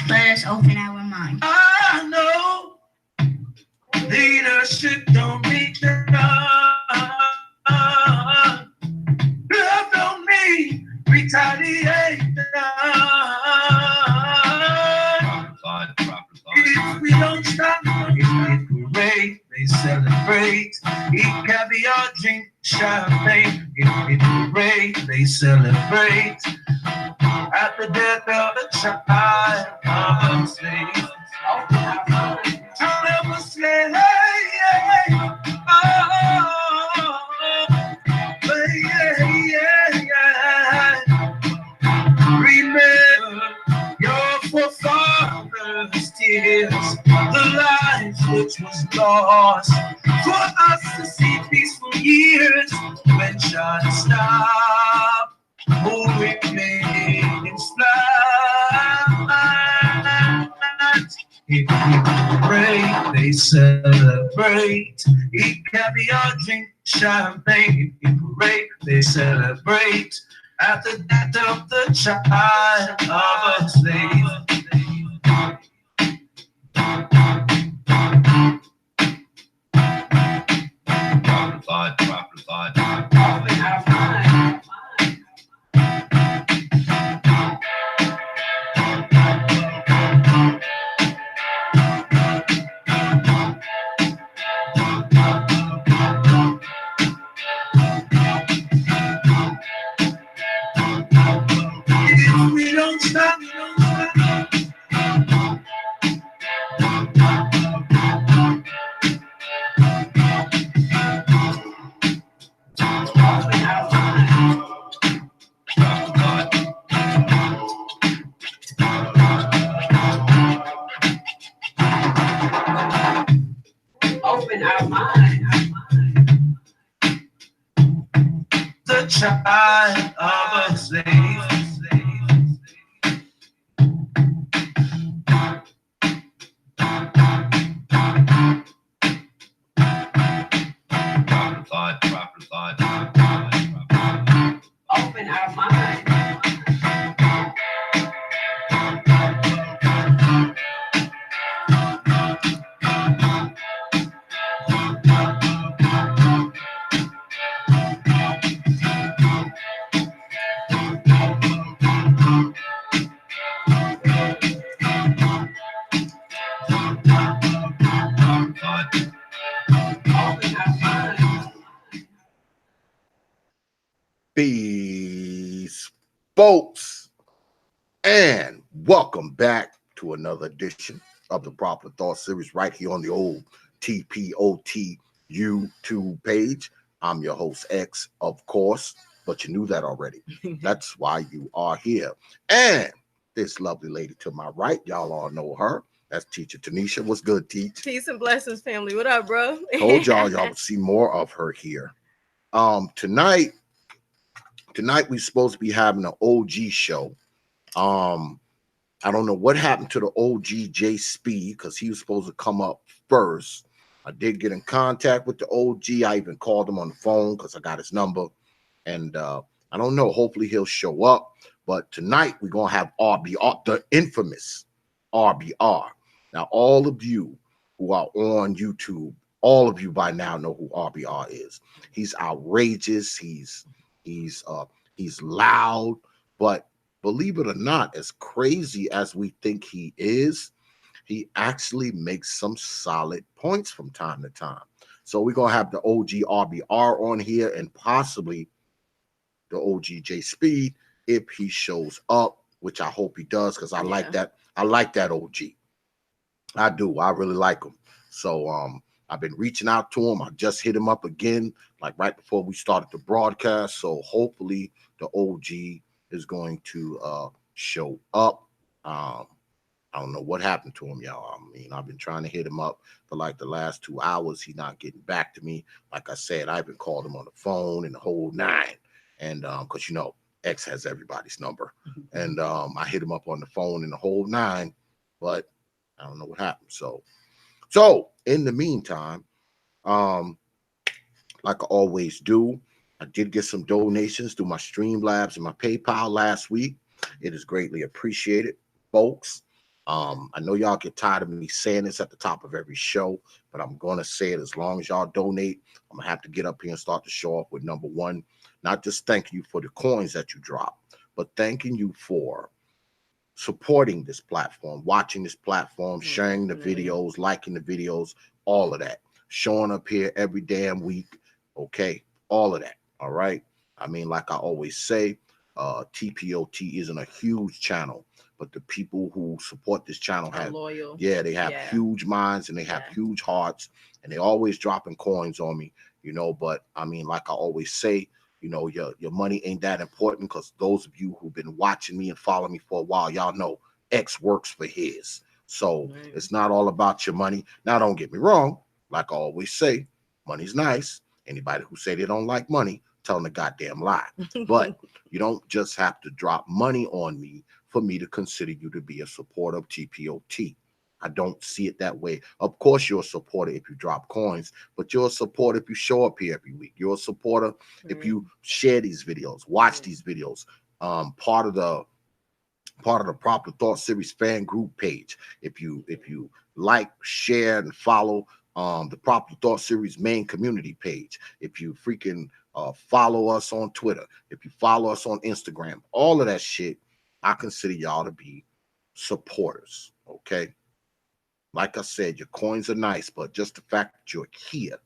Let us open our mind. I know leadership don't need love don't need retaliation. If we don't stop, if we parade, they celebrate. Eat caviar, drink champagne. If we parade, they celebrate. At the death of a child of a slave. Child of a slave. Remember your forefathers' tears, the life which was lost for us to see peaceful years when shot stopped. Who remains flat? If we break, they celebrate. Eat caviar, drink champagne. If we break, they celebrate. At the death of the child of a slave. If we don't stop, open our mind. The child of a slave. Open our mind. Peace, folks, and welcome back to another edition of the Proper Thought Series right here on the old T.P.O.T YouTube page. I'm your host, X, of course, but you knew that already. That's why you are here. And this lovely lady to my right, y'all all know her. That's Teacher Tanisha. What's good, Teach? Peace and blessings, family. What up, bro? Told y'all would see more of her here. Tonight we're supposed to be having an OG show. I don't know what happened to the OG J Speed because he was supposed to come up first. I did get in contact with the OG. I even called him on the phone because I got his number. And I don't know. Hopefully he'll show up. But tonight we're going to have R.B.R, the infamous R.B.R. Now, all of you who are on YouTube, all of you by now know who R.B.R is. He's outrageous. He's loud, but believe it or not, as crazy as we think he is, he actually makes some solid points from time to time. So we're going to have the OG R.B.R on here and possibly the OG J Speed if he shows up, which I hope he does because I like that. I like that OG. I do. I really like him. So I've been reaching out to him. I just hit him up again, like right before we started the broadcast. So hopefully the OG is going to show up. I don't know what happened to him, y'all. I mean, I've been trying to hit him up for like the last 2 hours. He's not getting back to me. Like I said, I've been calling him on the phone and the whole nine. And because, you know, X has everybody's number. And I hit him up on the phone and the whole nine, but I don't know what happened. So in the meantime, like I always do. I did get some donations through my Streamlabs and my PayPal last week. It is greatly appreciated, folks. I know y'all get tired of me saying this at the top of every show, but I'm going to say it as long as y'all donate. I'm going to have to get up here and start the show off with number one, not just thanking you for the coins that you drop, but thanking you for supporting this platform, watching this platform, sharing the videos, liking the videos, all of that, showing up here every damn week. Okay, all of that. All right. I mean, like I always say, T.P.O.T isn't a huge channel, but the people who support this channel have loyal. Yeah, they have huge minds and they have huge hearts, and they always dropping coins on me, But I mean, like I always say, your money ain't that important, because those of you who've been watching me and following me for a while, y'all know X works for his. So it's not all about your money. Now, don't get me wrong. Like I always say, money's nice. Anybody who say they don't like money, tell them a goddamn lie. But you don't just have to drop money on me for me to consider you to be a supporter of T.P.O.T. I don't see it that way. Of course, you're a supporter if you drop coins, but you're a supporter if you show up here every week. You're a supporter if you share these videos, watch these videos. Part of the Proper Thought Series fan group page. If you like, share, and follow the Proper Thought Series main community page. If you freaking follow us on Twitter, if you follow us on Instagram, all of that shit, I consider y'all to be supporters. Okay. Like I said, your coins are nice, but just the fact that you're here,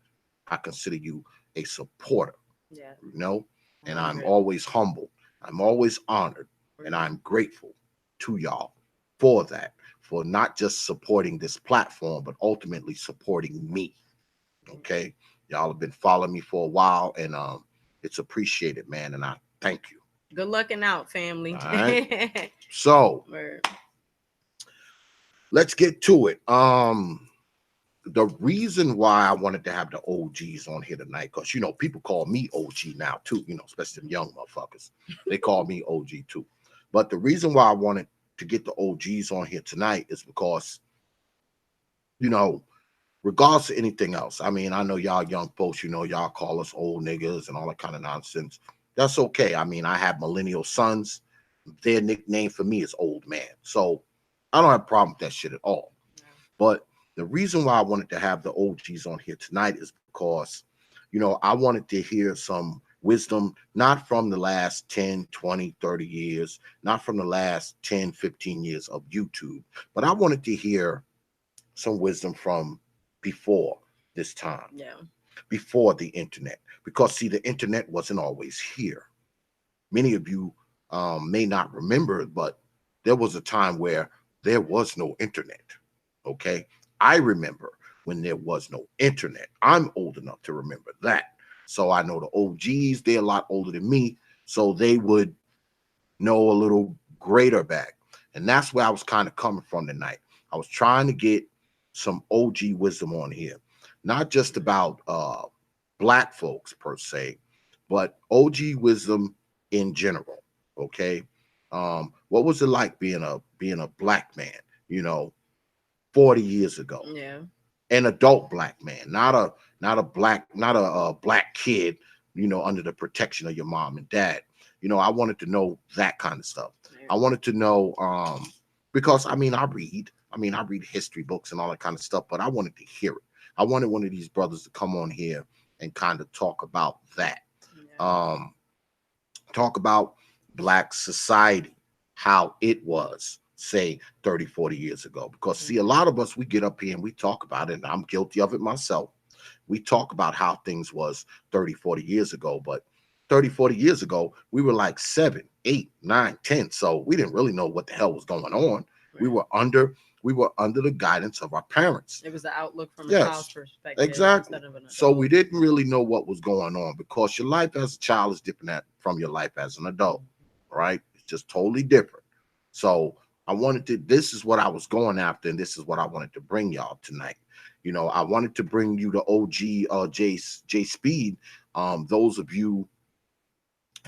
I consider you a supporter. Yeah. And I'm always humble. I'm always honored, and I'm grateful to y'all for that, for not just supporting this platform, but ultimately supporting me. Okay. Y'all have been following me for a while, and it's appreciated, man. And I thank you. Good looking out, family. All right. So let's get to it. The reason why I wanted to have the OGs on here tonight, because people call me OG now too, especially them young motherfuckers. They call me OG too. But the reason why I wanted to get the OGs on here tonight is because, regardless of anything else, I mean, I know y'all young folks, y'all call us old niggas and all that kind of nonsense. That's okay. I mean, I have millennial sons. Their nickname for me is old man. So I don't have a problem with that shit at all. But the reason why I wanted to have the OGs on here tonight is because, I wanted to hear some wisdom, not from the last 10, 20, 30 years, not from the last 10, 15 years of YouTube, but I wanted to hear some wisdom from before this time, before the internet. Because, see, the internet wasn't always here. Many of you may not remember it, but there was a time where there was no internet, okay? I remember when there was no internet. I'm old enough to remember that. So I know the OGs, they're a lot older than me, so they would know a little greater back. And that's where I was kind of coming from tonight. I was trying to get some OG wisdom on here, not just about Black folks per se, but OG wisdom in general, okay? What was it like being a Black man, 40 years ago? Yeah. An adult Black man, not a Black kid, under the protection of your mom and dad. I wanted to know that kind of stuff. I wanted to know because I read history books and all that kind of stuff, but I wanted to hear it. I wanted one of these brothers to come on here and kind of talk about that. Talk about Black society, how it was, say, 30, 40 years ago. Because, see, a lot of us, we get up here and we talk about it, and I'm guilty of it myself. We talk about how things was 30, 40 years ago, but 30, 40 years ago, we were like 7, 8, 9, 10. So we didn't really know what the hell was going on. We were under the guidance of our parents. It was the outlook from a child's perspective. Exactly. So we didn't really know what was going on, because your life as a child is different from your life as an adult, right? It's just totally different. So this is what I was going after, and this is what I wanted to bring y'all tonight. I wanted to bring you the OG J Speed. Those of you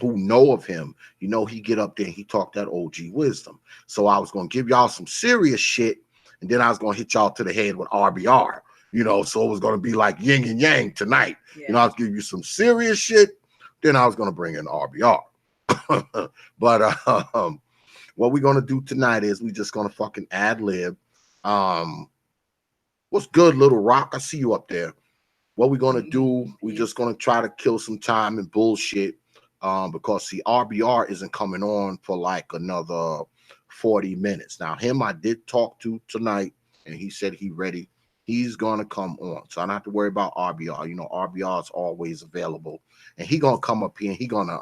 who know of him, he get up there and he talked that OG wisdom. So I was going to give y'all some serious shit, and then I was going to hit y'all to the head with R.B.R. You know, so it was going to be like yin and yang tonight. Yeah. You know, I was giving you some serious shit. Then I was going to bring in R.B.R. But what we're going to do tonight is we just going to fucking ad lib. What's good, Little Rock? I see you up there. What we're going to do, we're just going to try to kill some time and bullshit. Because see, R.B.R. isn't coming on for like another 40 minutes. Now, him I did talk to tonight, and he said he ready. He's gonna come on, so I don't have to worry about R.B.R. You know, R.B.R. is always available, and he gonna come up here and he gonna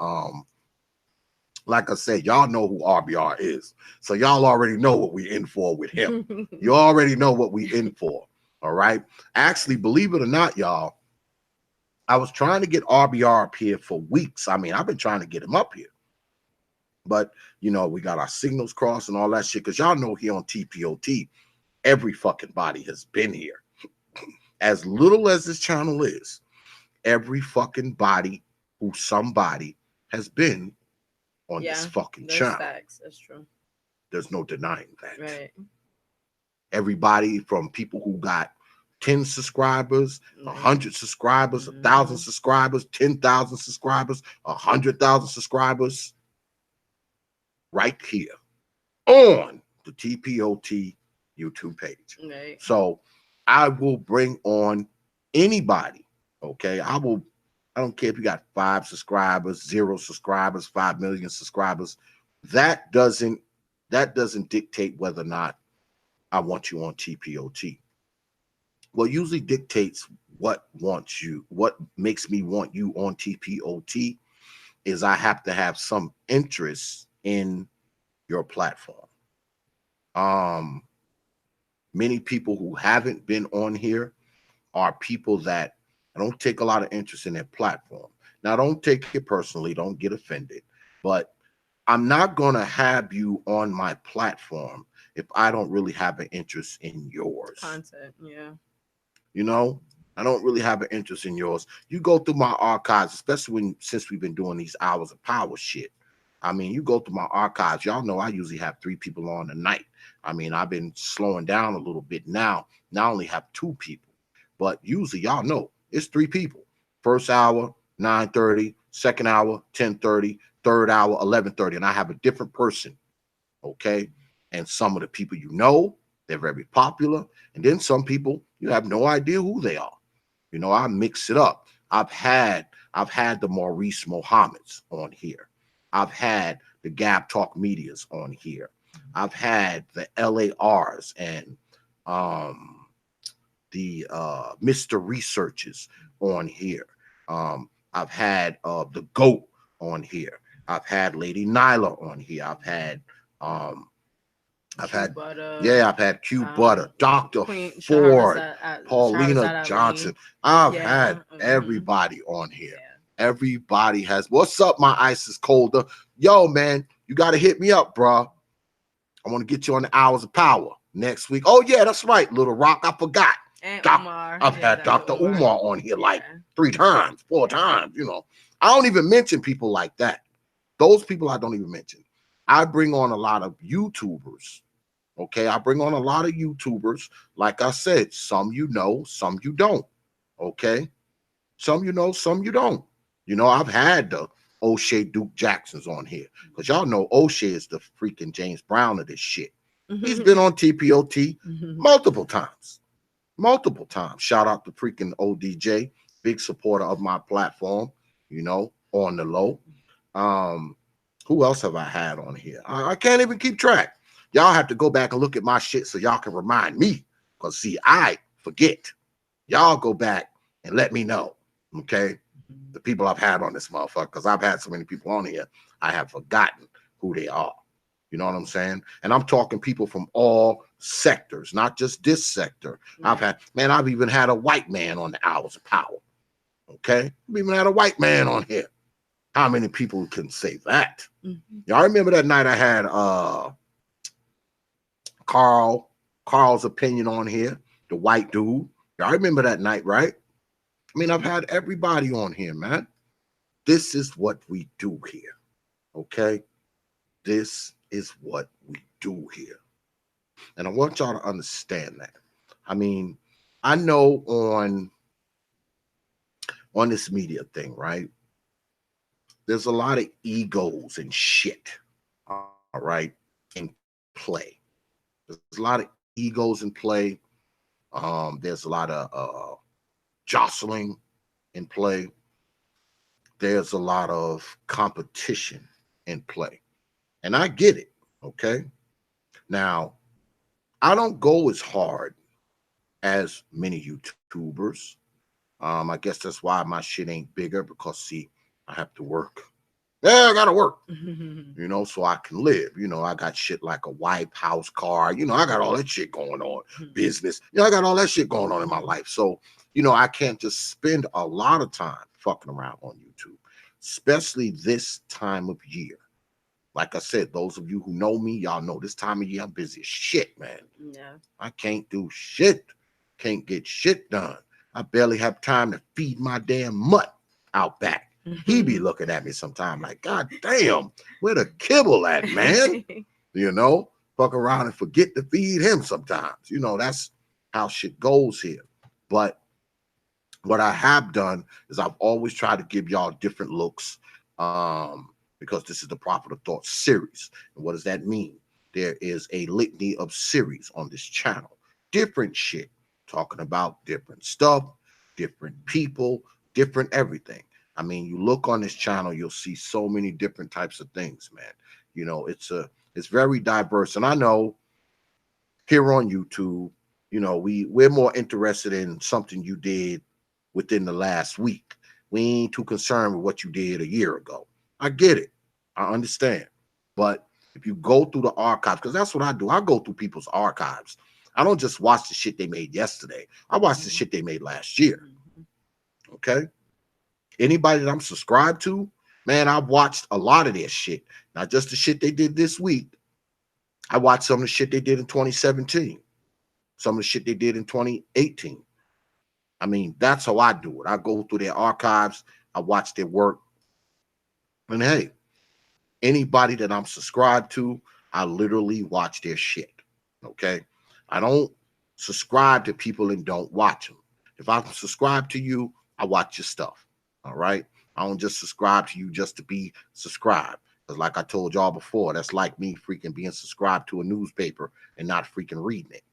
like I said, y'all know who R.B.R. is, so y'all already know what we in for with him. You already know what we in for. All right. Actually, believe it or not, y'all, I was trying to get R.B.R. up here for weeks. I mean, I've been trying to get him up here. But, you know, we got our signals crossed and all that shit. Because y'all know here on T.P.O.T, every fucking body has been here. As little as this channel is, every fucking body who somebody has been on this fucking channel. Facts. That's true. There's no denying that. Right. Everybody from people who got 10 subscribers, 100 subscribers, 1,000 subscribers, 10,000 subscribers, 100,000 subscribers, right here on the T.P.O.T YouTube page. Right. So I will bring on anybody. Okay. I don't care if you got 5 subscribers, 0 subscribers, 5 million subscribers. That doesn't dictate whether or not I want you on T.P.O.T. What usually dictates what makes me want you on T.P.O.T. is I have to have some interest in your platform. Many people who haven't been on here are people that don't take a lot of interest in their platform. Now, don't take it personally, don't get offended, but I'm not going to have you on my platform if I don't really have an interest in yours. Content, yeah. You know, I don't really have an interest in yours. You go through my archives, especially since we've been doing these hours of power shit. I mean, you go through my archives. Y'all know I usually have 3 people on a night. I mean, I've been slowing down a little bit now. Now I only have 2 people. But usually, y'all know, it's 3 people. First hour, 9:30. Second hour, 10:30. Third hour, 11:30. And I have a different person, okay? And some of the people you know, they're very popular. And then some people, you have no idea who they are. You know, I mix it up. I've had the Maurice Mohammeds on here. I've had the Gab Talk Medias on here. I've had the LARs and the Mr. Researches on here. I've had the GOAT on here. I've had Lady Nyla on here. I've had Q Butter, Dr. Ford, Paulina Johnson. I've had everybody on here. Yeah. Everybody has. What's up, my Isis Colder? Yo, man, you got to hit me up, bro. I want to get you on the Hours of Power next week. Oh, yeah, that's right, Little Rock. I forgot. And Umar. I've had Dr. Umar on here like 3 times, 4 times, you know. I don't even mention people like that. Those people I don't even mention. I bring on a lot of YouTubers. Okay, I bring on a lot of YouTubers. Like I said, some you know, some you don't. Okay, some you know, some you don't. You know, I've had the O'Shea Duke Jacksons on here because y'all know O'Shea is the freaking James Brown of this shit. He's been on T.P.O.T multiple times. Multiple times. Shout out to freaking ODJ, big supporter of my platform, you know, on the low. Who else have I had on here? I can't even keep track. Y'all have to go back and look at my shit so y'all can remind me. Because, see, I forget. Y'all go back and let me know, okay? The people I've had on this motherfucker. Because I've had so many people on here, I have forgotten who they are. You know what I'm saying? And I'm talking people from all sectors, not just this sector. Right. I've even had a white man on the Hours of Power. Okay? I've even had a white man on here. How many people can say that? Y'all remember that night I had Carl's opinion on here, the white dude. Y'all remember that night, right? I mean, I've had everybody on here, man. This is what we do here. Okay? This is what we do here. And I want y'all to understand that. I mean, I know on this media thing, right? There's a lot of egos and shit. All right, in play. There's a lot of egos in play. There's a lot of jostling in play. There's a lot of competition in play. And I get it. Okay. Now, I don't go as hard as many YouTubers. I guess that's why my shit ain't bigger because, see, I have to work. Yeah, I gotta work, so I can live. I got shit like a wife, house, car. I got all that shit going on, business. I got all that shit going on in my life. So, I can't just spend a lot of time fucking around on YouTube, especially this time of year. Like I said, those of you who know me, y'all know this time of year I'm busy as shit, man. Yeah. I can't do shit. Can't get shit done. I barely have time to feed my damn mutt out back. He be looking at me sometime like, God damn, where the kibble at, man? Fuck around and forget to feed him sometimes. That's how shit goes here. But what I have done is I've always tried to give y'all different looks, because this is the Prophet of Thought series. And what does that mean? There is a litany of series on this channel. Different shit, talking about different stuff, different people, different everything. I mean, you look on this channel, you'll see so many different types of things, man. It's very diverse. And I know here on YouTube, we're more interested in something you did within the last week. We ain't too concerned with what you did a year ago. I get it. I understand. But if you go through the archives, because that's what I do, I go through people's archives. I don't just watch the shit they made yesterday. I watch the shit they made last year. Okay? Anybody that I'm subscribed to, man, I've watched a lot of their shit. Not just the shit they did this week. I watched some of the shit they did in 2017. Some of the shit they did in 2018. I mean, that's how I do it. I go through their archives, I watch their work. And hey, anybody that I'm subscribed to, I literally watch their shit. Okay? I don't subscribe to people and don't watch them. If I'm subscribed to you, I watch your stuff. All right? I don't just subscribe to you just to be subscribed. Because like I told y'all before, that's like me freaking being subscribed to a newspaper and not freaking reading it.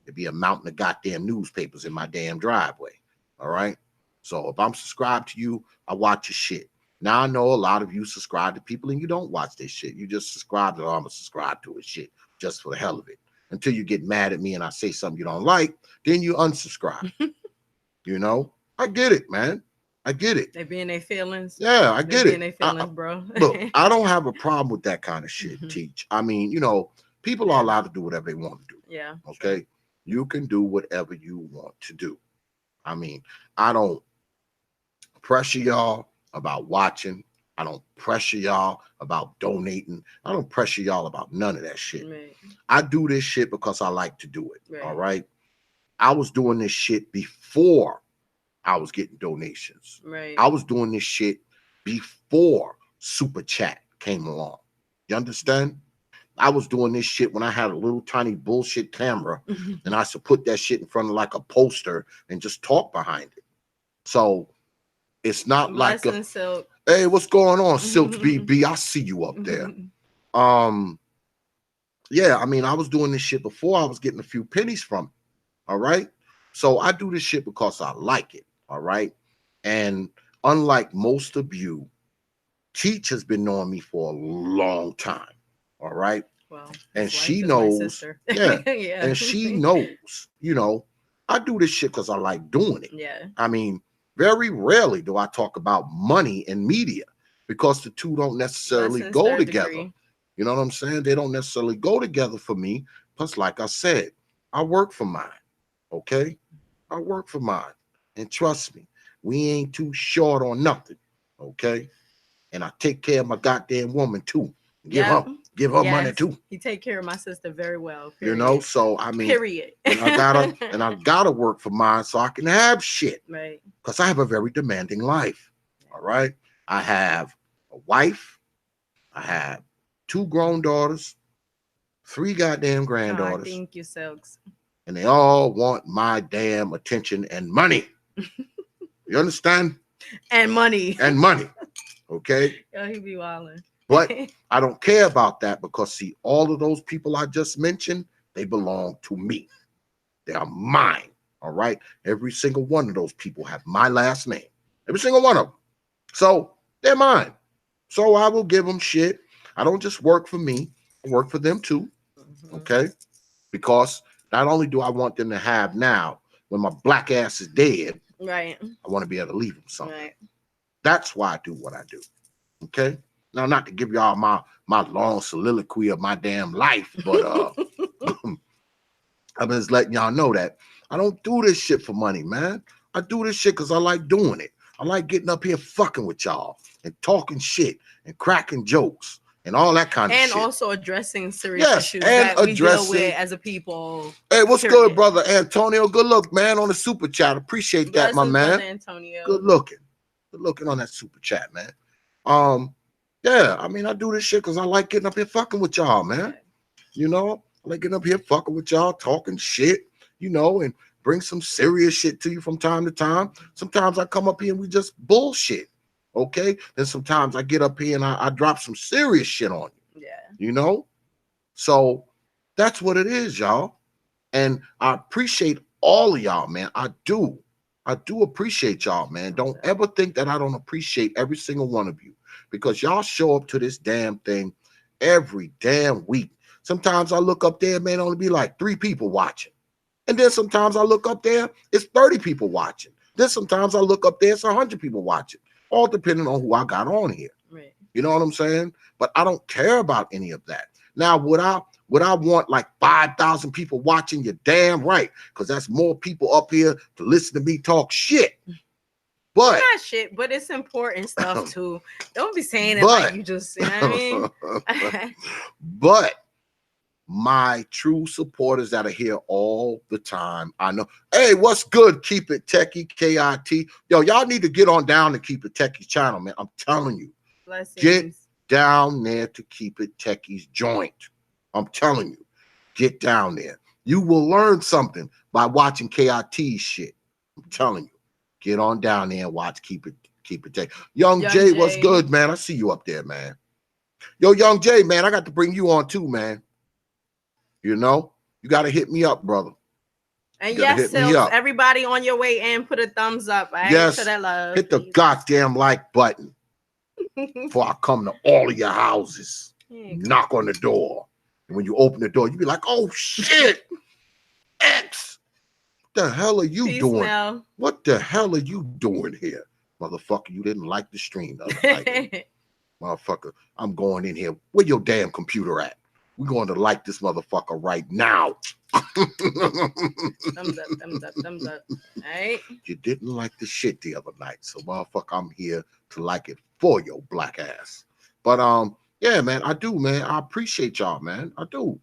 There'd be a mountain of goddamn newspapers in my damn driveway. All right? So if I'm subscribed to you, I watch your shit. Now I know a lot of you subscribe to people and you don't watch their shit. You just subscribe to, oh, I'm gonna subscribe to his shit just for the hell of it. Until you get mad at me and I say something you don't like, then you unsubscribe. I get it, man. I get it. They be in their feelings. Yeah, I get They it. be in their feelings, bro. Look, I don't have a problem with that kind of shit, Teach. I mean, people are allowed to do whatever they want to do. Yeah. Okay. Sure. You can do whatever you want to do. I mean, I don't pressure y'all about watching. I don't pressure y'all about donating. I don't pressure y'all about none of that shit. Right. I do this shit because I like to do it. Right. All right. I was doing this shit before I was getting donations. Right. I was doing this shit before Super Chat came along. You understand? I was doing this shit when I had a little tiny bullshit camera and I used to put that shit in front of like a poster and just talk behind it. So it's not like a, Silk. hey, what's going on, Silks BB? I see you up there. Yeah, I mean, I was doing this shit before I was getting a few pennies from it. All right. So I do this shit because I like it. All right. And unlike most of you, Teach has been knowing me for a long time. All right. Well, and she knows, yeah, yeah. and she knows, I do this shit because I like doing it. Yeah. I mean, very rarely do I talk about money and media because the two don't necessarily go together. Degree. You know what I'm saying? They don't necessarily go together for me. Plus, like I said, I work for mine. Okay? I work for mine. And trust me, we ain't too short on nothing. Okay? And I take care of my goddamn woman too. Give her money too. You take care of my sister very well. Period. So I mean, period. and I gotta work for mine so I can have shit. Right. Because I have a very demanding life. All right. I have a wife. I have 2 grown daughters, 3 goddamn granddaughters. Thank you, Silks. and they all want my damn attention and money. You understand? And money. And money. Okay? Yo, he be wilding. But I don't care about that because, see, all of those people I just mentioned, they belong to me. They are mine. All right? Every single one of those people have my last name. Every single one of them. So they're mine. So I will give them shit. I don't just work for me. I work for them too. Okay? Because not only do I want them to have now, when my black ass is dead, right, I want to be able to leave them something. right. That's why I do what I do. Okay? Now, not to give y'all my long soliloquy of my damn life, but I'm just letting y'all know that I don't do this shit for money, man. I do this shit because I like doing it. I like getting up here fucking with y'all and talking shit and cracking jokes and all that kind of shit. And also addressing serious issues that we deal with as a people. Hey, what's good, brother Antonio? Good look, man, on the super chat. Appreciate that, my man. Antonio. Good looking. Good looking on that super chat, man. Yeah, I mean, I do this shit because I like getting up here fucking with y'all, man. You know, I like getting up here fucking with y'all, talking shit, you know, and bring some serious shit to you from time to time. Sometimes I come up here and we just bullshit, okay? Then sometimes I get up here and I drop some serious shit on you. Yeah. You know? So that's what it is, y'all. And I appreciate all of y'all, man. I do appreciate y'all, man. Don't ever think that I don't appreciate every single one of you, because y'all show up to this damn thing every damn week. Sometimes I look up there, man, only be like 3 people watching. And then sometimes I look up there, it's 30 people watching. Then sometimes I look up there, it's 100 people watching. All depending on who I got on here. Right. You know what I'm saying? But I don't care about any of that. Now, would I want like 5,000 people watching? You're damn right, because that's more people up here to listen to me talk shit. But not shit, but it's important stuff too. Don't be saying it like you just, you know what I mean? But my true supporters that are here all the time, I know. Hey, what's good? Keep It Techie, KIT. Yo, y'all need to get on down to Keep It Techie's channel, man. I'm telling you. Blessings. Get down there to Keep It Techie's joint. I'm telling you. Get down there. You will learn something by watching KIT's shit. I'm telling you. Get on down there and watch Keep It Techie. Young Jay, what's good, man? I see you up there, man. Yo, Young Jay, man, I got to bring you on too, man. You know, you got to hit me up, brother. And yes, Silks, everybody on your way in, put a thumbs up. Right? Yes, to that love, hit the goddamn like button before I come to all of your houses. Knock on the door. And when you open the door, you be like, oh, shit, X. What the hell are you doing? Now. What the hell are you doing here? Motherfucker, you didn't like the stream the other night. Motherfucker, I'm going in here. Where your damn computer at? We're going to like this motherfucker right now. Thumbs up, thumbs up, thumbs up. All right. You didn't like the shit the other night. So, motherfucker, I'm here to like it for your black ass. But, yeah, man, I do, man. I appreciate y'all, man. I do.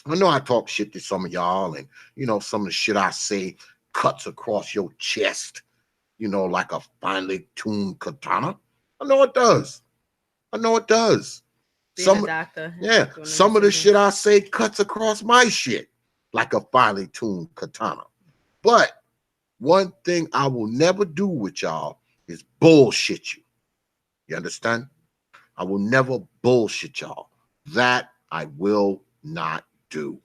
I know I talk shit to some of y'all, and, you know, some of the shit I say cuts across your chest, you know, like a finely tuned katana. I know it does. I know it does. Some of the shit I say cuts across my shit like a finely tuned katana. But one thing I will never do with y'all is bullshit you. You understand? I will never bullshit y'all. That I will not do.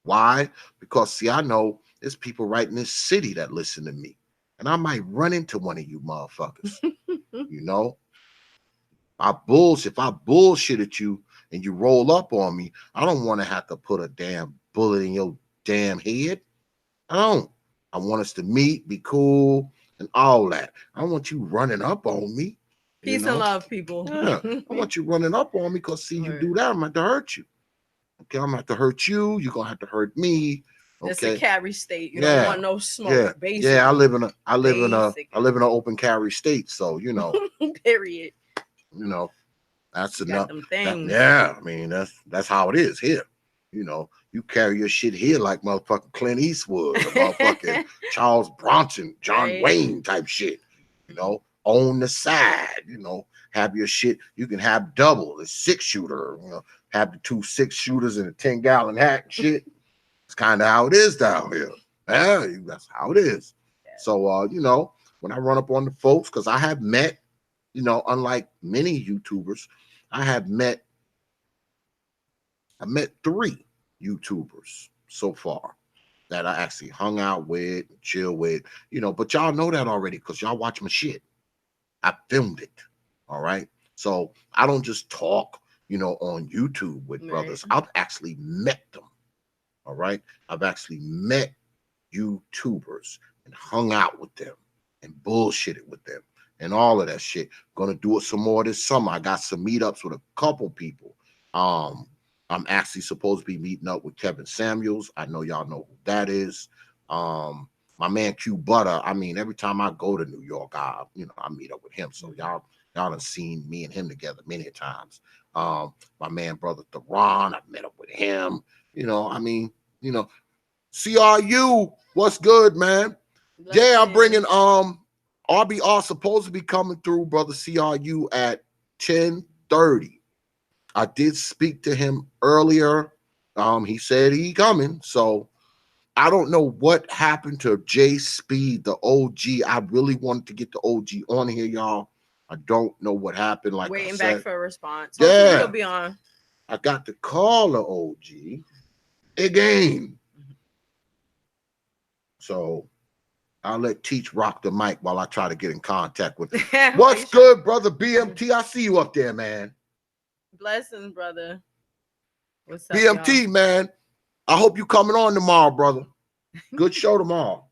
Why? Because, see, I know there's people right in this city that listen to me, and I might run into one of you motherfuckers. You know? If I bullshit at you and you roll up on me, I don't want to have to put a damn bullet in your damn head. I don't. I want us to meet, be cool, and all that. I don't want you running up on me. Peace and love, people. Yeah. I want you running up on me because, see, you do that, I'm going to have to hurt you. Okay, I'm going to have to hurt you. You're going to have to hurt me. Okay. It's a carry state. You don't want no smoke. Yeah. Basically. Yeah, I live in an open carry state, so you know. Period. You know, that's enough. Yeah, I mean that's how it is here. You know, you carry your shit here like motherfucking Clint Eastwood, or motherfucking Charles Bronson, John Wayne type shit. You know, on the side. You know, have your shit. You can have double, a 6-shooter. You know, have the 2 6-shooters in a 10-gallon hat and shit. It's kind of how it is down here. Yeah, that's how it is. Yeah. So, you know, when I run up on the folks, because I have met, you know, unlike many YouTubers, I met 3 YouTubers so far that I actually hung out with, chill with, you know, but y'all know that already because y'all watch my shit. I filmed it. All right. So I don't just talk, you know, on YouTube with brothers. I've actually met them. All right. I've actually met YouTubers and hung out with them and bullshitted with them and all of that shit. Gonna do it some more this summer. I got some meetups with a couple people. I'm actually supposed to be meeting up with Kevin Samuels. I know y'all know who that is. My man Q Butter. I mean, every time I go to New York, I meet up with him. So y'all have seen me and him together many times. My man brother Theron, I've met up with him. You know, I mean, you know, CRU, what's good, man? Yeah, I'm bringing R.B.R. supposed to be coming through, brother CRU at 10:30. I did speak to him earlier. He said he coming. So I don't know what happened to J Speed, the OG. I really wanted to get the OG on here, y'all. I don't know what happened. Like waiting I said, back for a response. Yeah. Hopefully he'll be on. I got to call the OG again. So I'll let Teach rock the mic while I try to get in contact with him. What's good, brother BMT? I see you up there, man. Blessings, brother. What's up, BMT, y'all? man. I hope you coming on tomorrow, brother. Good show tomorrow.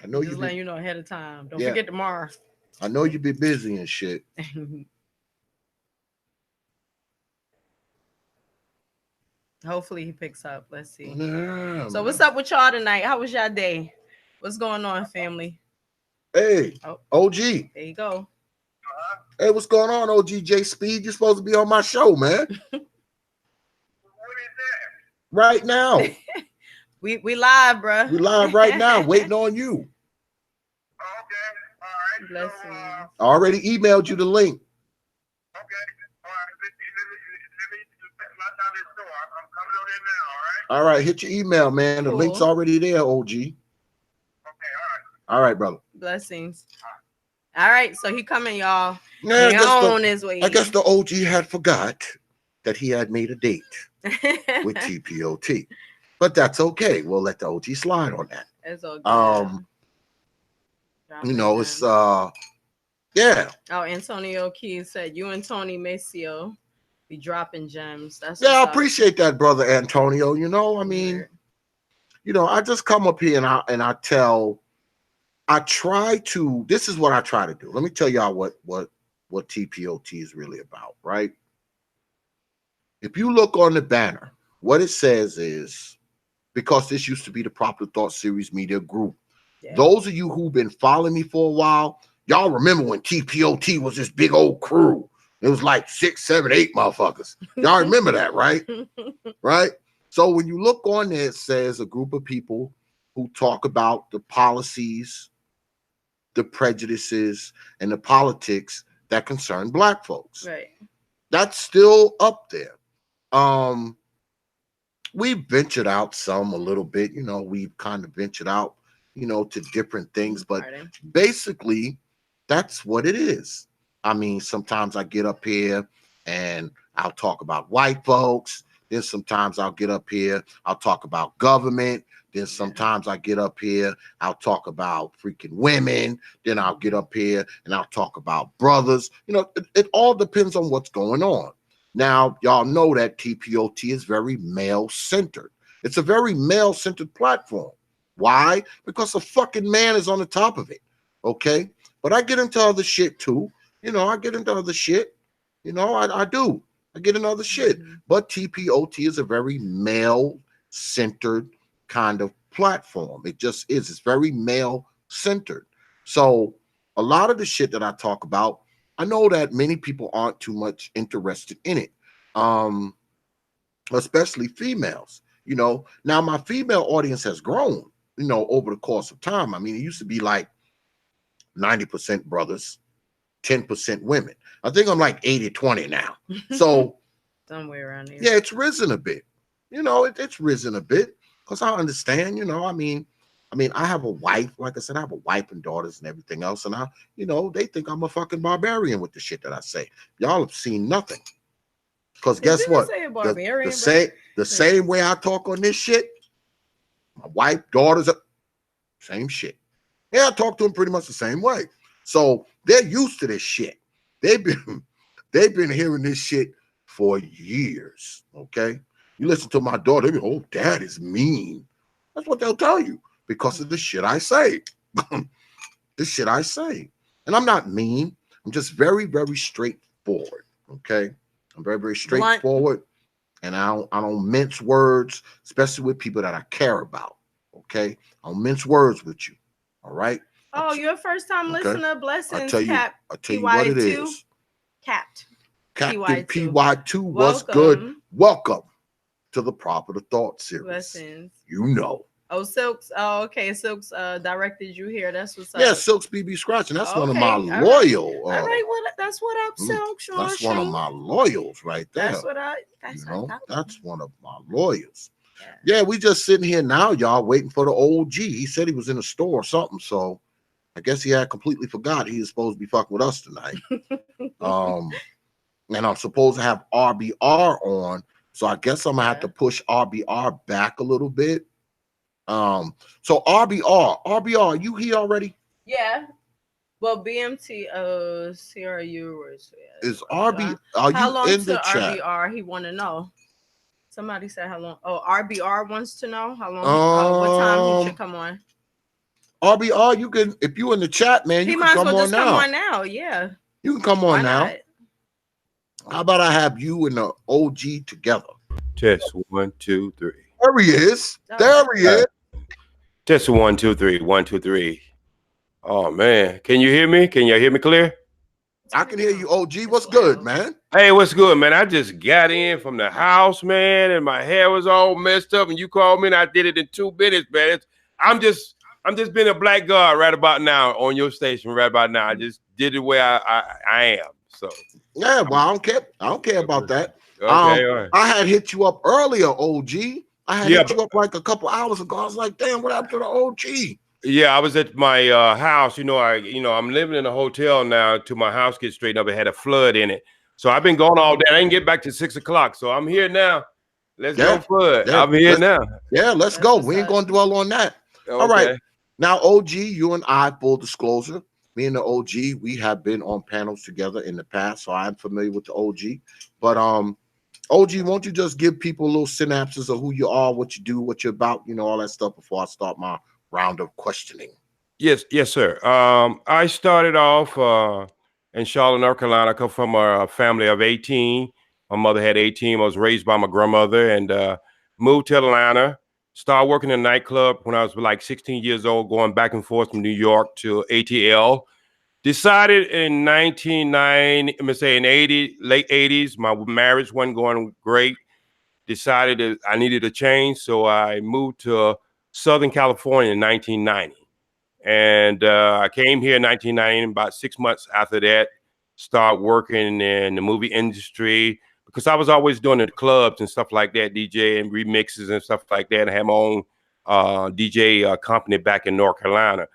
I know just letting you know ahead of time. Don't Yeah. forget tomorrow. I know you be busy and shit. Hopefully he picks up. Let's see. Yeah, so what's up with y'all tonight? How was y'all day? What's going on, family? Hey, OG. There you go. Hey, what's going on, OG J Speed? You're supposed to be on my show, man. Right now. we live, bro. We live right now, waiting on you. Okay, all right. Blessings. I already emailed you the link. Okay, all right. Let me my time is store. I'm coming on in now, All right, hit your email, man. The link's already there, OG. Okay, all right. All right, brother. Blessings. All right, so he coming, y'all. Yeah, on his way. I guess the OG had forgot that he had made a date with T.P.O.T. But that's okay. We'll let the OG slide on that. It's okay. You know, it's yeah. Oh, Antonio Keys said you and Tony Maceo be dropping gems. That's I appreciate that, brother Antonio. You know, I mean, you know, I just come up here and I try to, this is what I try to do. Let me tell y'all what T.P.O.T. is really about, right? If you look on the banner, what it says is, because this used to be the Proper Thought Series Media Group. Yeah. Those of you who've been following me for a while, y'all remember when T.P.O.T. was this big old crew. It was like 6, 7, 8 motherfuckers. Y'all remember that, right? Right? So when you look on there, it says a group of people who talk about the policies, the prejudices, and the politics that concern Black folks. Right. That's still up there. We ventured out some a little bit, you know, we've kind of ventured out, you know, to different things, but basically that's what it is. I mean, sometimes I get up here and I'll talk about white folks. Then sometimes I'll get up here, I'll talk about government. Then sometimes I get up here, I'll talk about freaking women. Then I'll get up here and I'll talk about brothers. You know, it all depends on what's going on. Now, y'all know that T.P.O.T. is very male-centered. It's a very male-centered platform. Why? Because a fucking man is on the top of it, okay? But I get into other shit, too. You know, I get into other shit. You know, I do. I get into other shit. But T.P.O.T. is a very male-centered kind of platform. It just is. It's very male-centered. So a lot of the shit that I talk about, I know that many people aren't too much interested in it, especially females. You know, now my female audience has grown, you know, over the course of time. I mean, it used to be like 90% brothers, 10% women. I think I'm like 80-20 now. So somewhere around here. Yeah, it's risen a bit. you know, it's risen a bit because I understand, you know, I mean, I have a wife, like I said, I have a wife and daughters and everything else, and you know, they think I'm a fucking barbarian with the shit that I say. Y'all have seen nothing. Because guess what? Say a barbarian, the same way I talk on this shit, my wife, daughters, same shit. Yeah, I talk to them pretty much the same way. So they're used to this shit. They've been hearing this shit for years. Okay. You listen to my daughter, they be, oh, dad is mean. That's what they'll tell you because of the shit I say. The shit I say. And I'm not mean. I'm just very, very straightforward. Okay. I'm very, very straightforward. And I don't mince words, especially with people that I care about. Okay. I don't mince words with you. All right. Oh, you're a first time listener. Blessings. I'll tell you what it is. CaptPY2, what's good? Welcome to the Proper Thought series. Blessings. You know. Oh, Silks. Oh, okay. Silks directed you here. That's what's up. Yeah, Silks BB Scratching. That's one of my loyal. All right. Well, that's what up, Silks. That's one of my loyals right there. That's one of my loyals. Yeah, we just sitting here now, y'all, waiting for the OG. He said he was in the store or something, so I guess he had completely forgot he was supposed to be fucking with us tonight. And I'm supposed to have R.B.R on, so I guess I'm gonna have to push R.B.R back a little bit. So R.B.R, you here already? Yeah. Well, BMT, CRU is RB. Are how you long in the to chat? R.B.R? He want to know. Somebody said how long. Oh, R.B.R wants to know how long. What time he should come on. R.B.R, you can, if you in the chat, man, you can come on now. Come on now, yeah. You can come on now. How about I have you and the OG together? Test 1, 2, 3. There he is. There he is. Test 1, 2, 3. 1, 2, 3. Oh man, can you hear me? Can y'all hear me clear? I can hear you, OG. What's good, man? Hey, what's good, man? I just got in from the house, man, and my hair was all messed up. And you called me, and I did it in 2 minutes, man. I'm just being a black guard right about now on your station. Right about now, I just did it where I am. So yeah, well, I don't care. I don't care about that. Okay, all right. I had hit you up earlier, OG. I had hit you up like a couple hours ago. I was like, damn, what happened to the OG? Yeah, I was at my house. I'm living in a hotel now. To my house get straightened up, it had a flood in it. So I've been gone all day. I didn't get back to 6 o'clock. So I'm here now. Let's go flood. Yeah, I'm here now. Yeah, let's go. We ain't gonna dwell on that. Okay. All right. Now, OG, you and I, full disclosure, me and the OG, we have been on panels together in the past, so I'm familiar with the OG. But OG, won't you just give people a little synopsis of who you are, what you do, what you're about, all that stuff before I start my round of questioning? Yes, sir. I started off in Charlotte, North Carolina. I come from a family of 18. My mother had 18. I was raised by my grandmother and moved to Atlanta. Started working in a nightclub when I was like 16 years old, going back and forth from New York to ATL. Decided in 1990, I'm gonna say in late 80s, my marriage wasn't going great. Decided that I needed a change, so I moved to Southern California in 1990. And I came here in 1990, about 6 months after that, started working in the movie industry because I was always doing the clubs and stuff like that, DJ and remixes and stuff like that. I had my own DJ company back in North Carolina.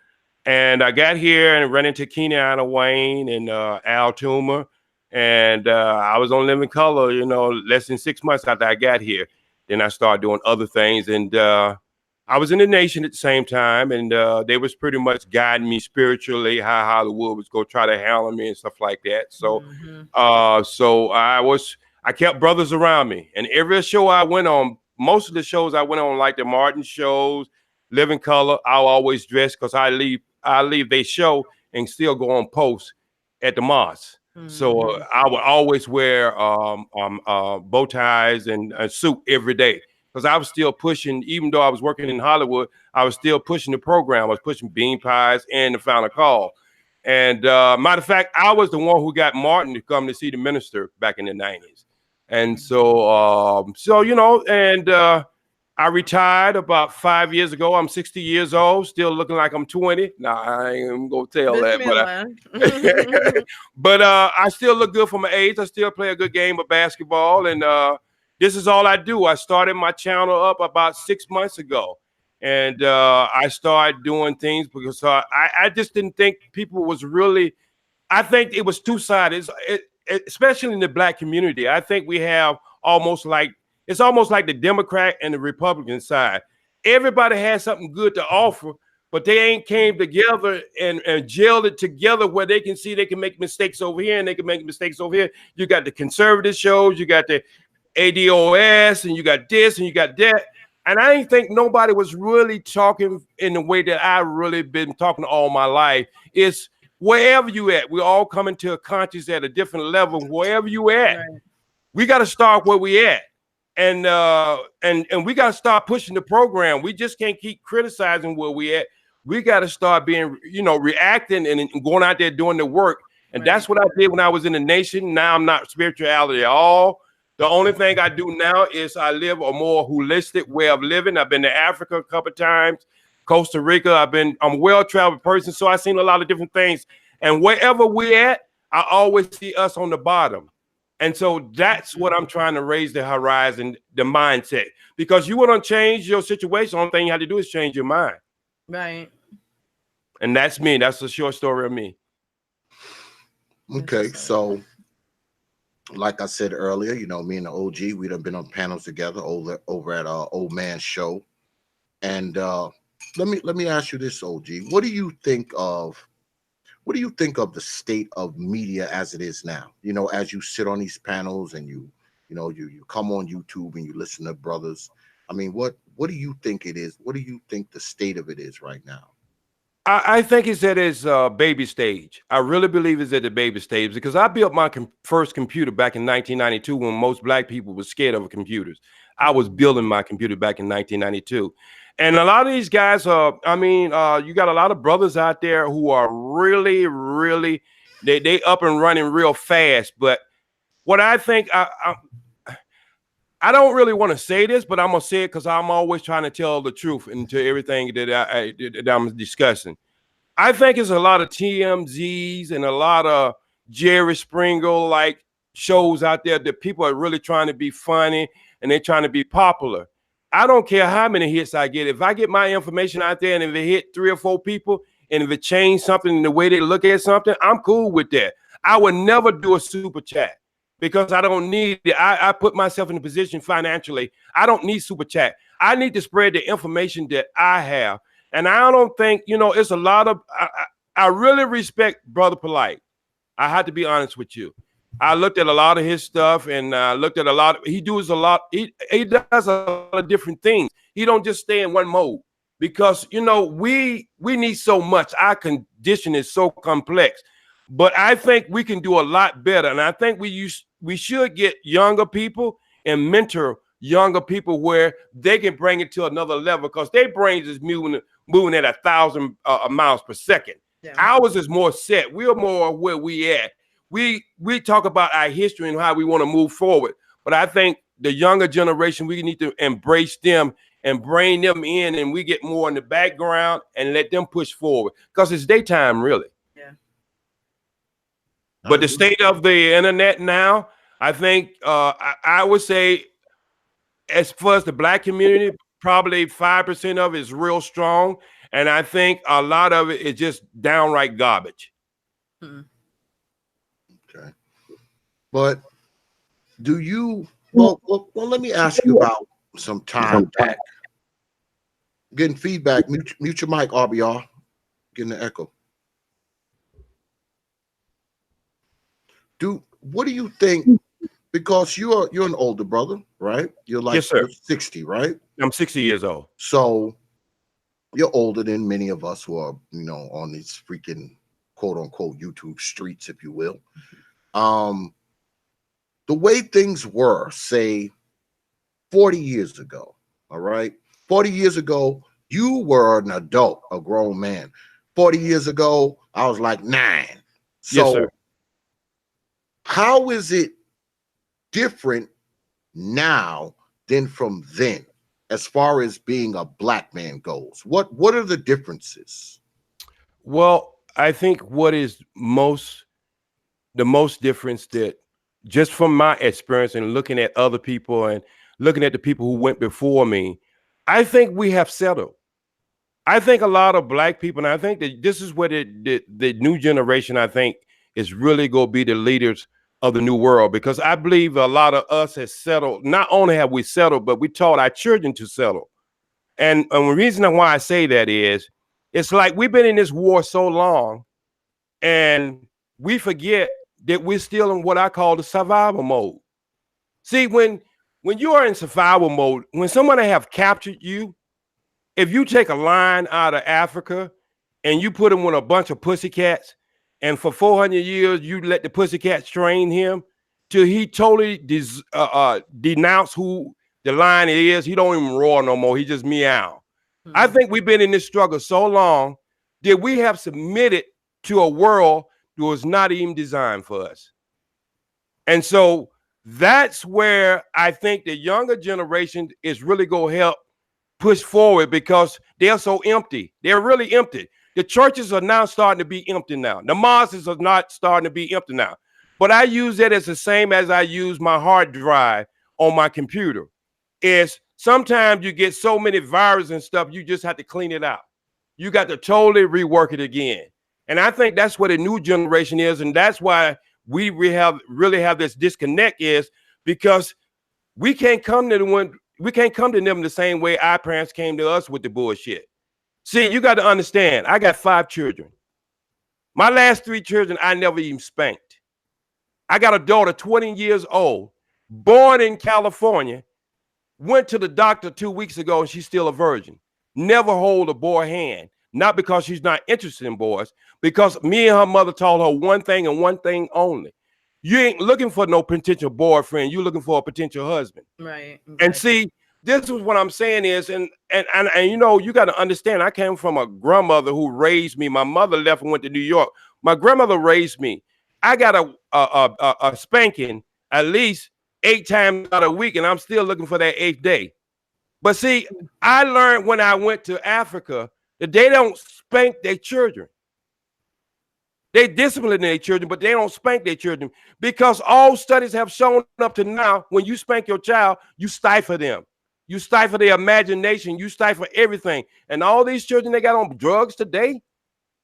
And I got here and ran into Keenan Wayne and Al Toomer. And I was on Living Color, less than 6 months after I got here. Then I started doing other things. And I was in the Nation at the same time. And they was pretty much guiding me spiritually, how Hollywood was going to try to handle me and stuff like that. So, so I kept brothers around me. And every show I went on, most of the shows I went on, like the Martin shows, Living Color, I'll always dress because I leave their show and still go on post at the mosque. So I would always wear bow ties and a suit every day because I was still pushing, even though I was working in Hollywood, I was still pushing the program. I was pushing Bean Pies and The Final Call. And matter of fact, I was the one who got Martin to come to see the minister back in the 90s. And so, I retired about 5 years ago. I'm 60 years old, still looking like I'm 20. Nah, I ain't even gonna tell that, but I still look good for my age. I still play a good game of basketball, and this is all I do. I started my channel up about 6 months ago. And I started doing things because I just didn't think people was really, I think it was two-sided, especially in the black community. I think we have it's almost like the Democrat and the Republican side. Everybody has something good to offer, but they ain't came together and gelled it together where they can see they can make mistakes over here and they can make mistakes over here. You got the conservative shows, you got the ADOS, and you got this and you got that. And I didn't think nobody was really talking in the way that I really been talking all my life. It's wherever you at, we're all coming to a conscious at a different level. Wherever you at, Right. we got to start where we at. And we got to start pushing the program. We just can't keep criticizing where we at. We got to start being, reacting and going out there doing the work. And that's what I did when I was in the nation. Now I'm not spirituality at all. The only thing I do now is I live a more holistic way of living. I've been to Africa a couple of times, Costa Rica. I'm a well-traveled person, so I've seen a lot of different things. And wherever we're at, I always see us on the bottom. And so that's what I'm trying to raise the horizon, the mindset. Because you want to change your situation, the only thing you have to do is change your mind. Right. And that's me. That's a short story of me. Okay, so like I said earlier, me and the OG, we done been on panels together over at Old Man Show. And let me ask you this, OG. What do you think of the state of media as it is now? As you sit on these panels and you come on YouTube and you listen to brothers. I mean, what do you think it is? What do you think the state of it is right now? I think it's at its baby stage. I really believe it's at the baby stage because I built my first computer back in 1992 when most black people were scared of computers. I was building my computer back in 1992. And a lot of these guys you got a lot of brothers out there who are really, really, they up and running real fast. But what I think, I don't really want to say this, but I'm gonna say it because I'm always trying to tell the truth into everything that I'm discussing. I think it's a lot of TMZs and a lot of Jerry Springer like shows out there that people are really trying to be funny and they're trying to be popular. I don't care how many hits I get. If I get my information out there and if it hit 3 or 4 people and if it changed something in the way they look at something, I'm cool with that. I would never do a super chat because I don't need it. I put myself in a position financially. I don't need super chat. I need to spread the information that I have. And I don't think, it's a lot of, I really respect Brother Polite. I have to be honest with you. I looked at a lot of his stuff and looked at he does a lot of different things. He don't just stay in one mode because, we need so much. Our condition is so complex. But I think we can do a lot better. And I think we should get younger people and mentor younger people where they can bring it to another level because their brains is moving at 1,000 miles per second. Yeah. Ours is more set. We're more where we at. We talk about our history and how we want to move forward. But I think the younger generation, we need to embrace them and bring them in and we get more in the background and let them push forward because it's daytime, really. But the state of the internet now, I think I would say as far as the black community, probably 5% of it is real strong. And I think a lot of it is just downright garbage. Okay. But do you, well, let me ask you about some time back. Getting feedback, mute your mic, R.B.R. Getting the echo. What do you think? Because you're an older brother, right? You're like yes, sir. You're 60, right? I'm 60 years old. So you're older than many of us who are, on these freaking quote unquote YouTube streets, if you will. The way things were, say, 40 years ago, all right? 40 years ago, you were an adult, a grown man. 40 years ago, I was like 9. So yes, sir. How is it different now than from then, as far as being a black man goes? What are the differences? Well, I think what is the most difference that just from my experience and looking at other people and looking at the people who went before me, I think we have settled. I think a lot of black people, and I think that this is where the new generation, I think, is really going to be the leaders of the new world, because I believe a lot of us has settled. Not only have we settled, but we taught our children to settle. And the reason why I say that is, it's like we've been in this war so long, and we forget that we're still in what I call the survival mode. See, when you are in survival mode, when someone have captured you, if you take a lion out of Africa and you put him with a bunch of pussycats, and for 400 years you let the pussycats train him till he totally denounce who the lion is, he don't even roar no more. He just meow. I think we've been in this struggle so long that we have submitted to a world that was not even designed for us. And so that's where I think the younger generation is really going to help push forward, because they're so empty. They're really empty. The churches are now starting to be empty now. The mosques are not starting to be empty now. But I use that as the same as I use my hard drive on my computer. Is sometimes you get so many viruses and stuff, you just have to clean it out. You got to totally rework it again. And I think that's what the new generation is. And that's why we really have this disconnect, is because we can't come to them the same way our parents came to us with the bullshit. See, you got to understand, I got 5 children. My last 3 children, I never even spanked. I got a daughter, 20 years old, born in California, went to the doctor 2 weeks ago, and she's still a virgin. Never hold a boy hand. Not because she's not interested in boys, because me and her mother told her one thing and one thing only. You ain't looking for no potential boyfriend. You're looking for a potential husband. Right. And see, this is what I'm saying is, and you know, you got to understand, I came from a grandmother who raised me. My mother left and went to New York. My grandmother raised me. I got a spanking at least 8 times out of a week, and I'm still looking for that 8th day. But see, I learned when I went to Africa that they don't spank their children. They discipline their children, but they don't spank their children, because all studies have shown up to now, when you spank your child, you stifle them. You stifle their imagination. You stifle everything. And all these children they got on drugs today,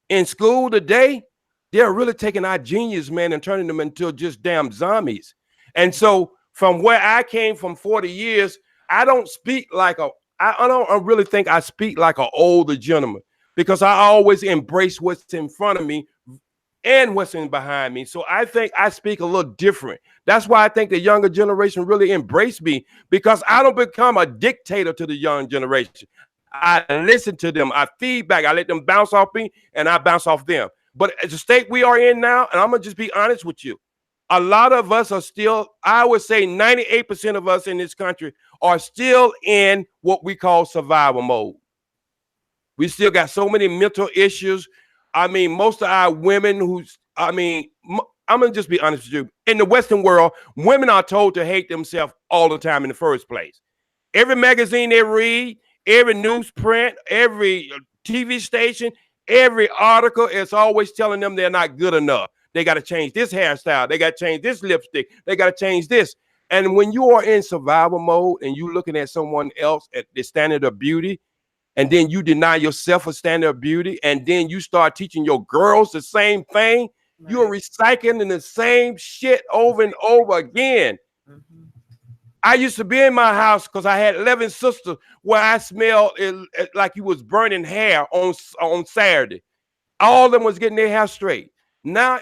in school today, they're really taking our genius, man, and turning them into just damn zombies. And so from where I came from 40 years, I don't speak like I don't really think I speak like an older gentleman, because I always embrace what's in front of me and what's in behind me. So I think I speak a little different. That's why I think the younger generation really embrace me, because I don't become a dictator to the young generation. I listen to them. I feedback. I let them bounce off me, and I bounce off them. But the state we are in now, and I'm going to just be honest with you, a lot of us are still, I would say 98% of us in this country are still in what we call survival mode. We still got so many mental issues. I mean, most of our women I'm going to just be honest with you. In the Western world, women are told to hate themselves all the time in the first place. Every magazine they read, every newsprint, every TV station, every article is always telling them they're not good enough. They got to change this hairstyle. They got to change this lipstick. They got to change this. And when you are in survival mode and you're looking at someone else at the standard of beauty, and then you deny yourself a standard of beauty, and then you start teaching your girls the same thing, right, you're recycling the same shit over and over again. Mm-hmm. I used to be in my house because I had 11 sisters where I smelled like you was burning hair on Saturday. All of them was getting their hair straight. Now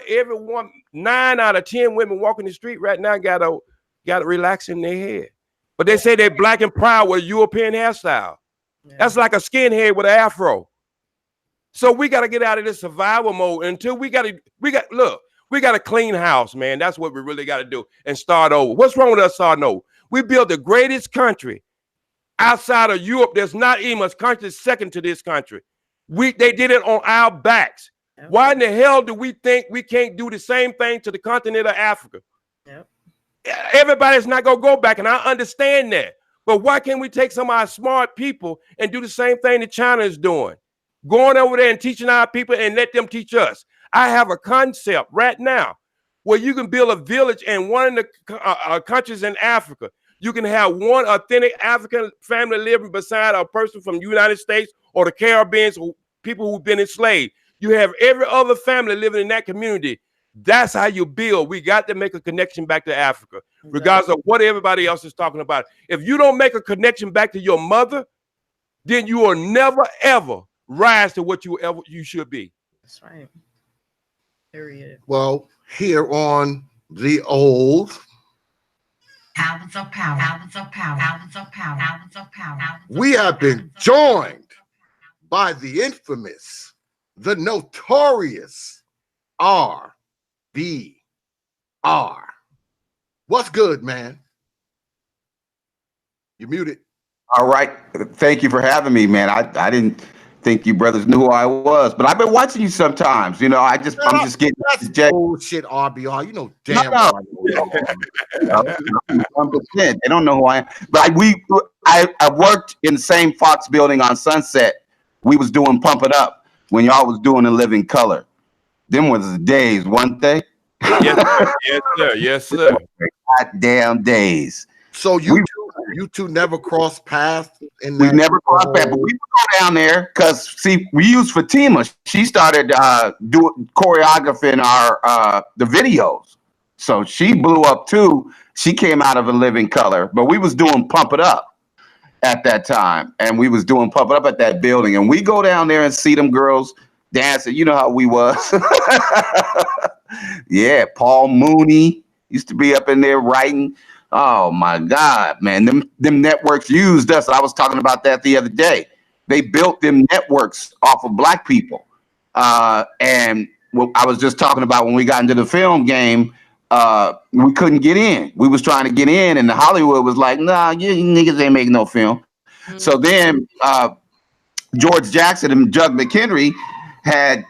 9 out of 10 women walking the street right now got a relax in their head. But they say they're black and proud with a European hairstyle. Yeah. That's like a skinhead with an afro. So we got to get out of this survival mode until we got to clean house, man. That's what we really got to do and start over. What's wrong with us starting over? We built the greatest country outside of Europe. There's not even a country second to this country. They did it on our backs. Okay. Why in the hell do we think we can't do the same thing to the continent of Africa? Yep. Everybody's not going to go back, and I understand that. But why can't we take some of our smart people and do the same thing that China is doing? Going over there and teaching our people and let them teach us. I have a concept right now. where you can build a village in one of the countries in Africa. You can have one authentic African family living beside a person from the United States or the Caribbean, or people who've been enslaved. You have every other family living in that community. That's how you build. We got to make a connection back to Africa, regardless of what everybody else is talking about. If you don't make a connection back to your mother, then you will never, ever rise to what you should be. That's right. Period. Well, here on the old Albums of power. Albums of power. Albums of power. Albums of power. we have been joined by the infamous, the notorious R.B.R. What's good, man? You muted. All right. Thank you for having me, man. I didn't think you brothers knew who I was, but I've been watching you sometimes. You know, I'm just getting bullshit, R.B.R. You know damn well. 100%. They don't know who I am. But I worked in the same Fox building on Sunset. We was doing Pump It Up when y'all was doing In Living Color. Them was the days, one thing. Yes, sir. Yes, sir. Yes, sir. Goddamn days. So you two never crossed paths in that? We never crossed paths, but we would go down there because see, we used Fatima. She started doing choreographing our the videos. So she blew up too. She came out of A Living Color, but we was doing Pump It Up at that time, and we was doing Pump It Up at that building, and we go down there and see them girls dancing. You know how we was. Yeah, Paul Mooney used to be up in there writing. Oh my God, man. Them networks used us. I was talking about that the other day. They built them networks off of black people. And I was just talking about when we got into the film game, we couldn't get in. We was trying to get in, and Hollywood was like, nah, you niggas ain't making no film. Mm-hmm. So then George Jackson and Doug McHenry had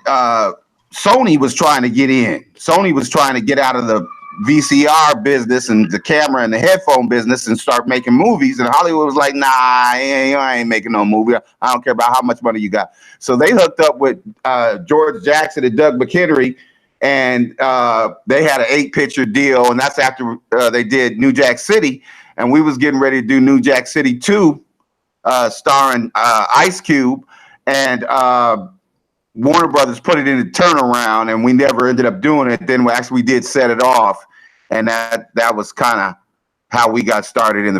Sony was trying to get in. Sony was trying to get out of the VCR business and the camera and the headphone business and start making movies. And Hollywood was like, nah, I ain't making no movie. I don't care about how much money you got. So they hooked up with George Jackson and Doug McHenry, and they had an 8-picture deal. And that's after they did New Jack City. And we was getting ready to do New Jack City 2, starring Ice Cube. And Warner Brothers put it in a turnaround, and we never ended up doing it. Then we did Set It Off, and that was kind of how we got started in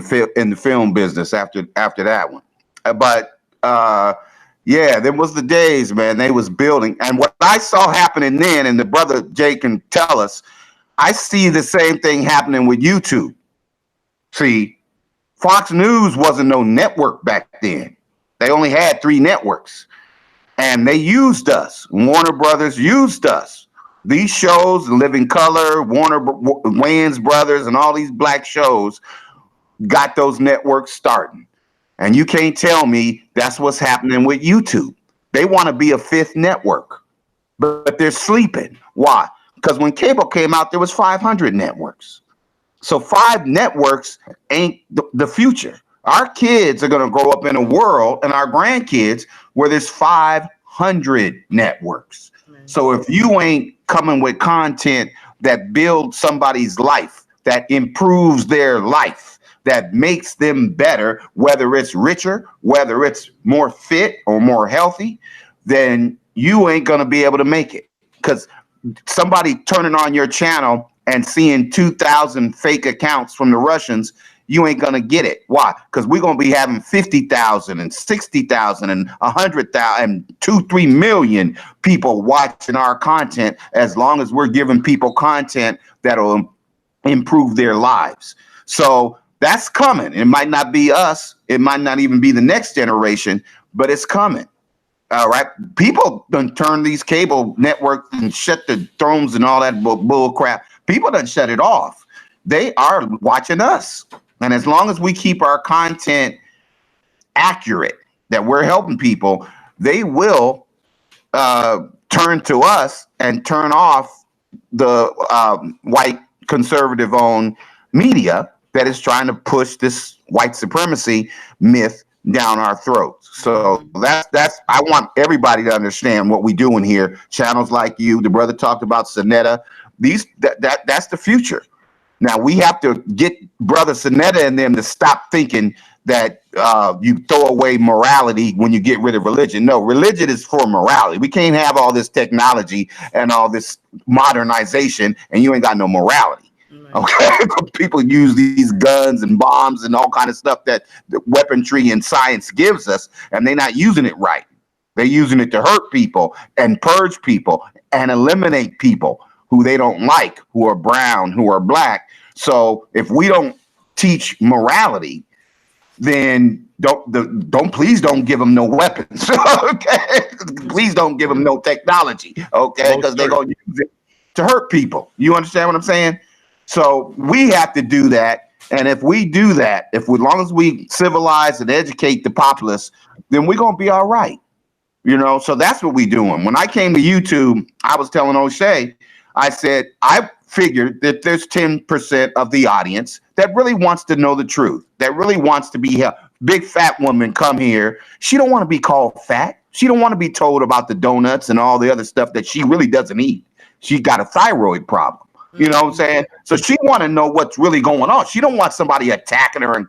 the film business after that one. But yeah, there was the days, man. They was building, and what I saw happening then, and the brother Jay can tell us, I see the same thing happening with YouTube. See, Fox News wasn't no network back then. They only had 3 networks. And they used us. Warner Brothers used us. These shows, Living Color, Wayans Brothers, and all these black shows got those networks starting. And you can't tell me that's what's happening with YouTube. They want to be a 5th network, but they're sleeping. Why? Because when cable came out, there was 500 networks. So 5 networks ain't the future. Our kids are going to grow up in a world, and our grandkids, where there's 500 networks. So if you ain't coming with content that builds somebody's life, that improves their life, that makes them better, whether it's richer, whether it's more fit or more healthy, then you ain't going to be able to make it. Because somebody turning on your channel and seeing 2,000 fake accounts from the Russians, you ain't going to get it. Why? Because we're going to be having 50,000 and 60,000 and 100,000 and 2-3 million people watching our content, as long as we're giving people content that'll improve their lives. So that's coming. It might not be us. It might not even be the next generation, but it's coming. All right. People done turn these cable networks and shut the thrones and all that bull crap. People done shut it off. They are watching us. And as long as we keep our content accurate, that we're helping people, they will turn to us and turn off the white conservative-owned media that is trying to push this white supremacy myth down our throats. So that's I want everybody to understand what we doing here. Channels like you, the brother talked about Sonetta. That's the future. Now we have to get Brother Sonetta and them to stop thinking that you throw away morality when you get rid of religion. No, religion is for morality. We can't have all this technology and all this modernization and you ain't got no morality. Okay, people use these guns and bombs and all kind of stuff that the weaponry and science gives us, and they're not using it right. They're using it to hurt people and purge people and eliminate people who they don't like, who are brown, who are black. So if we don't teach morality, then please don't give them no weapons. Okay, please don't give them no technology. Okay, because they're gonna use it to hurt people. You understand what I'm saying? So we have to do that. And if we do that, as long as we civilize and educate the populace, then we're going to be all right. You know, so that's what we're doing. When I came to YouTube, I was telling O'Shea, I said, I figured that there's 10% of the audience that really wants to know the truth, that really wants to be helped. Big fat woman come here. She don't want to be called fat. She don't want to be told about the donuts and all the other stuff that she really doesn't eat. She got a thyroid problem. You know what I'm saying? So she want to know what's really going on. She don't want somebody attacking her and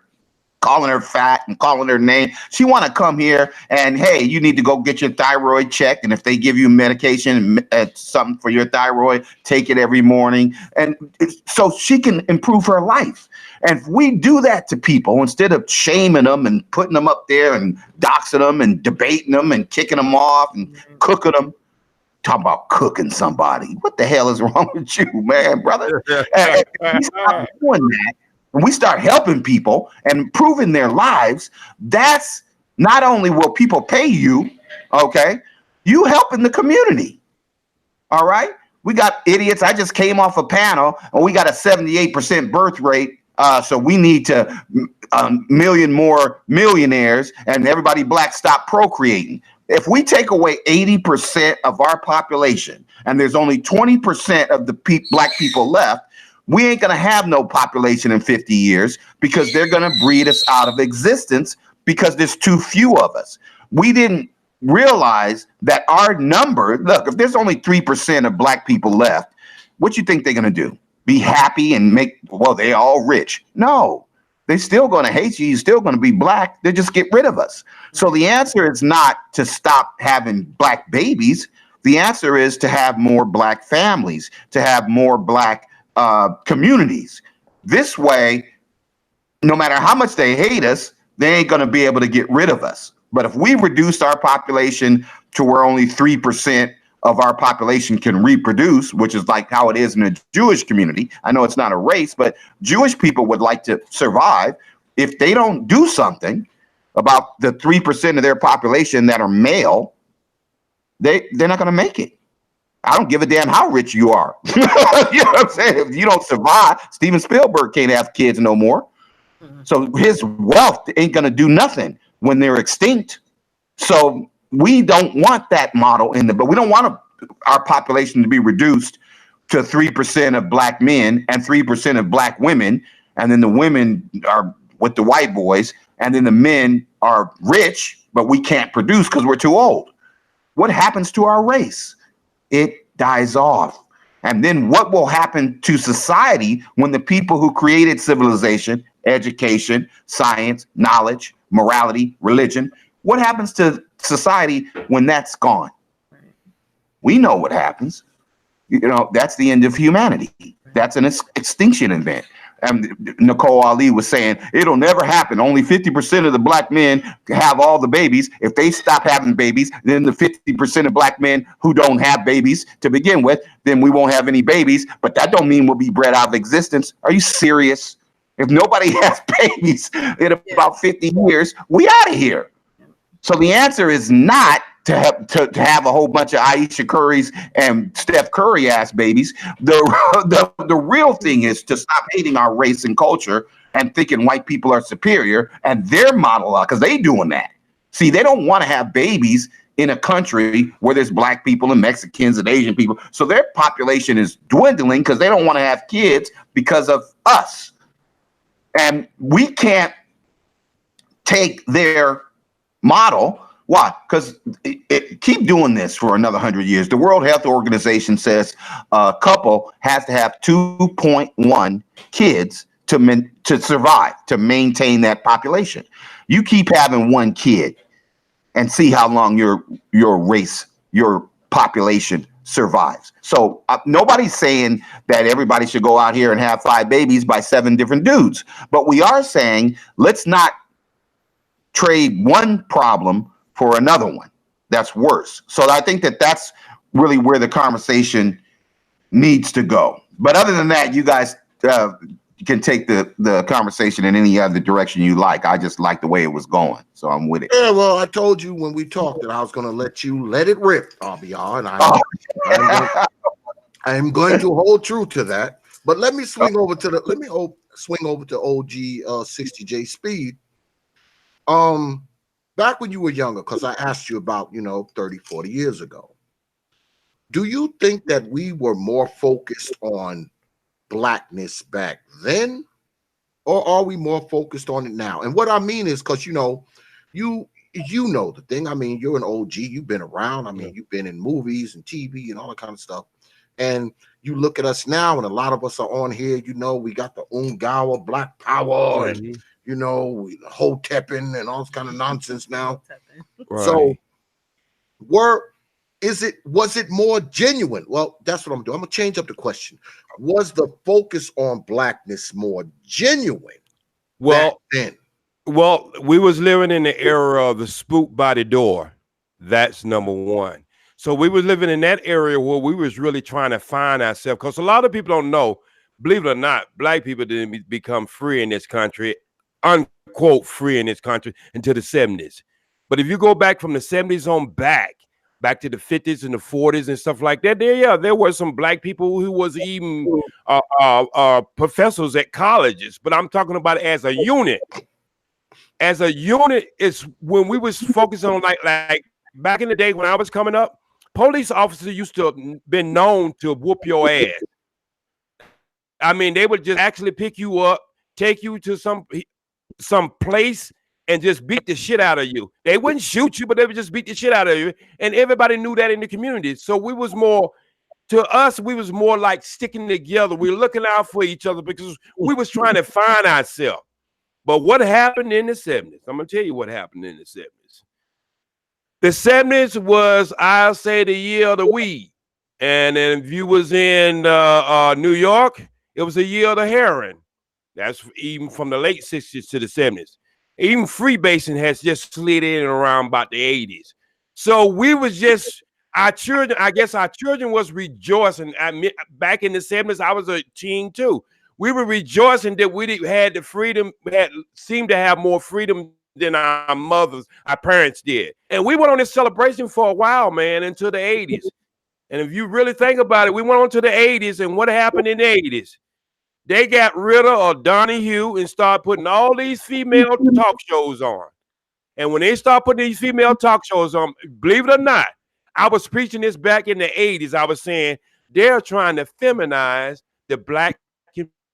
calling her fat and calling her name. She want to come here and, hey, you need to go get your thyroid checked. And if they give you medication, something for your thyroid, take it every morning. And so she can improve her life. And if we do that to people, instead of shaming them and putting them up there and doxing them and debating them and kicking them off and cooking them, talking about cooking somebody. What the hell is wrong with you, man, brother? And we stop doing that, and we start helping people and improving their lives. That's not only will people pay you, okay, you helping the community. All right? We got idiots. I just came off a panel, and we got a 78% birth rate. So we need to million more millionaires, and everybody black stop procreating. If we take away 80% of our population and there's only 20% of the black people left, we ain't going to have no population in 50 years because they're going to breed us out of existence because there's too few of us. We didn't realize that our number, look, if there's only 3% of black people left, what you think they're going to do? Be happy and they're all rich. No. They're still going to hate you. You're still going to be black. They just get rid of us. So the answer is not to stop having black babies. The answer is to have more black families, to have more black communities. This way, no matter how much they hate us, they ain't going to be able to get rid of us. But if we reduce our population to where only 3% of our population can reproduce, which is like how it is in the Jewish community. I know it's not a race, but Jewish people would like to survive. If they don't do something about the 3% of their population that are male, they're not going to make it. I don't give a damn how rich you are. You know what I'm saying? If you don't survive, Steven Spielberg can't have kids no more. So his wealth ain't going to do nothing when they're extinct. So we don't want that model but we don't want our population to be reduced to 3% of black men and 3% of black women. And then the women are with the white boys. And then the men are rich, but we can't produce because we're too old. What happens to our race? It dies off. And then what will happen to society when the people who created civilization, education, science, knowledge, morality, religion, what happens to society when that's gone? We know what happens. You know, that's the end of humanity. That's an extinction event. And Nicole Ali was saying, it'll never happen. Only 50% of the black men have all the babies. If they stop having babies, then the 50% of black men who don't have babies to begin with, then we won't have any babies. But that don't mean we'll be bred out of existence. Are you serious? If nobody has babies in about 50 years, we out of here. So the answer is not to have a whole bunch of Aisha Currys and Steph Curry ass babies. The real thing is to stop hating our race and culture and thinking white people are superior and their model, because they doing that. See, they don't want to have babies in a country where there's black people and Mexicans and Asian people. So their population is dwindling because they don't want to have kids because of us. And we can't take their model. Why? Because keep doing this for another 100 years. The World Health Organization says a couple has to have 2.1 kids to survive, to maintain that population. You keep having one kid and see how long your race, your population survives. So nobody's saying that everybody should go out here and have 5 babies by 7 different dudes. But we are saying, let's not trade one problem for another one that's worse. So I think that that's really where the conversation needs to go. But other than that, you guys can take the conversation in any other direction you like. I just like the way it was going, so I'm with it. Yeah, well, I told you when we talked that I was going to let you let it rip, R.B.R, and I'm going to hold true to that. But let me swing over to OG 60J Speed. Back when you were younger, because I asked you about 30, 40 years ago, do you think that we were more focused on blackness back then, or are we more focused on it now? And what I mean is, because you know the thing. I mean, you're an OG, you've been around. I mean, you've been in movies and TV and all that kind of stuff. And you look at us now, and a lot of us are on here. We got the Ungawa Black Power, and Hotepping and all this kind of nonsense now. Right. So, was it more genuine? Well, that's what I'm doing. I'm gonna change up the question. Was the focus on blackness more genuine back then? Well, we was living in the era of the spook by the door. That's number one. So we was living in that area where we was really trying to find ourselves. Because a lot of people don't know, believe it or not, black people didn't become free in this country, unquote free in this country, until the 70s. But if you go back from the 70s on back to the 50s and the 40s and stuff like that, there were some black people who was even professors at colleges. But I'm talking about it as a unit. As a unit, it's when we was focusing on like back in the day when I was coming up, police officers used to have been known to whoop your ass. I mean, they would just actually pick you up, take you to some place, and just beat the shit out of you. They wouldn't shoot you, but they would just beat the shit out of you. And everybody knew that in the community. So we was more like sticking together. We were looking out for each other because we was trying to find ourselves. But what happened in the 70s? I'm going to tell you what happened in the 70s. The 70s was, I'll say, the year of the weed. And then if you was in New York, it was the year of the heroin. That's even from the late 60s to the 70s. Even freebasing has just slid in around about the 80s. So we was just, our children was rejoicing. Back in the 70s, I was a teen too. We were rejoicing that we had the freedom, seemed to have more freedom than our mothers, our parents did. And we went on this celebration for a while, man, until the 80s. And if you really think about it, we went on to the 80s, and what happened in the 80s? They got rid of Donahue and started putting all these female talk shows on. And when they start putting these female talk shows on, believe it or not, I was preaching this back in the 80s. I was saying they're trying to feminize the black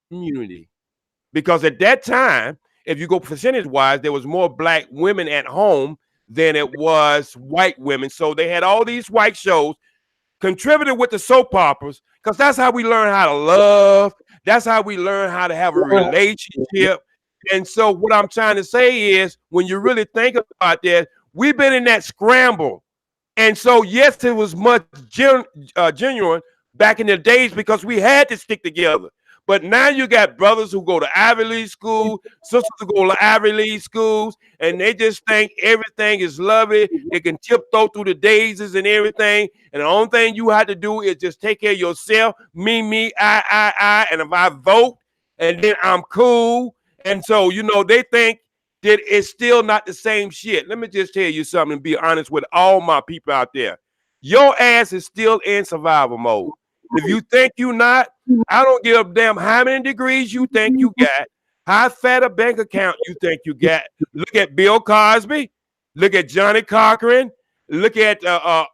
community. Because at that time, if you go percentage-wise, there was more black women at home than it was white women. So they had all these white shows contributed with the soap operas, because that's how we learn how to love. That's how we learn how to have a relationship. And so what I'm trying to say is, when you really think about that, we've been in that scramble. And so, yes, it was much genuine back in the days because we had to stick together. But now you got brothers who go to Ivy League school, sisters who go to Ivy League schools, and they just think everything is lovely. They can tiptoe through the daisies and everything. And the only thing you have to do is just take care of yourself. Me, I. And if I vote, and then I'm cool. And so, they think that it's still not the same shit. Let me just tell you something and be honest with all my people out there. Your ass is still in survival mode. If you think you're not, I don't give a damn how many degrees you think you got, how fat a bank account you think you got. Look at Bill Cosby. Look at Johnny Cochran. Look at our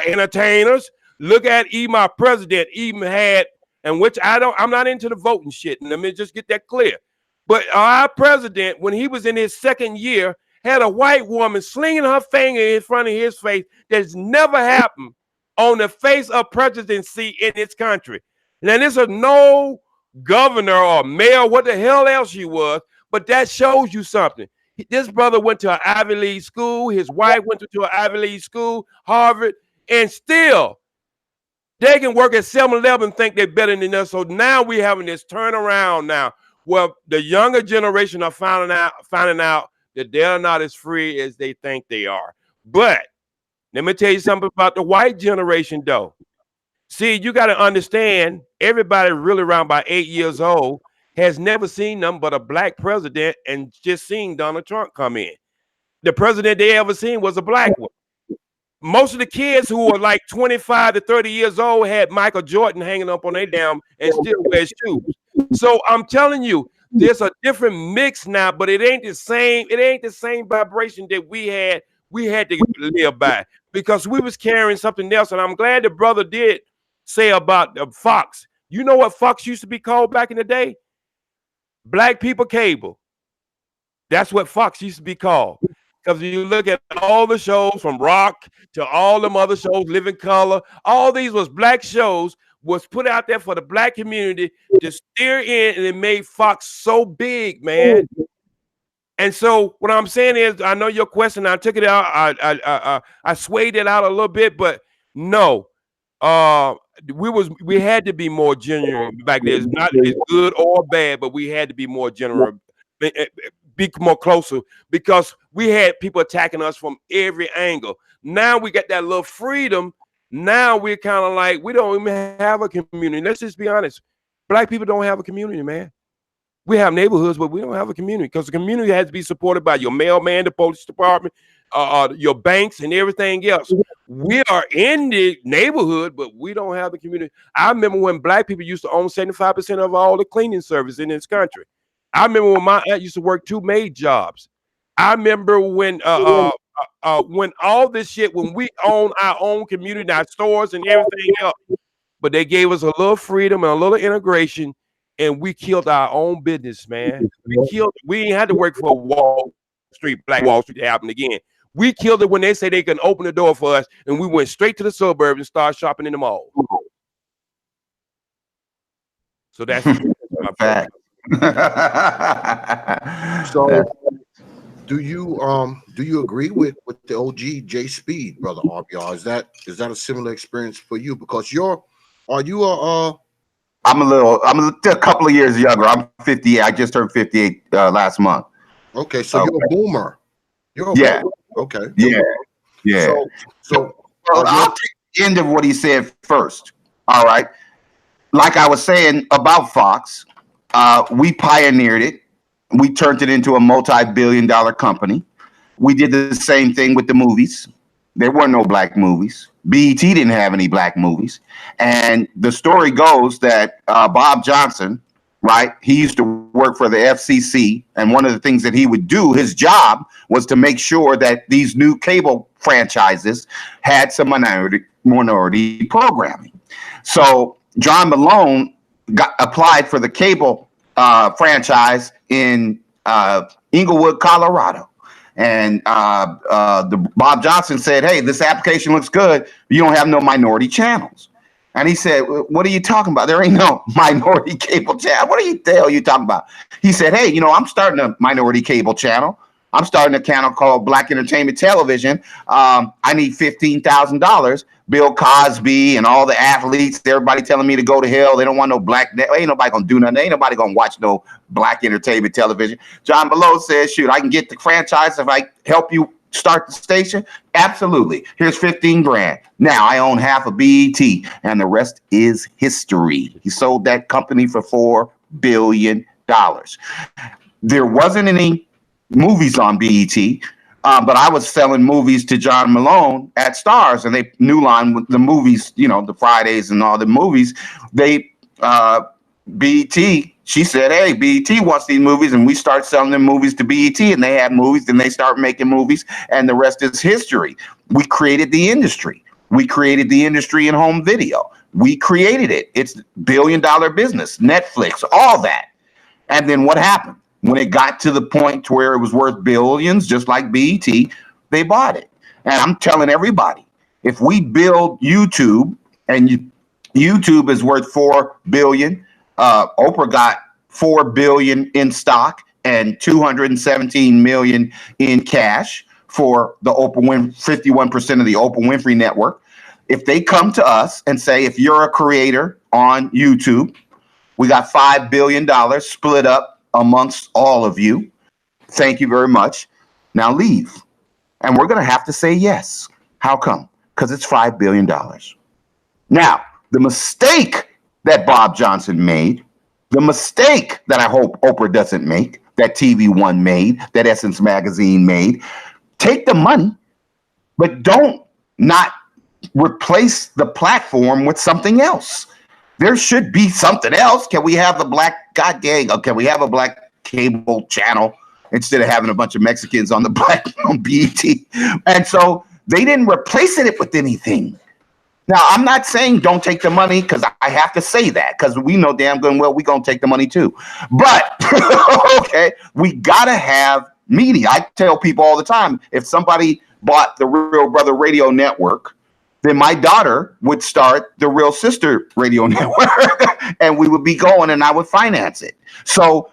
entertainers. Look at even my president even had, and which I'm not into the voting shit. And let me just get that clear. But our president, when he was in his second year, had a white woman slinging her finger in front of his face. That's never happened on the face of presidency in this country. Now, this is no governor or mayor, what the hell else she was, but that shows you something. This brother went to an Ivy League school. His wife went to an Ivy League school, Harvard, and still they can work at 7-Eleven and think they're better than us. So now we're having this turnaround now where the younger generation are finding out that they're not as free as they think they are. But let me tell you something about the white generation, though. See, you got to understand, everybody really around about 8 years old has never seen them but a black president and just seen Donald Trump come in. The president they ever seen was a black one. Most of the kids who were like 25 to 30 years old had Michael Jordan hanging up on their damn and still wear shoes. So I'm telling you, there's a different mix now, but it ain't the same. It ain't the same vibration that we had to live by, because we was carrying something else. And I'm glad the brother did say about Fox. You know what Fox used to be called back in the day? Black people cable. That's what Fox used to be called. Because you look at all the shows from Rock to all them other shows, Living Color, all these was black shows, was put out there for the black community to steer in, and it made Fox so big, man. And so what I'm saying is, I know your question, I took it out, I swayed it out a little bit, but no, we had to be more genuine back then. It's not as good or bad, but we had to be more genuine, be more closer, because we had people attacking us from every angle. Now we got that little freedom. Now we're kind of like, we don't even have a community. Let's just be honest. Black people don't have a community, man. We have neighborhoods, but we don't have a community, because the community has to be supported by your mailman, the police department, your banks, and everything else. We are in the neighborhood, but we don't have the community. I remember when black people used to own 75% of all the cleaning service in this country. I remember when my aunt used to work 2 maid jobs. I remember when all this shit, when we own our own community, our stores and everything else, but they gave us a little freedom and a little integration, and we killed our own business, man. We ain't had to work for Wall Street, Black Wall Street to happen again. We killed it when they say they can open the door for us, and we went straight to the suburbs and started shopping in the mall. So that's my fact. So do you agree with the OG J Speed, brother R.B.R? Is that a similar experience for you? Because I'm a couple of years younger. I'm 58. I just turned 58 last month. Okay, so you're a boomer. Yeah. Okay. Yeah. So I'll take the end of what he said first. All right. Like I was saying about Fox, we pioneered it. We turned it into a multi-billion-dollar company. We did the same thing with the movies. There were no black movies. BET didn't have any black movies. And the story goes that Bob Johnson, right, he used to work for the FCC. And one of the things that he would do, his job, was to make sure that these new cable franchises had some minority programming. So John Malone applied for the cable franchise in Inglewood, Colorado. And the Bob Johnson said, hey, this application looks good. You don't have no minority channels. And he said, what are you talking about? There ain't no minority cable channel. What the hell are you talking about? He said, hey, I'm starting a minority cable channel. I'm starting a channel called Black Entertainment Television. I need $15,000. Bill Cosby and all the athletes, everybody telling me to go to hell. They don't want no black. Ain't nobody gonna do nothing. Ain't nobody gonna watch no Black Entertainment Television. John Malone says, shoot, I can get the franchise if I help you start the station. Absolutely. Here's 15 grand. Now I own half of BET, and the rest is history. He sold that company for $4 billion. There wasn't any movies on BET. But I was selling movies to John Malone at Stars, and they New Line with the movies, the Fridays and all the movies. They BET, she said, hey, BET wants these movies, and we start selling them movies to BET, and they have movies, and they start making movies, and the rest is history. We created the industry. We created the industry in home video. We created it. It's $1 billion business, Netflix, all that. And then what happened? when it got to the point to where it was worth billions, just like BET, they bought it. And I'm telling everybody, if we build YouTube and YouTube is worth $4 billion, Oprah got $4 billion in stock and $217 million in cash for the 51% of the Oprah Winfrey Network. If they come to us and say, if you're a creator on YouTube, we got $5 billion split up amongst all of you. Thank you very much. Now leave. And we're going to have to say yes. How come? Because it's $5 billion. Now, the mistake that Bob Johnson made, the mistake that I hope Oprah doesn't make, that TV One made, that Essence Magazine made, take the money, but don't not replace the platform with something else. There should be something else. Can we have a black, God dang, can we have a black cable channel instead of having a bunch of Mexicans on the black on BET? And so they didn't replace it with anything. Now, I'm not saying don't take the money, because I have to say that, because we know damn good and well we're going to take the money too. But, okay, we got to have media. I tell people all the time, if somebody bought the Real Brother Radio Network, then my daughter would start the Real Sister Radio Network, and we would be going, and I would finance it. So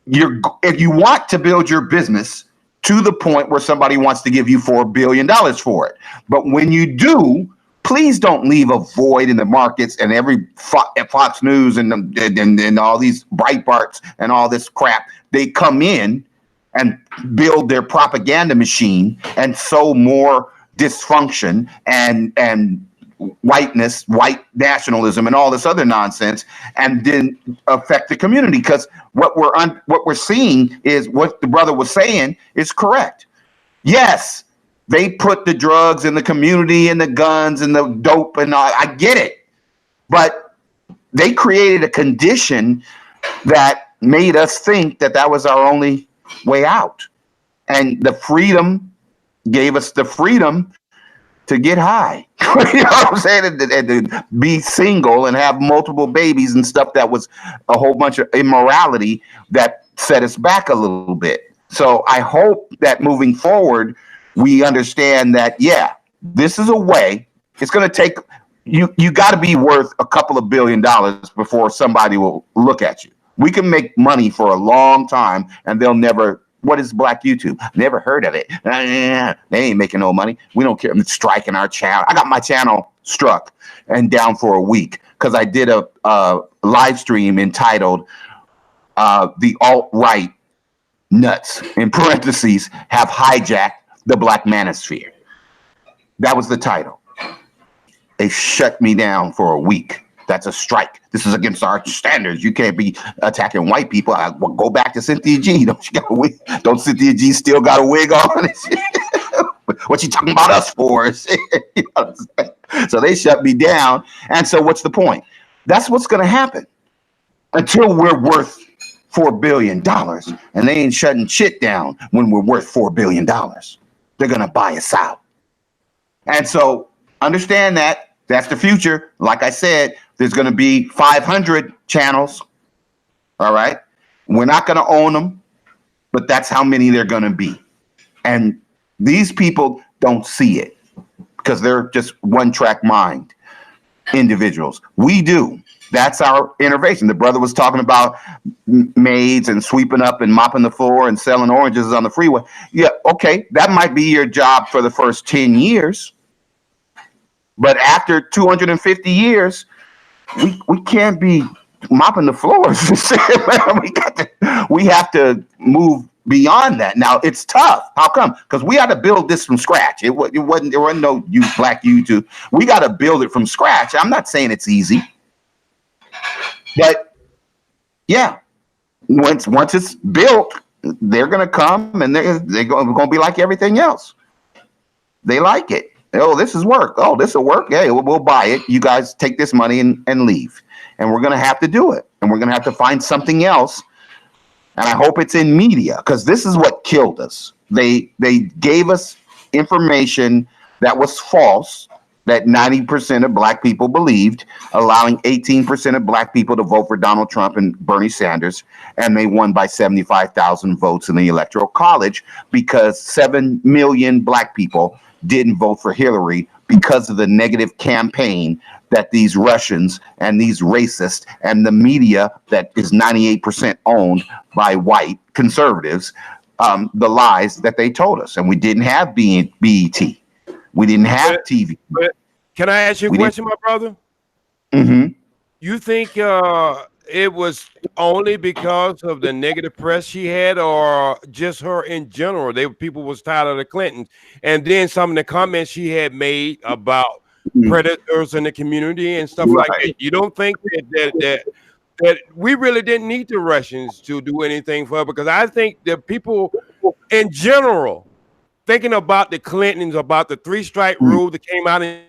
if you want to build your business to the point where somebody wants to give you $4 billion for it, but when you do, please don't leave a void in the markets and every Fox News and all these Breitbarts and all this crap. They come in and build their propaganda machine and sow more dysfunction and whiteness, white nationalism, and all this other nonsense, and then affect the community. Because what we're seeing is what the brother was saying is correct. Yes, they put the drugs in the community and the guns and the dope and all. I get it. But they created a condition that made us think that that was our only way out. And the freedom gave us the freedom to get high. You know what I'm saying? And to be single and have multiple babies and stuff that was a whole bunch of immorality that set us back a little bit. So I hope that moving forward, we understand that, yeah, this is a way. It's going to take, you got to be worth a couple of $1 billion before somebody will look at you. We can make money for a long time and they'll never, what is Black YouTube? Never heard of it. They ain't making no money. We don't care. I'm striking our channel. I got my channel struck and down for a week because I did a live stream entitled The Alt-Right Nuts, in parentheses, have hijacked the Black Manosphere. That was the title. They shut me down for a week. That's a strike. This is against our standards. You can't be attacking white people. Well, go back to Cynthia G. Don't Cynthia G still got a wig on? What you talking about us for? You know, so they shut me down. And so what's the point? That's what's going to happen until we're worth $4 billion. And they ain't shutting shit down when we're worth $4 billion. They're going to buy us out. And so understand that that's the future. Like I said, there's going to be 500 channels. All right. We're not going to own them, but that's how many they're going to be. And these people don't see it because they're just one-track mind individuals. We do. That's our innovation. The brother was talking about maids and sweeping up and mopping the floor and selling oranges on the freeway. Yeah, okay, that might be your job for the first 10 years. But after 250 years, we can't be mopping the floors. We have to move beyond that. Now, it's tough. How come? Because we got to build this from scratch. There wasn't no Black YouTube. We got to build it from scratch. I'm not saying it's easy. But yeah, once it's built, they're gonna come and they're gonna be like everything else. They like it. Oh, this is work. Oh, this will work. Yeah, we'll buy it. You guys take this money and leave. And we're gonna have to do it. And we're gonna have to find something else. And I hope it's in media, because this is what killed us. They gave us information that was false. that 90% of black people believed, allowing 18% of black people to vote for Donald Trump and Bernie Sanders. And they won by 75,000 votes in the Electoral College because 7 million black people didn't vote for Hillary because of the negative campaign that these Russians and these racists and the media that is 98% owned by white conservatives, the lies that they told us. And we didn't have BET. We didn't have TV. Can I ask you a question, my brother? Mm-hmm. You think it was only because of the negative press she had, or just her in general? People was tired of the Clintons, and then some of the comments she had made about predators in the community and stuff like that. You don't think that we really didn't need the Russians to do anything for her? Because I think that people in general, thinking about the Clintons, about the 3-strike rule that came out in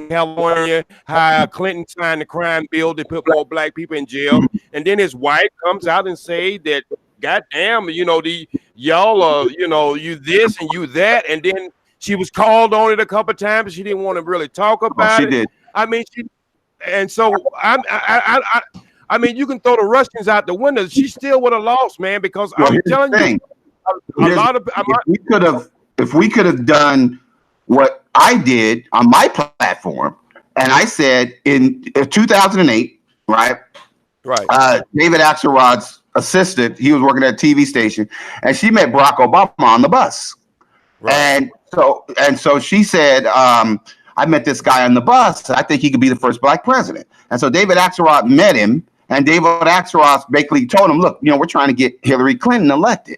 California, how Clinton signed the crime bill to put more black people in jail, and then his wife comes out and say that, goddamn, y'all are, you this and you that, and then she was called on it a couple of times, but she didn't want to really talk about it. Did. I mean, I mean, you can throw the Russians out the window. She still would have lost, man, because I'm telling you, if we could have done what I did on my platform, and I said in 2008, right? David Axelrod's assistant, he was working at a TV station, and she met Barack Obama on the bus. Right. And so she said, I met this guy on the bus. I think he could be the first black president. And so David Axelrod met him, and David Axelrod basically told him, look, we're trying to get Hillary Clinton elected.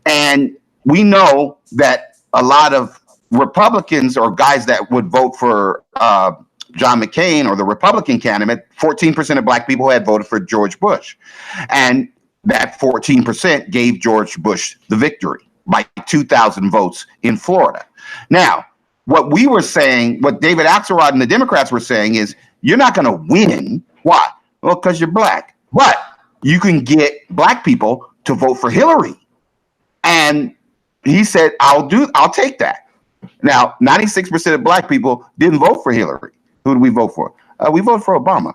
And we know that a lot of Republicans or guys that would vote for John McCain or the Republican candidate, 14% of black people had voted for George Bush. And that 14% gave George Bush the victory by 2,000 votes in Florida. Now, what we were saying, what David Axelrod and the Democrats were saying is, you're not going to win. Why? Well, because you're black. But you can get black people to vote for Hillary. And he said, I'll take that. Now, 96% of black people didn't vote for Hillary. Who did we vote for? We voted for Obama.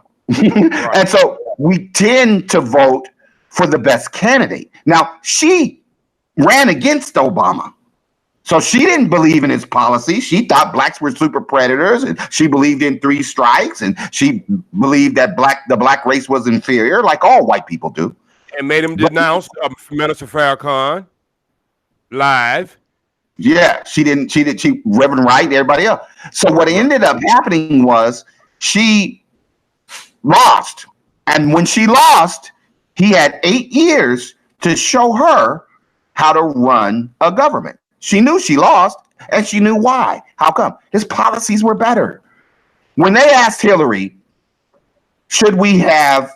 And so we tend to vote for the best candidate. Now, she ran against Obama. So she didn't believe in his policy. She thought blacks were super predators, and she believed in 3 strikes, and she believed that the black race was inferior, like all white people do. And made him denounce Minister Farrakhan live. Yeah, she Reverend Wright, everybody else. So what ended up happening was she lost. And when she lost, he had 8 years to show her how to run a government. She knew she lost, and she knew why. How come? His policies were better. When they asked Hillary, should we have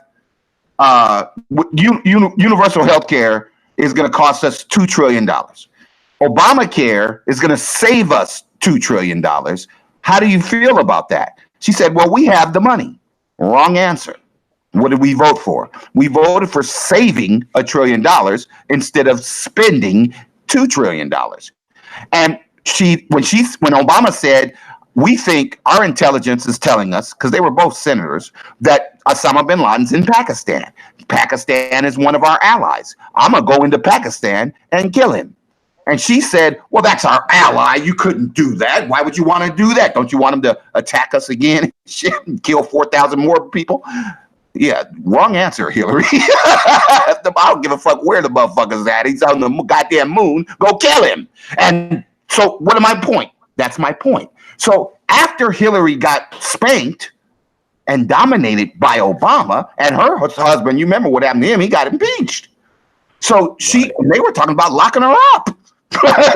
universal health care is going to cost us $2 trillion. Obamacare is going to save us $2 trillion. How do you feel about that? She said, well, we have the money. Wrong answer. What did we vote for? We voted for saving $1 trillion instead of spending $2 trillion. And when Obama said, we think our intelligence is telling us, because they were both senators, that Osama bin Laden's in Pakistan. Pakistan is one of our allies. I'm going to go into Pakistan and kill him. And she said, well, that's our ally. You couldn't do that. Why would you want to do that? Don't you want him to attack us again and kill 4,000 more people? Yeah, wrong answer, Hillary. I don't give a fuck where the motherfucker's at. He's on the goddamn moon. Go kill him. And so what am my point? That's my point. So after Hillary got spanked and dominated by Obama and her husband, you remember what happened to him? He got impeached. So they were talking about locking her up.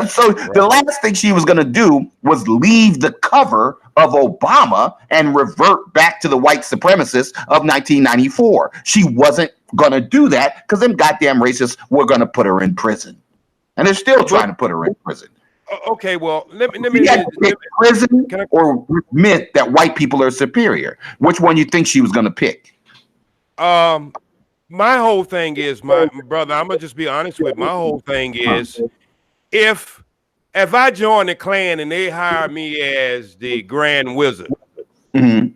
So the last thing she was going to do was leave the cover of Obama and revert back to the white supremacists of 1994. She wasn't going to do that because them goddamn racists were going to put her in prison. And they're still trying to put her in prison. Okay, well, let me prison or admit that white people are superior. Which one you think she was going to pick? My whole thing is, my brother, I'm going to just be honest with you. My whole thing is, if if I join the Klan and they hire me as the Grand Wizard, Mhm.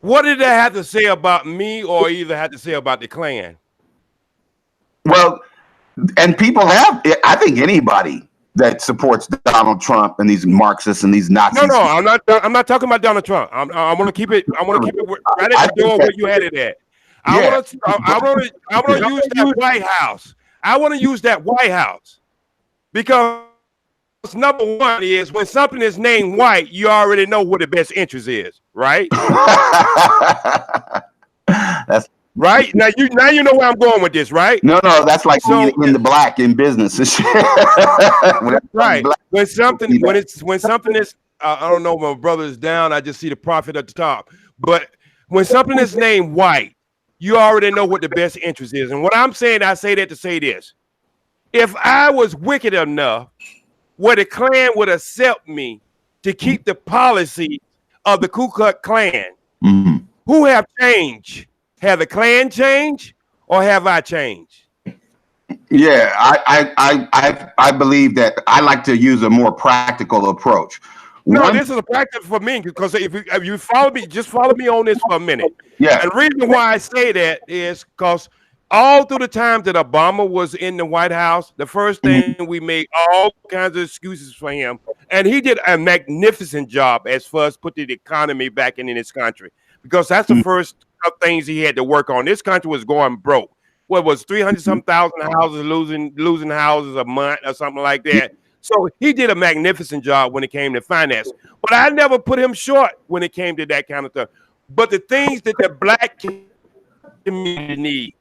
what did they have to say about me, or either have to say about the Klan? Well, and people have. I think anybody that supports Donald Trump and these Marxists and these Nazis. No, I'm not. I'm not talking about Donald Trump. I want to keep it. I want to keep it right at the door where you had it at. I want to use that White House. I want to use that White House because number one is when something is named white, you already know what the best interest is, right? That's right. Now you know where I'm going with this, right? no, that's like in the black in business and shit. Right. When something is I don't know, my brother is down. I just see the prophet at the top. But when something is named white, you already know what the best interest is. And what I'm saying, I say that to say this. If I was wicked enough where the Klan would accept me to keep the policy of the Ku Klux Klan, who have changed? Have the Klan changed or have I changed? Yeah, I believe that I like to use a more practical approach. No, this is a practice for me because if you follow me, just follow me on this for a minute. Yeah. And the reason why I say that is because all through the time that Obama was in the White House, the first thing we made all kinds of excuses for him. And he did a magnificent job as far as putting the economy back in this country, because that's the first things he had to work on. This country was going broke. What was 300-some thousand houses losing houses a month or something like that. So he did a magnificent job when it came to finance. But I never put him short when it came to that kind of stuff. But the things that the black community need,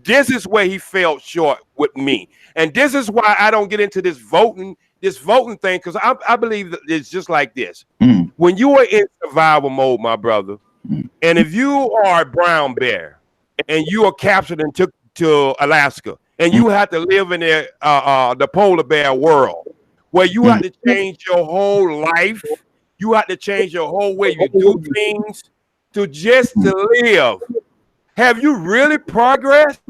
this is where he fell short with me. And this is why I don't get into this voting thing, because I believe that it's just like this. When you are in survival mode, my brother, and if you are a brown bear and you are captured and took to Alaska and you have to live in the polar bear world, where you have to change your whole life, you have to change your whole way you do things to live. Have you really progressed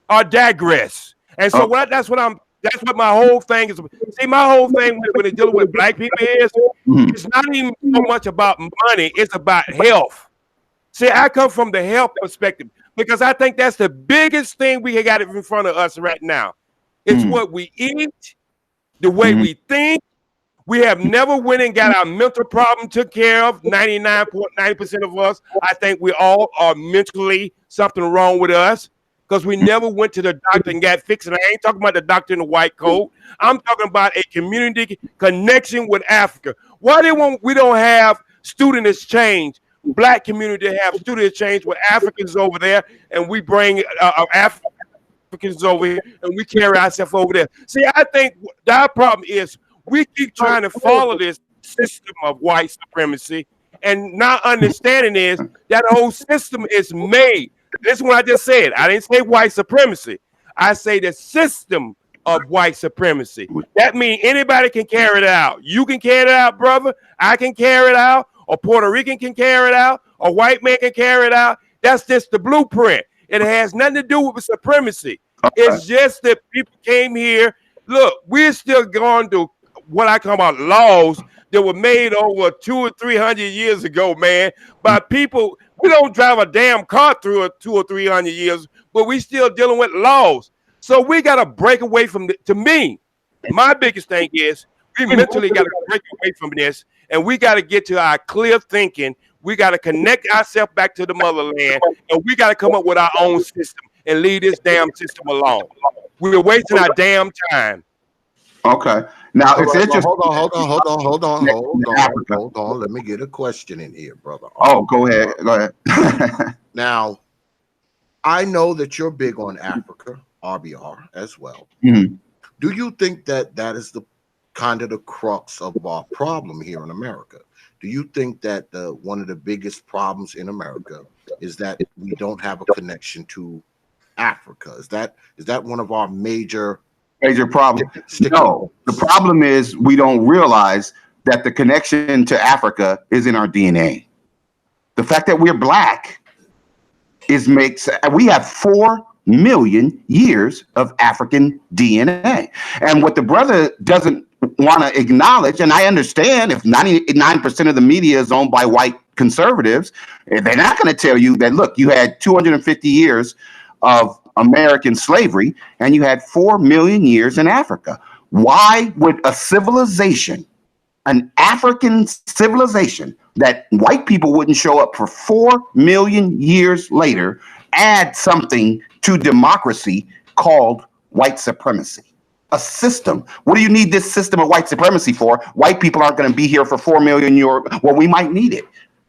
or digressed? And so that's what my whole thing is. See, my whole thing when it's dealing with black people is it's not even so much about money, it's about health. See, I come from the health perspective because I think that's the biggest thing we got in front of us right now. It's what we eat, the way we think. We have never went and got our mental problem took care of. 99.9% of us, I think we all are mentally something wrong with us because we never went to the doctor and got fixed. And I ain't talking about the doctor in the white coat. I'm talking about a community connection with Africa. Why we don't have student exchange, black community have student exchange with Africans over there, and we bring Africans over here and we carry ourselves over there. See, I think our problem is we keep trying to follow this system of white supremacy and not understanding is that whole system is made. This is what I just said. I didn't say white supremacy. I say the system of white supremacy. That means anybody can carry it out. You can carry it out, brother. I can carry it out. Or Puerto Rican can carry it out. A white man can carry it out. That's just the blueprint. It has nothing to do with supremacy. It's just that people came here. Look, we're still going to what I call about laws that were made over 200 or 300 years ago, man, by people. We don't drive a damn car through 200 or 300 years, but we still dealing with laws. So we got to break away from to me, my biggest thing is we mentally got to break away from this, and we got to get to our clear thinking. We got to connect ourselves back to the motherland, and we got to come up with our own system and leave this damn system alone. We're wasting our damn time. Okay. Now it's interesting. Hold on. Let me get a question in here, brother. Oh, go ahead. Now, I know that you're big on Africa, R.B.R. as well. Do you think that is the kind of the crux of our problem here in America? Do you think that one of the biggest problems in America is that we don't have a connection to Africa? Is that one of our major problem? No, the problem is we don't realize that the connection to Africa is in our DNA. The fact that we're black we have 4 million years of African DNA. And what the brother doesn't want to acknowledge, and I understand if 99% of the media is owned by white conservatives, they're not going to tell you that, look, you had 250 years of American slavery and you had 4 million years in Africa. Why would a civilization, an African civilization that white people wouldn't show up for 4 million years later, add something to democracy called white supremacy? A system. What do you need this system of white supremacy for? White people aren't going to be here for 4 million years. Well, we might need it.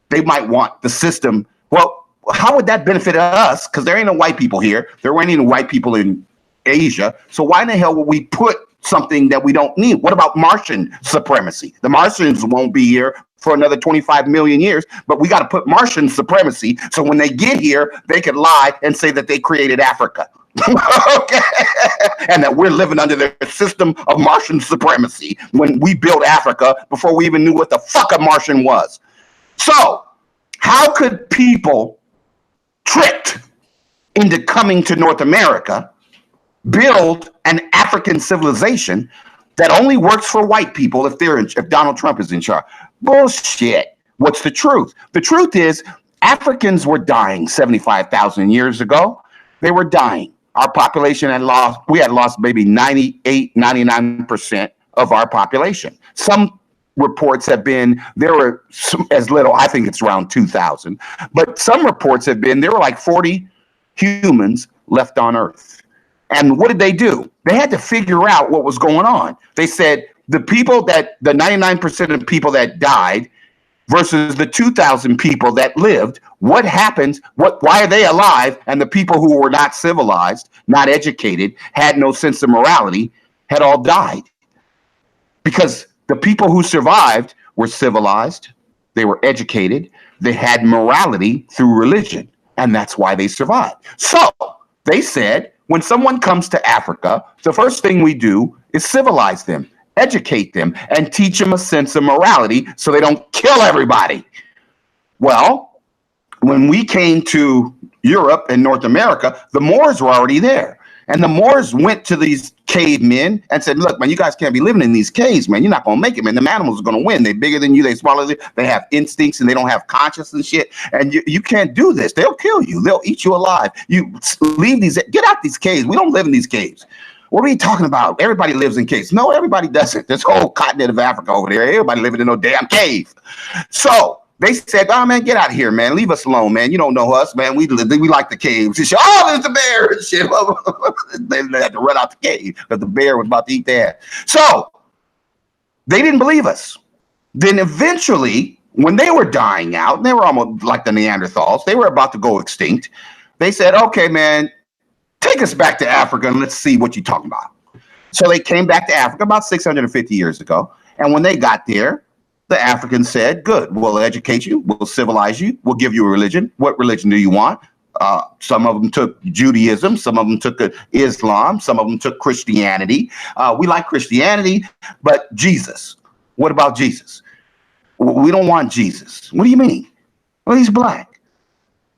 They might want the system. Well, how would that benefit us? Because there ain't no white people here. There ain't any white people in Asia. So why in the hell would we put something that we don't need? What about Martian supremacy? The Martians won't be here for another 25 million years, but we got to put Martian supremacy so when they get here, they could lie and say that they created Africa. Okay, and that we're living under their system of Martian supremacy when we built Africa before we even knew what the fuck a Martian was. So how could people tricked into coming to North America build an African civilization that only works for white people if Donald Trump is in charge? Bullshit. What's the truth? The truth is Africans were dying 75,000 years ago. They were dying. Our population had lost maybe 98, 99% of our population. Some reports have been there were as little, I think it's around 2,000, but some reports have been there were like 40 humans left on Earth. And what did they do? They had to figure out what was going on. They said the 99% of the people that died versus the 2,000 people that lived, what happens? Why are they alive? And the people who were not civilized, not educated, had no sense of morality, had all died. Because the people who survived were civilized, they were educated, they had morality through religion, and that's why they survived. So they said, when someone comes to Africa, the first thing we do is civilize them, educate them, and teach them a sense of morality so they don't kill everybody. Well, when we came to Europe and North America, the Moors were already there. And the Moors went to these cavemen and said, look, man, you guys can't be living in these caves, man. You're not going to make it, man. The animals are going to win. They're bigger than you. They smaller than you. They have instincts and they don't have conscience and shit. And you can't do this. They'll kill you. They'll eat you alive. You leave these, get out these caves. We don't live in these caves. What are you talking about? Everybody lives in caves. No, everybody doesn't. This whole continent of Africa over there, everybody living in no damn cave. So they said, oh, man, get out of here, man. Leave us alone, man. You don't know us, man. We like the caves. She said, oh, there's the bear and shit. They had to run out the cave because the bear was about to eat their ass. So they didn't believe us. Then eventually, when they were dying out, and they were almost like the Neanderthals, they were about to go extinct. They said, okay, man, take us back to Africa and let's see what you're talking about. So they came back to Africa about 650 years ago. And when they got there, the Africans said, good, we'll educate you, we'll civilize you, we'll give you a religion. What religion do you want? Some of them took Judaism, some of them took Islam, some of them took Christianity. We like Christianity, but Jesus. What about Jesus? We don't want Jesus. What do you mean? Well, he's black.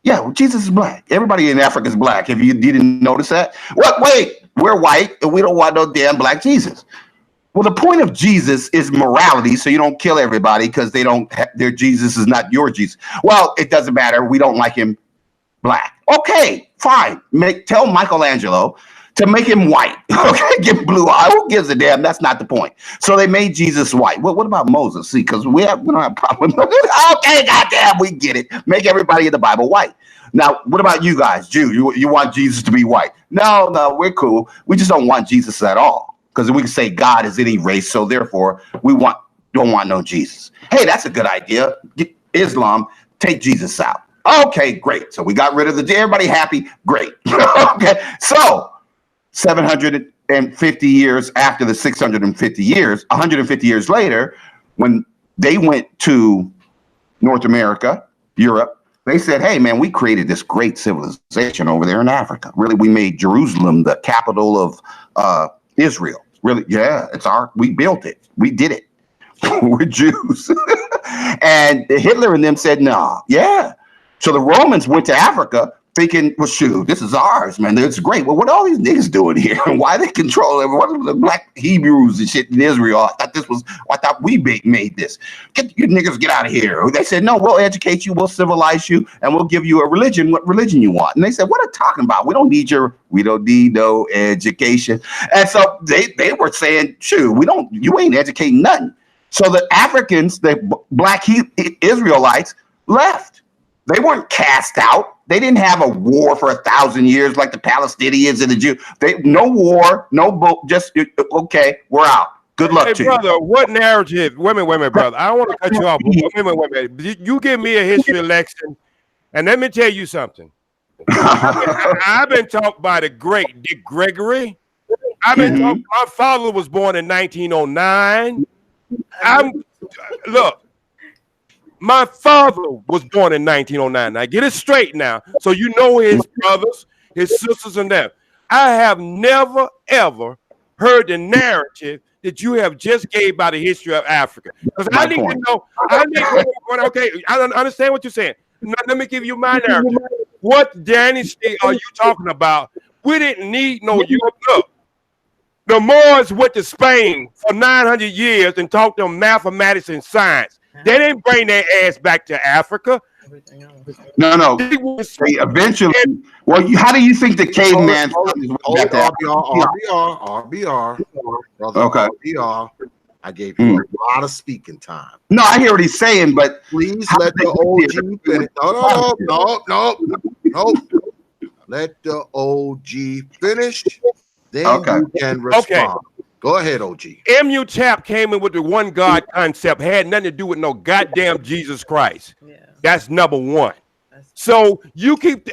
Yeah, well, Jesus is black. Everybody in Africa is black. If you didn't notice that. What? Wait, we're white and we don't want no damn black Jesus. Well, the point of Jesus is morality, so you don't kill everybody because their Jesus is not your Jesus. Well, it doesn't matter. We don't like him black. Okay, fine. Tell Michelangelo to make him white. Okay, get blue eye. Who gives a damn? That's not the point. So they made Jesus white. Well, what about Moses? See, because we don't have a problem. Okay, goddamn, we get it. Make everybody in the Bible white. Now, what about you guys, Jew? You want Jesus to be white? No, we're cool. We just don't want Jesus at all. Because we can say God is any race, so therefore we don't want no Jesus. Hey, that's a good idea. Islam, take Jesus out. Okay, great. So we got rid of everybody happy. Great. Okay. So 750 years after the 650 years, 150 years later, when they went to North America, Europe, they said, hey, man, we created this great civilization over there in Africa. Really, we made Jerusalem the capital of Israel. Really, yeah, we built it. We did it. We're Jews. And Hitler and them said, no, yeah. So the Romans went to Africa thinking, well, shoot, this is ours, man. It's great. Well, what are all these niggas doing here? Why they control it? What are the black Hebrews and shit in Israel? I thought we made this. Get you niggas, get out of here. They said, no, we'll educate you, we'll civilize you, and we'll give you a religion, what religion you want. And they said, what are you talking about? We don't need no education. And so they were saying, shoot, you ain't educating nothing. So the Africans, the black Israelites left. They weren't cast out. They didn't have a war for 1,000 years like the Palestinians and the Jews. No war, no boat. Just okay, we're out. Good luck to brother, you. what narrative? Wait a minute, brother. I don't want to cut you off. Wait a minute. You give me a history lesson, and let me tell you something. I've been taught by the great Dick Gregory. I've been taught. My father was born in 1909. Look. My father was born in 1909. Now get it straight now, so you know his brothers, his sisters, and them. I have never ever heard the narrative that you have just gave about the history of Africa. Because I need to know. Okay, I don't understand what you're saying. Now, let me give you my narrative. What dynasty are you talking about? We didn't need no Europe. Look, the Moors went to Spain for 900 years and taught them mathematics and science. They didn't bring their ass back to Africa. No. Eventually, well, how do you think the caveman? R.B.R. Brother, okay. R.B.R. I gave you a lot of speaking time. No, I hear what he's saying, but please let the OG finish. No. Let the OG finish. Then you can respond. Okay. Go ahead, OG. Tap came in with the one God concept, had nothing to do with no goddamn Jesus Christ. Yeah. That's number one. So you keep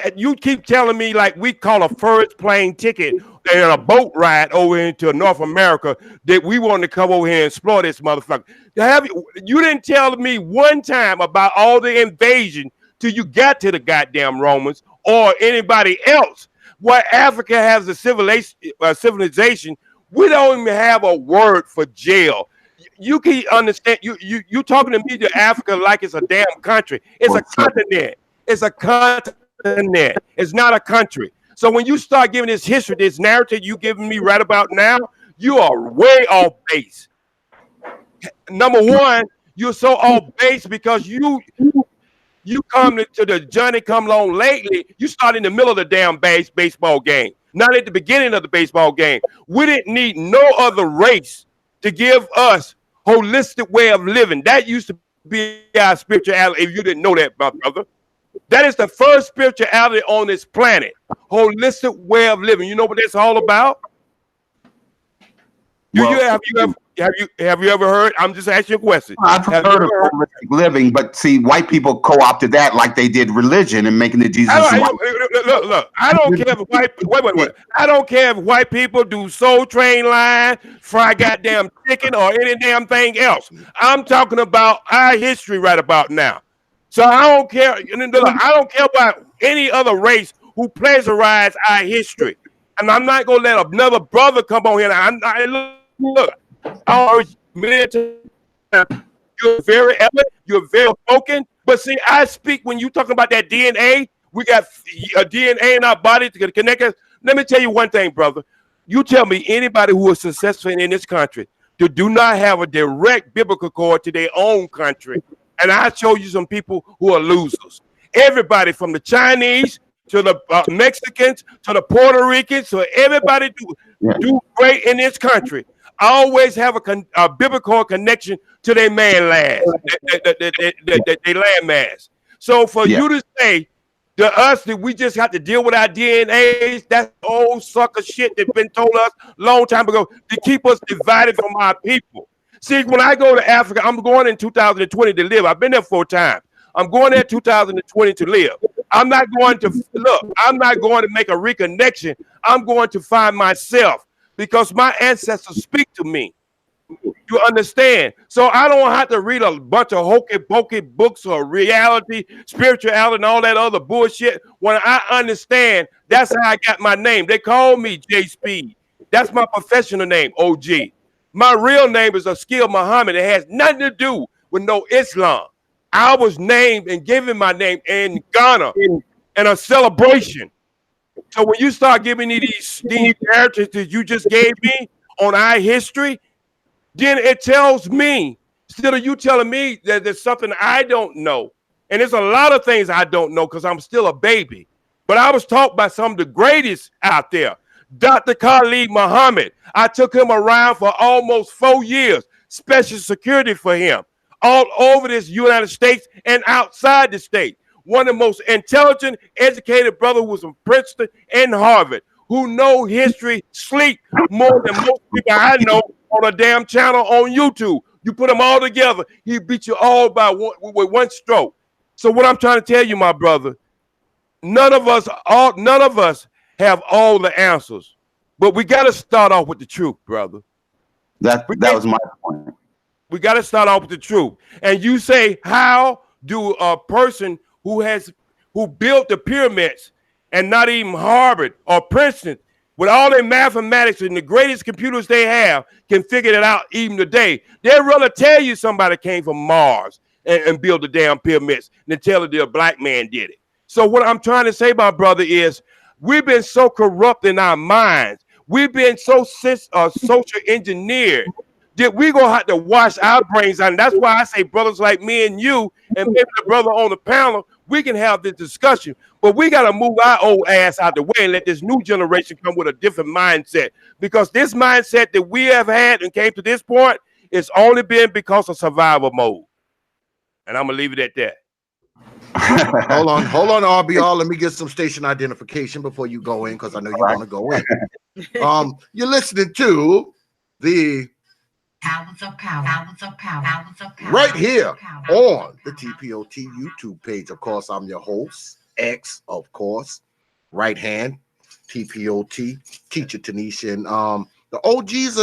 telling me like we call a first plane ticket and a boat ride over into North America that we want to come over here and explore this motherfucker. You didn't tell me one time about all the invasion till you got to the goddamn Romans or anybody else. Where Africa has a civilization. We don't even have a word for jail. You can understand. You talking to me to Africa like it's a damn country. It's a continent. It's a continent. It's not a country. So when you start giving this history, this narrative you giving me right about now, you are way off base. Number one, you're so off base because you come to the Johnny come along lately. You start in the middle of the damn baseball game. Not at the beginning of the baseball game. We didn't need no other race to give us holistic way of living. That used to be our spirituality. If you didn't know that, my brother, that is the first spirituality on this planet. Holistic way of living. You know what that's all about? Have you ever heard? I'm just asking you a question. I've heard of holistic living, but see, white people co-opted that like they did religion and making it Jesus. Look. I don't care if wait. I don't care if white people do Soul Train line, fry goddamn chicken, or any damn thing else. I'm talking about our history right about now. So I don't care. I don't care about any other race who plagiarize our history, and I'm not gonna let another brother come on here. Look. You're very eloquent, you're very spoken, but see, I speak when you talking about that DNA. We got a DNA in our body to connect us. Let me tell you one thing, brother. You tell me anybody who is successful in this country do not have a direct biblical cord to their own country, and I show you some people who are losers. Everybody from the Chinese to the Mexicans to the Puerto Ricans, so everybody do great in this country. I always have a biblical connection to their man lands, their land mass. So for you to say to us that we just have to deal with our DNAs, that's old sucker shit that's been told us a long time ago to keep us divided from our people. See, when I go to Africa, I'm going in 2020 to live. I've been there 4 times. I'm going there 2020 to live. I'm not going to make a reconnection. I'm going to find myself. Because my ancestors speak to me. You understand? So I don't have to read a bunch of hokey pokey books or reality, spirituality, and all that other bullshit. When I understand, that's how I got my name. They call me J Speed. That's my professional name, OG. My real name is Askil Muhammad. It has nothing to do with no Islam. I was named and given my name in Ghana and a celebration. So when you start giving me these narratives that you just gave me on our history, then it tells me, instead of you telling me that there's something I don't know, and there's a lot of things I don't know because I'm still a baby, but I was taught by some of the greatest out there. Dr. Khalid Muhammad, I took him around for almost 4 years, special security for him, all over this United States and outside the state. One of the most intelligent, educated brother who was from Princeton and Harvard, who know history, sleep more than most people I know on a damn channel on YouTube. You put them all together, he beat you all with one stroke. So what I'm trying to tell you, my brother, none of us have all the answers, but we got to start off with the truth, brother. That was my point. We got to start off with the truth. And you say, how do a person who built the pyramids and not even Harvard or Princeton, with all their mathematics and the greatest computers they have, can figure it out even today? They'd rather tell you somebody came from Mars and built the damn pyramids than tell you a black man did it. So what I'm trying to say, my brother, is we've been so corrupt in our minds. We've been so social engineered that we're going to have to wash our brains out. And that's why I say brothers like me and you and maybe the brother on the panel, we can have this discussion. But we got to move our old ass out the way and let this new generation come with a different mindset. Because this mindset that we have had and came to this point, it's only been because of survival mode. And I'm going to leave it at that. Hold on, R.B.R. Let me get some station identification before you go in, because I know you want to go in. You're listening to the Powers of Power. Powers of Power. Powers of Power. right here on the T.P.O.T. YouTube page. Of course, I'm your host, X, of course, right hand, T.P.O.T., Teacher Tanisha. And the OGs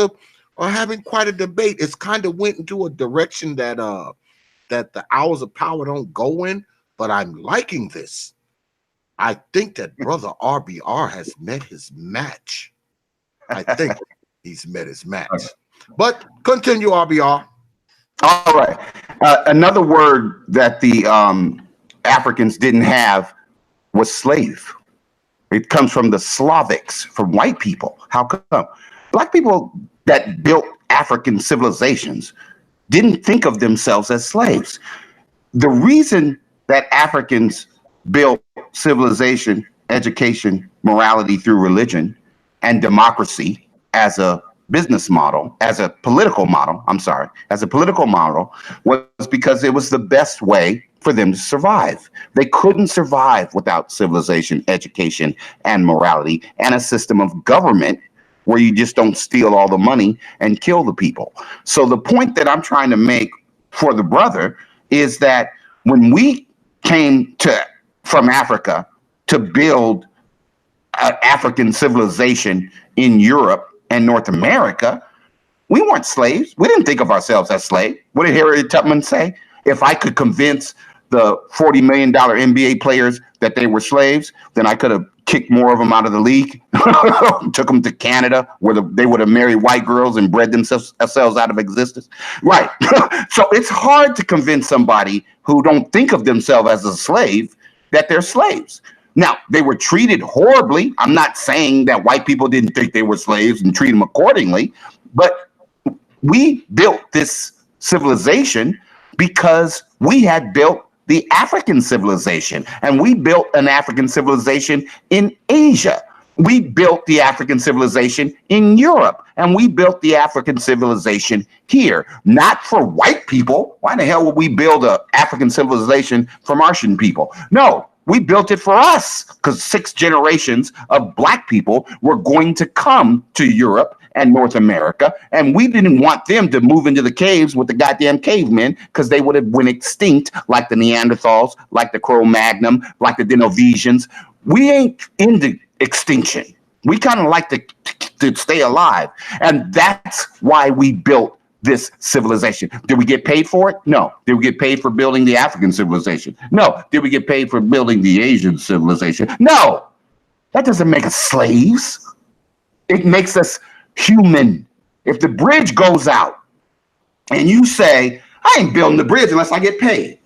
are having quite a debate. It's kind of went into a direction that the Hours of Power don't go in, but I'm liking this. I think that brother R.B.R. has met his match. I think he's met his match. But continue, R.B.R. All right. Another word that the Africans didn't have was slave. It comes from the Slavics, from white people. How come? Black people that built African civilizations didn't think of themselves as slaves. The reason that Africans built civilization, education, morality through religion, and democracy as a business model, as a political model was because it was the best way for them to survive. They couldn't survive without civilization, education, and morality, and a system of government where you just don't steal all the money and kill the people. So the point that I'm trying to make for the brother is that when we came from Africa to build an African civilization in Europe and North America, we weren't slaves. We didn't think of ourselves as slaves. What did Harriet Tubman say? If I could convince the $40 million NBA players that they were slaves, then I could have kicked more of them out of the league, took them to Canada where they would have married white girls and bred themselves out of existence. Right. So it's hard to convince somebody who don't think of themselves as a slave that they're slaves. Now, they were treated horribly. I'm not saying that white people didn't think they were slaves and treat them accordingly, but we built this civilization because we had built the African civilization, and we built an African civilization in Asia. We built the African civilization in Europe, and we built the African civilization here, not for white people. Why the hell would we build an African civilization for Martian people? No, we built it for us because 6 generations of black people were going to come to Europe and North America, and we didn't want them to move into the caves with the goddamn cavemen because they would have went extinct like the Neanderthals, like the Cro-Magnon, like the Denovesians. We ain't into extinction. We kind of like to stay alive, and that's why we built this civilization. Did we get paid for it? No. Did we get paid for building the African civilization? No. Did we get paid for building the Asian civilization? No. That doesn't make us slaves. It makes us human. If the bridge goes out and you say, I ain't building the bridge unless I get paid.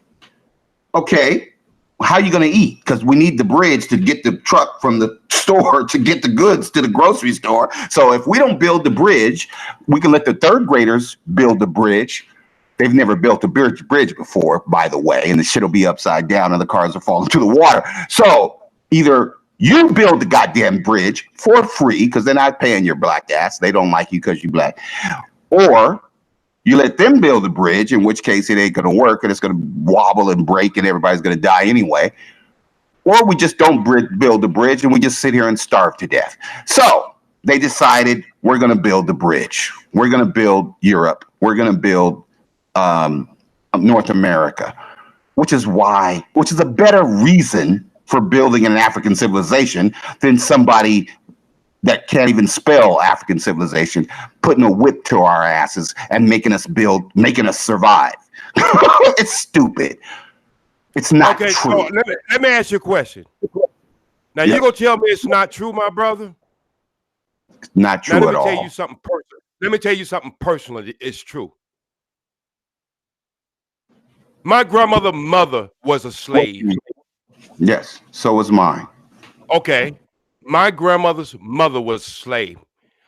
Okay, how are you going to eat? Because we need the bridge to get the truck from the store to get the goods to the grocery store. So if we don't build the bridge, we can let the third graders build the bridge. They've never built a bridge before, by the way, and the shit will be upside down and the cars will fall into the water. So either you build the goddamn bridge for free, because they're not paying your black ass. They don't like you because you black. Or you let them build the bridge, in which case it ain't going to work and it's going to wobble and break and everybody's going to die anyway. Or we just don't build the bridge and we just sit here and starve to death. So they decided we're going to build the bridge. We're going to build Europe. We're going to build North America, which is a better reason for building an African civilization than somebody that can't even spell African civilization putting a whip to our asses and making us survive. It's stupid. It's not true. So let me ask you a question. Now you're gonna tell me it's not true, my brother? Not true at all. Let me tell you something personal. Let me tell you something personal. It's true. My grandmother's mother was a slave. Yes, so was mine. Okay. My grandmother's mother was a slave.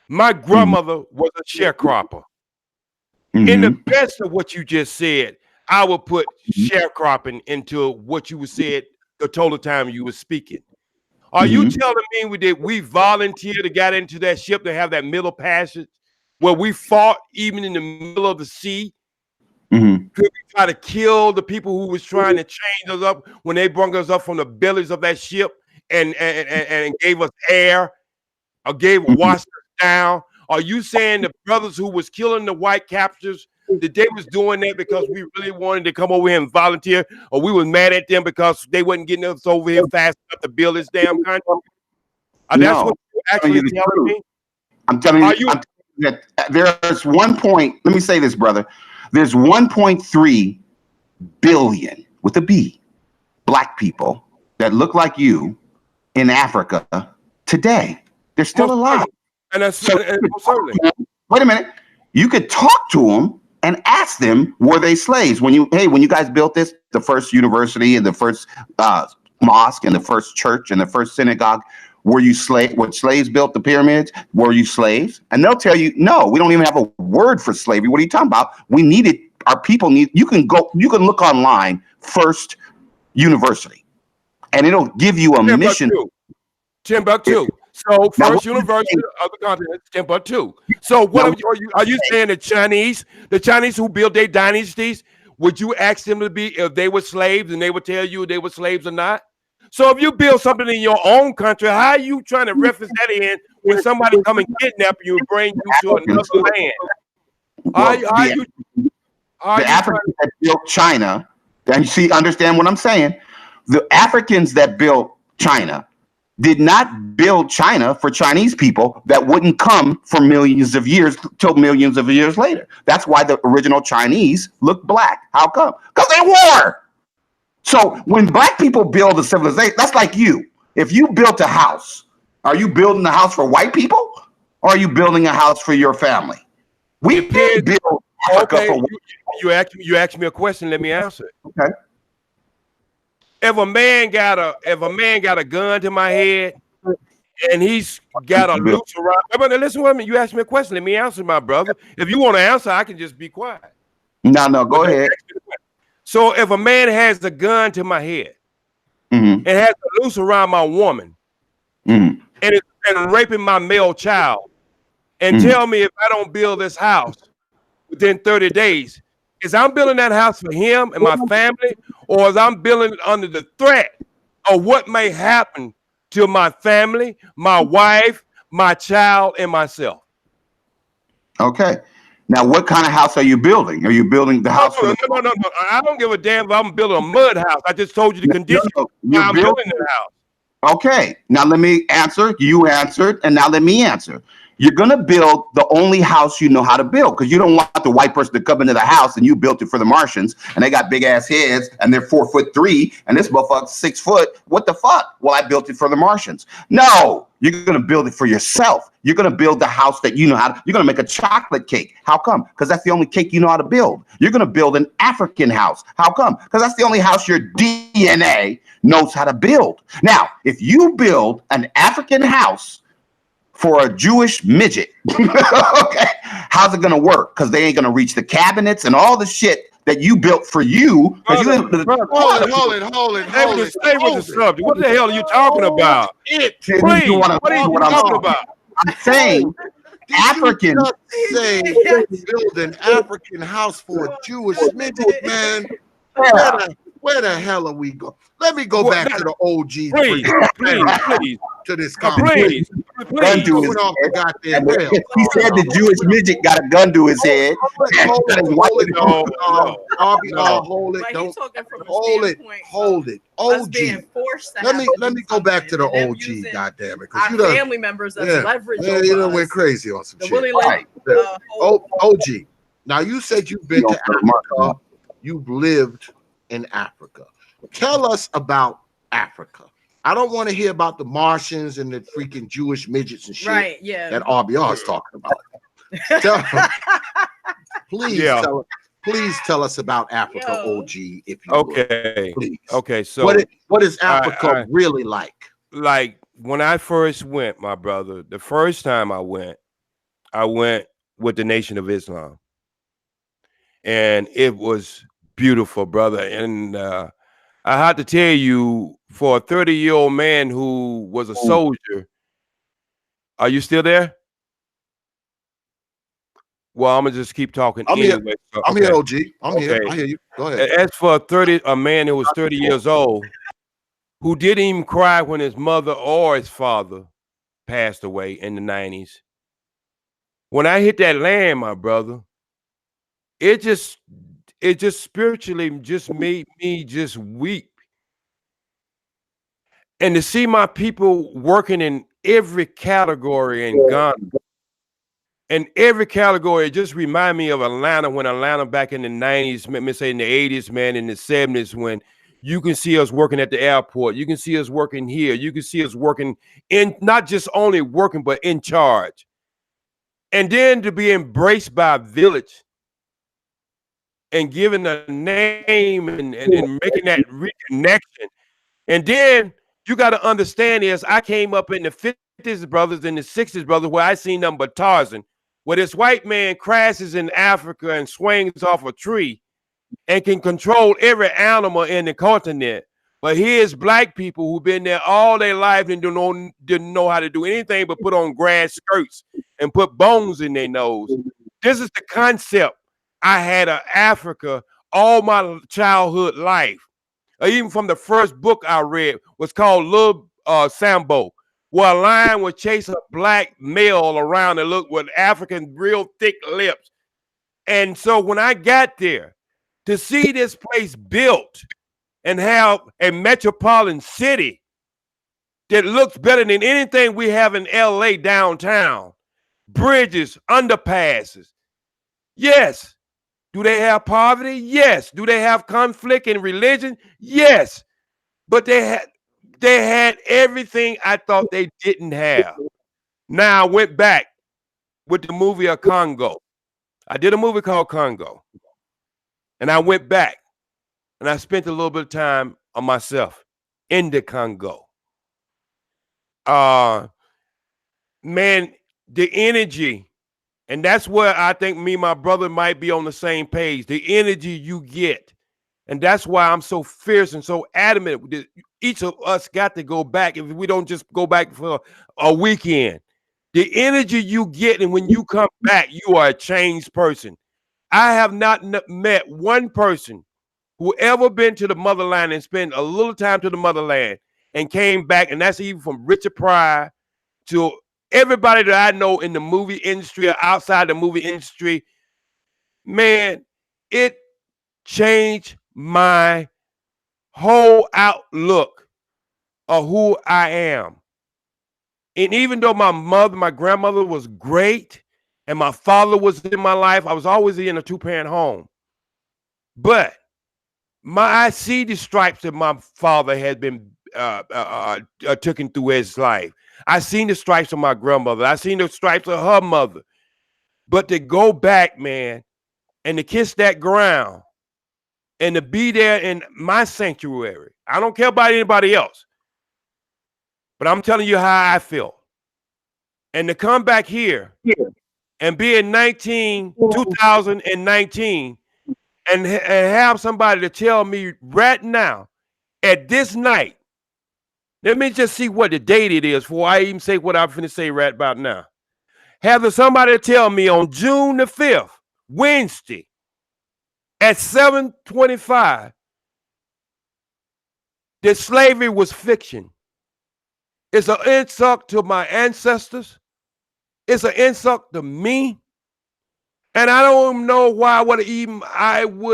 My grandmother was a sharecropper. In the best of what you just said, I would put sharecropping into what you said the total time you were speaking. Are you telling me that we volunteered to get into that ship to have that middle passage where we fought even in the middle of the sea? Could we try to kill the people who was trying to change us up when they brought us up from the bellies of that ship and gave us air or washed us down? Are you saying the brothers who was killing the white captors, that they was doing that because we really wanted to come over here and volunteer, or we was mad at them because they wasn't getting us over here fast enough to build this damn country? That's what you're actually telling me? I'm telling you that there's 1 point. Let me say this, brother. There's 1.3 billion with a B black people that look like you in Africa today. They're still alive. And that's certainly. Wait a minute. You could talk to them and ask them, were they slaves? When you guys built this, the first university and the first mosque and the first church and the first synagogue, were you when slaves built the pyramids? Were you slaves? And they'll tell you, no, we don't even have a word for slavery. What are you talking about? Our people need, you can look online, First University, and it'll give you a mission. Timbuktu. So First University of the continent, Timbuktu. So what are you saying? The Chinese who built their dynasties, would you ask them to be if they were slaves and they would tell you if they were slaves or not? So if you build something in your own country, how are you trying to reference that in when somebody come and kidnap you and bring you to another land? The Africans that built China, and understand what I'm saying? The Africans that built China did not build China for Chinese people that wouldn't come for millions of years till millions of years later. That's why the original Chinese look black. How come? Because they were. So when black people build a civilization, that's like you. If you built a house, are you building a house for white people or are you building a house for your family? We did build Africa for white people. You asked me a question, let me answer it. Okay. If a man got a gun to my head and he's got a noose around, listen to me. You asked me a question. Let me answer, my brother. If you want to answer, I can just be quiet. No, go ahead. So if a man has a gun to my head and has a noose around my woman and raping my male child and tell me if I don't build this house within 30 days, is I'm building that house for him and my family, or is I'm building it under the threat of what may happen to my family, my wife, my child, and myself? Okay. Now, what kind of house are you building? Are you building the house? No. I don't give a damn if I'm building a mud house. I just told you the condition I'm building the house. Okay. Now, let me answer. You answered, and now let me answer. You're going to build the only house you know how to build, because you don't want the white person to come into the house and you built it for the Martians and they got big ass heads and they're 4'3" and this motherfucker's 6 foot. What the fuck? Well, I built it for the Martians. No, you're going to build it for yourself. You're going to build the house that you know how to. You're going to make a chocolate cake. How come? Because that's the only cake you know how to build. You're going to build an African house. How come? Because that's the only house your DNA DNA knows how to build. Now, if you build an African house for a Jewish midget, okay, how's it gonna work? Because they ain't gonna reach the cabinets and all the shit that you built for you. Because you Hold it. Stay with the subject. What the hell are you talking about? Please, what are you talking about? I'm saying African. Say build an African house for a Jewish midget, man. Where the hell are we going? Let me go back to the OG. Please. To this Please. Gun to his off the goddamn rail. He said the Jewish midget got a gun to his head. Hold it. Like Don't talking from a hold it. us being forced to Let me go back to the OG. Goddamn it, our family members as leverage. Yeah, you done went crazy on some shit. Really like, OG. Now you said you've been to Africa. You've lived in Africa. Tell us about Africa. I don't want to hear about the Martians and the freaking Jewish midgets and shit that R.B.R. is talking about. Please tell us about Africa, OG, if you would. Please. Okay, so what is Africa really like? Like when I first went, my brother, the first time I went with the Nation of Islam. And it was beautiful, brother. And I have to tell you, for a 30-year-old man who was a soldier, are you still there? Well, I'm gonna just keep talking. I'm here, OG. I'm here. I hear you. Go ahead. As for a man who was 30 years old, who didn't even cry when his mother or his father passed away in the 90s. When I hit that land, my brother, it just spiritually just made me just weep. And to see my people working in every category in Ghana, and every category, it just remind me of Atlanta, when Atlanta back in the 90s, let me say in the 80s, man, in the 70s, when you can see us working at the airport. You can see us working here. You can see us working in, not just only working, but in charge. And then to be embraced by a village and given a name and making that reconnection. And then you got to understand is I came up in the 50s, brothers, and the 60s, brothers, where I seen nothing but Tarzan, where this white man crashes in Africa and swings off a tree and can control every animal in the continent. But here's black people who've been there all their life and didn't know how to do anything but put on grass skirts and put bones in their nose. This is the concept I had of Africa all my childhood life. Even from the first book I read was called Little Sambo, where a lion would chase a black male around and look with African real thick lips. And so when I got there, to see this place built and have a metropolitan city that looks better than anything we have in LA downtown, bridges, underpasses. Yes. Do they have poverty? Yes. Do they have conflict in religion? Yes. But they had everything I thought they didn't have. Now I went back with the movie of Congo. I did a movie called Congo. And I went back and I spent a little bit of time on myself in the Congo. Man, the energy, and that's where I think me and my brother might be on the same page. The energy you get. And that's why I'm so fierce and so adamant that each of us got to go back. If we don't just go back for a weekend, the energy you get, and when you come back, you are a changed person. I have not met one person who ever been to the motherland and spent a little time to the motherland and came back, and that's even from Richard Pryor to everybody that I know in the movie industry or outside the movie industry. Man, it changed my whole outlook of who I am. And even though my grandmother was great, and my father was in my life, I was always in a two-parent home. But I see the stripes that my father had been taken through his life. I seen the stripes of my grandmother. I seen the stripes of her mother. But to go back, man, and to kiss that ground and to be there in my sanctuary. I don't care about anybody else, but I'm telling you how I feel. And to come back here and be in 2019 and have somebody to tell me right now at this night, let me just see what the date it is before I even say what I'm finna say right about now. Have somebody tell me on June the 5th, Wednesday, at 7:25, that slavery was fiction. It's an insult to my ancestors. It's an insult to me. And I don't know why I would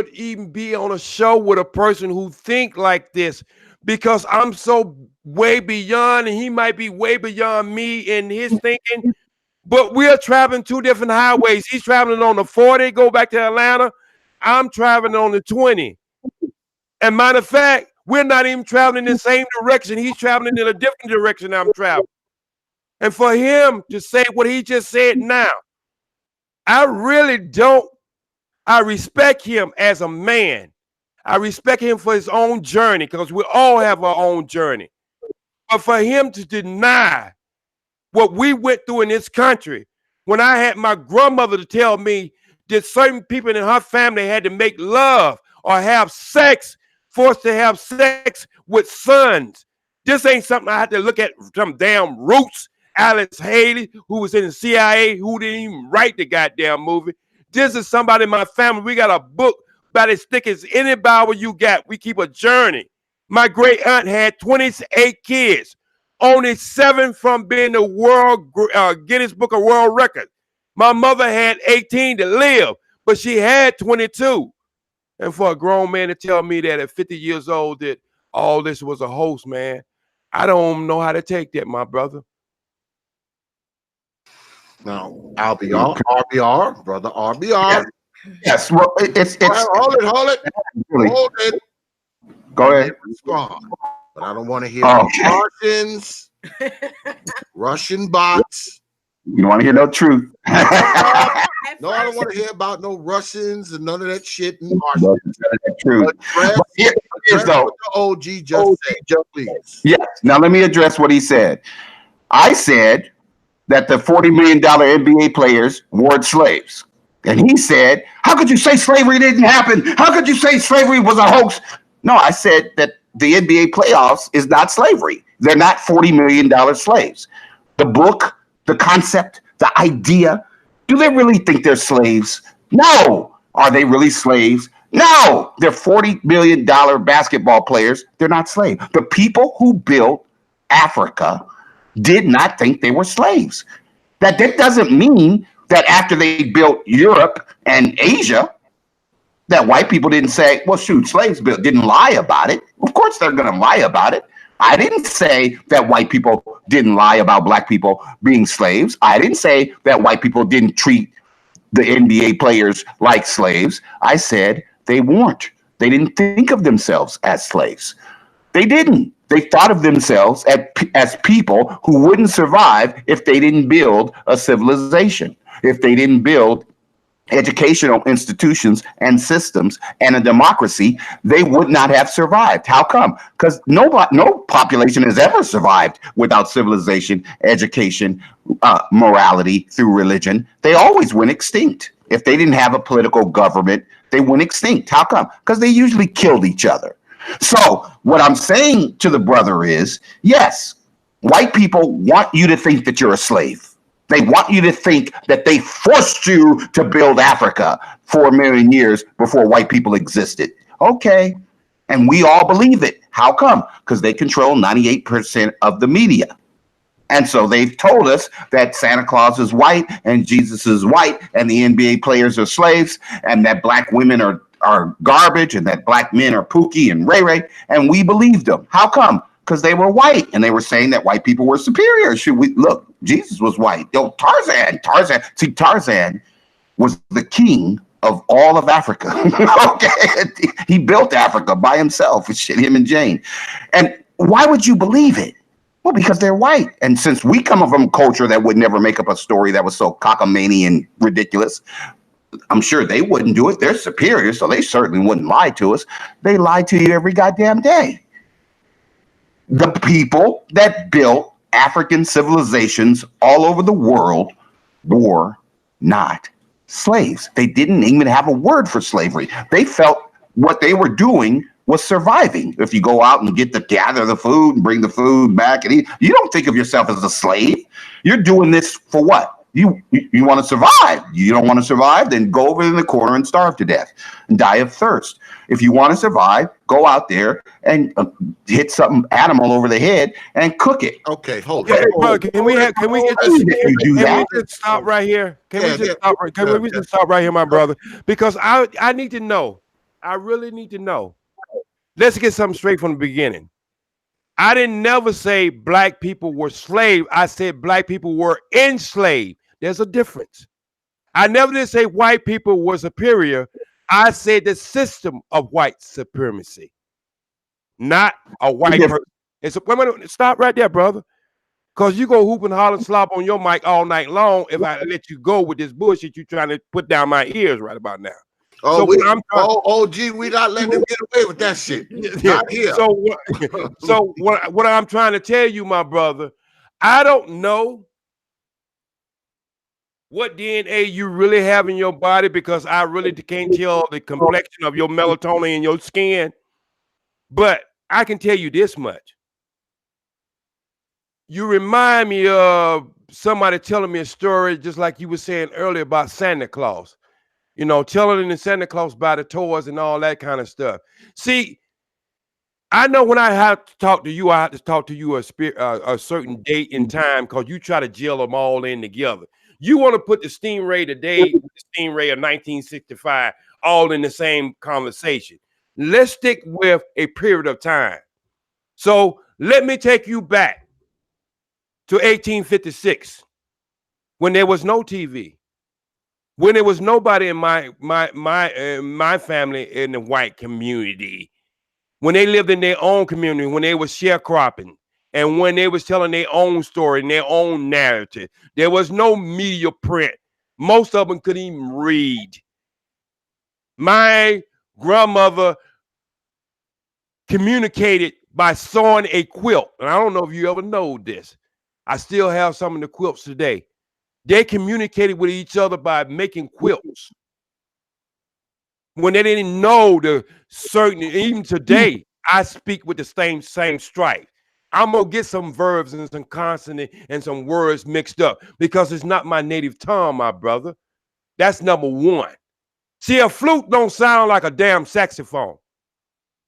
even be on a show with a person who think like this, because I'm so way beyond, and he might be way beyond me in his thinking. But we're traveling two different highways. He's traveling on the 40, go back to Atlanta. I'm traveling on the 20. And matter of fact, we're not even traveling in the same direction. He's traveling in a different direction I'm traveling. And for him to say what he just said now, I really don't. I respect him as a man. I respect him for his own journey, because we all have our own journey. But for him to deny what we went through in this country, when I had my grandmother to tell me that certain people in her family had to make love or have sex, forced to have sex with sons. This ain't something I had to look at some damn roots. Alex Haley, who was in the CIA, who didn't even write the goddamn movie. This is somebody in my family. We got a book about as thick as any Bible you got. We keep a journey. My great aunt had 28 kids, only 7 from being the world Guinness Book of World Records. My mother had 18 to live, but she had 22. And for a grown man to tell me that at 50 years old that all this was a hoax, man, I don't know how to take that, my brother. Now, R.B.R, brother R.B.R. Yes, well, it's hold it. Really. Hold it. Go ahead. Respond. But I don't want to hear Okay. Russians, Russian bots. You don't want to hear no truth. No, I don't want to hear about no Russians and none of that shit. None of that truth. But Here's what the OG just said, please. Yes. Now let me address what he said. I said that the $40 million NBA players were slaves. And he said, how could you say slavery didn't happen? How could you say slavery was a hoax? No, I said that the NBA playoffs is not slavery. They're not $40 million slaves. The book, the concept, the idea, do they really think they're slaves? No. Are they really slaves? No. They're $40 million basketball players. They're not slaves. The people who built Africa did not think they were slaves. That doesn't mean that after they built Europe and Asia, that white people didn't say, well, shoot, slaves didn't lie about it. Of course they're going to lie about it. I didn't say that white people didn't lie about black people being slaves. I didn't say that white people didn't treat the NBA players like slaves. I said they weren't. They didn't think of themselves as slaves. They didn't. They thought of themselves as people who wouldn't survive if they didn't build a civilization, if they didn't build educational institutions and systems and a democracy. They would not have survived. How come? Because no population has ever survived without civilization, education, morality through religion. They always went extinct. If they didn't have a political government, they went extinct. How come? Because they usually killed each other. So what I'm saying to the brother is, yes, white people want you to think that you're a slave. They want you to think that they forced you to build Africa 4 million years before white people existed. Okay. And we all believe it. How come? Because they control 98% of the media. And so they've told us that Santa Claus is white and Jesus is white and the NBA players are slaves and that black women are garbage and that black men are Pookie and Ray Ray. And we believed them. How come? Because they were white and they were saying that white people were superior. Should we look? Jesus was white. Yo, Tarzan. See, Tarzan was the king of all of Africa. Okay, he built Africa by himself. Him and Jane. And why would you believe it? Well, because they're white. And since we come from a culture that would never make up a story that was so cockamamie and ridiculous, I'm sure they wouldn't do it. They're superior, so they certainly wouldn't lie to us. They lie to you every goddamn day. The people that built African civilizations all over the world were not slaves. They didn't even have a word for slavery. They felt what they were doing was surviving. If you go out and gather the food and bring the food back and eat, you don't think of yourself as a slave. You're doing this for what? You want to survive. You don't want to survive, then go over in the corner and starve to death and die of thirst. If you want to survive, go out there and hit some animal over the head and cook it. Okay, hold Hey, on. bro, can we just stop right here? Can we just stop right here, my brother? Because I need to know. I really need to know. Let's get something straight from the beginning. I didn't never say black people were slaves. I said black people were enslaved. There's a difference. I never did say white people were superior. I said the system of white supremacy, not a white person. Wait a minute, stop right there, brother. Because you go hoop and holler and slop on your mic all night long if I let you go with this bullshit you're trying to put down my ears right about now. Oh, gee, we not letting him get away with that shit. Not here. So what I'm trying to tell you, my brother, I don't know what DNA you really have in your body because I really can't tell the complexion of your melatonin in your skin. But I can tell you this much. You remind me of somebody telling me a story, just like you were saying earlier about Santa Claus. You know, telling the Santa Claus about the toys and all that kind of stuff. See, I know when I have to talk to you, I have to talk to you a certain date and time because you try to gel them all in together. You want to put the Stingray today with the Stingray of 1965 all in the same conversation. Let's stick with a period of time. So let me take you back to 1856 when there was no TV, when there was nobody in my family in the white community, when they lived in their own community, when they were sharecropping, and when they was telling their own story and their own narrative. There was no media print. Most of them couldn't even read. My grandmother communicated by sewing a quilt. And I don't know if you ever know this. I still have some of the quilts today. They communicated with each other by making quilts. When they didn't know the certain, even today, I speak with the same stripe. I'm gonna get some verbs and some consonant and some words mixed up because it's not my native tongue, my brother. That's number one. See, a flute don't sound like a damn saxophone,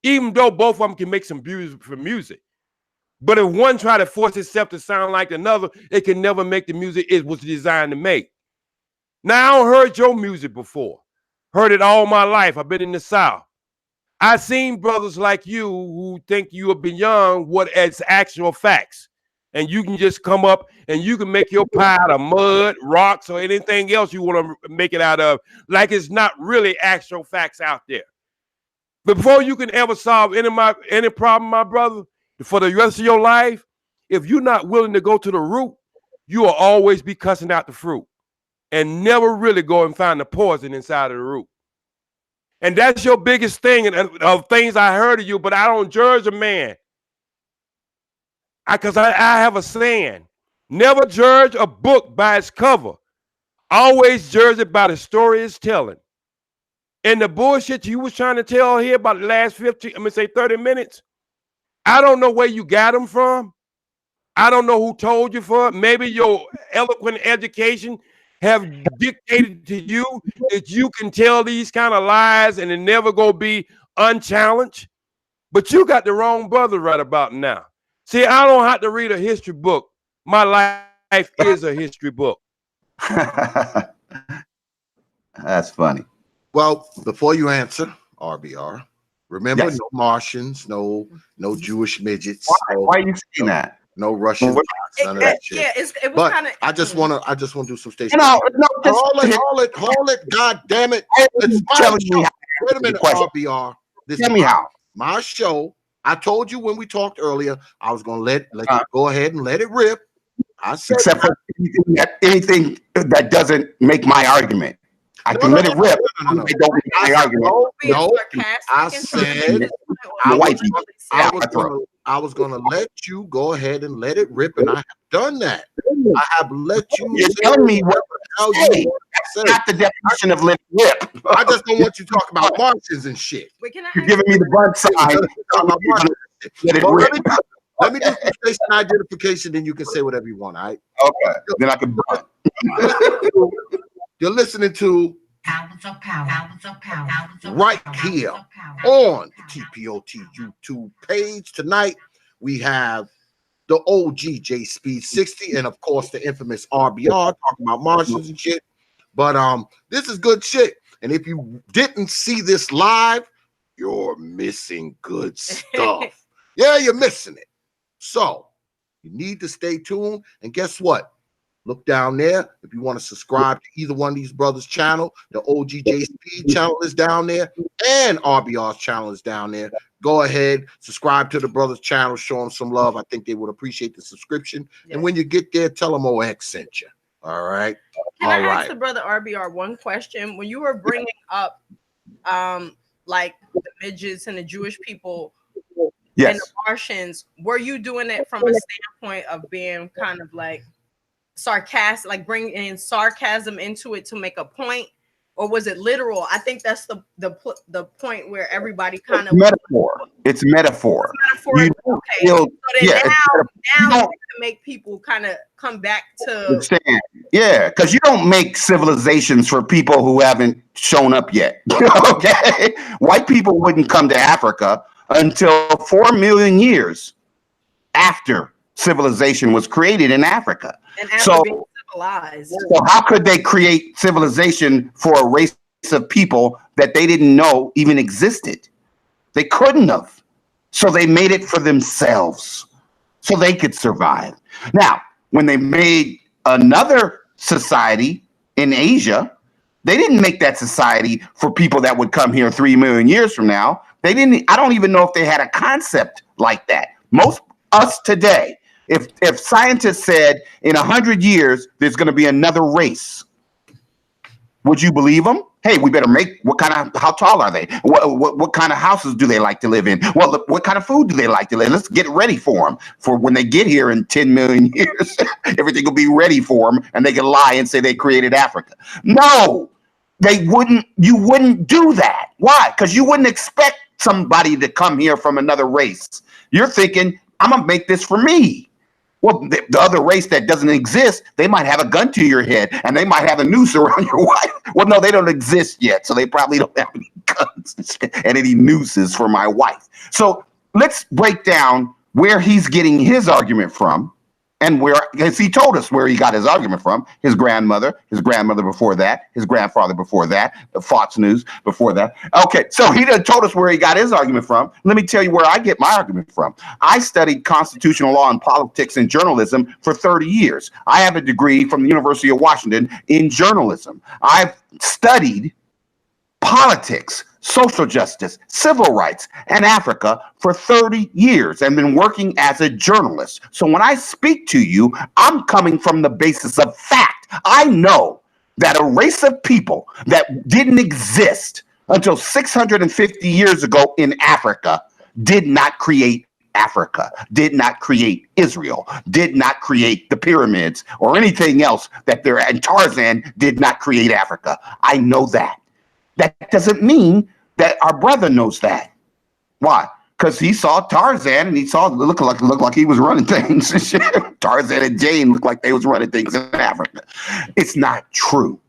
even though both of them can make some beautiful music. But if one try to force itself to sound like another, it can never make the music it was designed to make. Now, I don't heard your music before. Heard it all my life. I've been in the South. I've seen brothers like you who think you are beyond what is actual facts. And you can just come up and you can make your pie out of mud, rocks, or anything else you want to make it out of, like it's not really actual facts out there. Before you can ever solve any problem, my brother, for the rest of your life, if you're not willing to go to the root, you will always be cussing out the fruit and never really go and find the poison inside of the root. And that's your biggest thing of things I heard of you, but I don't judge a man. Because I have a saying, never judge a book by its cover. Always judge it by the story it's telling. And the bullshit you was trying to tell here about the last 30 minutes, I don't know where you got them from. I don't know who told you for it. Maybe your eloquent education have dictated to you that you can tell these kind of lies and it never go be unchallenged. But you got the wrong brother right about now. See, I don't have to read a history book. My life is a history book. That's funny. Well, before you answer, R.B.R., remember, no Martians, no Jewish midgets. Why are you saying that? No Russian, none of that shit. Yeah, it was but kind of. I just want to do some station. No, hold it, God damn it! It's my show. Wait a minute, R.B.R. Tell me how. My show. I told you when we talked earlier, I was gonna let you go ahead and let it rip. I said, except for anything that doesn't make my argument. I can let it rip. No. They don't make my argument. No, Sarcastic I and trying to said get this point The or white what people. they said. I was gonna let you go ahead and let it rip, and I have done that. I have let you You're say telling me what how to say. you That's not the definition of let it rip. I just don't want you to talk about Martians and shit. Wait, can I You're ask giving me the bunt sign. Talk about Martians and shit. Let it Well, rip. let me do some station identification, then you can say whatever you want, all right? Okay, then I can bunt. You're listening to Powers of power. Powers of power. Powers of right power. here Powers of power. on the T.P.O.T YouTube page. Tonight, we have the OG J Speed 60 and, of course, the infamous R.B.R. talking about Martians and shit. But this is good shit. And if you didn't see this live, you're missing good stuff. Yeah, you're missing it. So you need to stay tuned. And guess what? Look down there. If you want to subscribe to either one of these brothers' channel, the OGJ Speed channel is down there, and RBR's channel is down there. Go ahead, subscribe to the brothers' channel, show them some love. I think they would appreciate the subscription. Yeah. And when you get there, tell them OX sent you. All right. Can All I ask right. the brother R.B.R. one question? When you were bringing up, like the midgets and the Jewish people and Yes. the Martians, were you doing it from a standpoint of being kind of like sarcastic, like bringing in sarcasm into it to make a point, or was it literal? I think that's the point where everybody kind of Metaphor. It's metaphor. metaphor. You Okay, feel- so then yeah, it's now don't- you can make people kind of come back to understand. Yeah, because you don't make civilizations for people who haven't shown up yet. Okay, white people wouldn't come to Africa until 4 million years after civilization was created in Africa. and after So- being civilized. So how could they create civilization for a race of people that they didn't know even existed? They couldn't have. So they made it for themselves so they could survive. Now, when they made another society in Asia, they didn't make that society for people that would come here 3 million years from now. They didn't, I don't even know if they had a concept like that. Most us today, if scientists said in 100 years there's going to be another race, would you believe them? Hey, we better make, how tall are they? What kind of houses do they like to live in? What kind of food do they like to live in? Let's get ready for them. For when they get here in 10 million years, everything will be ready for them and they can lie and say they created Africa. No, you wouldn't do that. Why? Because you wouldn't expect somebody to come here from another race. You're thinking, I'm going to make this for me. Well, the other race that doesn't exist, they might have a gun to your head and they might have a noose around your wife. Well, no, they don't exist yet. So they probably don't have any guns and any nooses for my wife. So let's break down where he's getting his argument from and because he told us where he got his argument from. His grandmother before that, his grandfather before that, the Fox News before that. Okay, so he done told us where he got his argument from. Let me tell you where I get my argument from. I studied constitutional law and politics and journalism for 30 years. I have a degree from the University of Washington in journalism. I've studied politics, social justice, civil rights, and Africa for 30 years and been working as a journalist. So when I speak to you, I'm coming from the basis of fact. I know that a race of people that didn't exist until 650 years ago in Africa did not create Africa, did not create Israel, did not create the pyramids or anything else and Tarzan did not create Africa. I know that. That doesn't mean that our brother knows that. Why? Because he saw Tarzan and he saw looked like he was running things. Tarzan and Jane looked like they was running things in Africa. It's not true.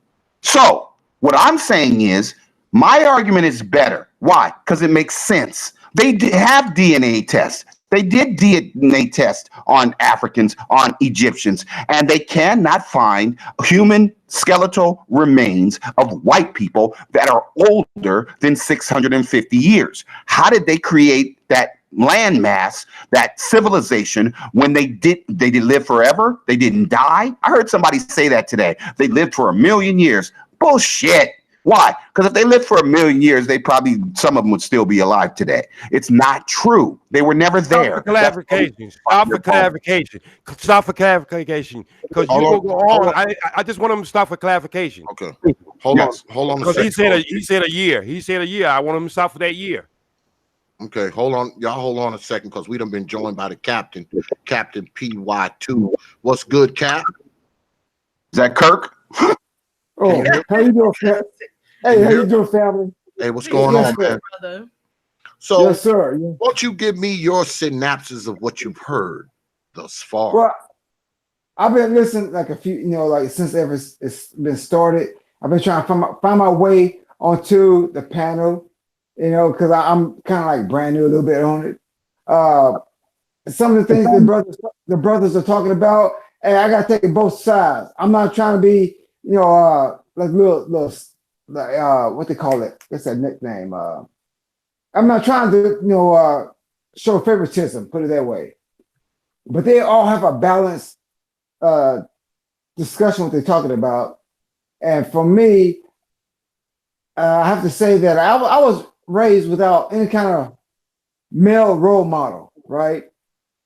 So what I'm saying is my argument is better. Why? Because it makes sense. They have DNA tests. They did DNA tests on Africans, on Egyptians, and they cannot find human skeletal remains of white people that are older than 650 years. How did they create that landmass, that civilization, when they did live forever? They didn't die? I heard somebody say that today. They lived for 1 million years. Bullshit. Why? Because if they lived for 1,000,000 years, they probably, some of them would still be alive today. It's not true. They were never Stop there. for clarification. Stop for clarification. Stop for clarification. Because you Hold go on, on. hold on. I just want him to stop for clarification. Okay, hold Yes. on, hold on a Because second. he said a year. He said a year. I want him to stop for that year. Okay, hold on, y'all. Hold on a second, because we done been joined by the captain, Captain PY2. What's good, Cap? Is that Kirk? Oh, hear- how you doing, fam? Hey, how hear- you doing, family? Hey, what's Please, going Yes, on, sir. man? brother. So, Yes, sir. Yeah. won't you give me your synapses of what you've heard thus far? Well, I've been listening like a few, like since ever it's been started. I've been trying to find my way onto the panel, because I'm kind of like brand new a little bit on it. Some of the things the brothers are talking about, and I gotta take both sides. I'm not trying to be, like little what they call it? What's that nickname? I'm not trying to, show favoritism, put it that way. But they all have a balanced discussion what they're talking about. And for me, I have to say that I was raised without any kind of male role model, right?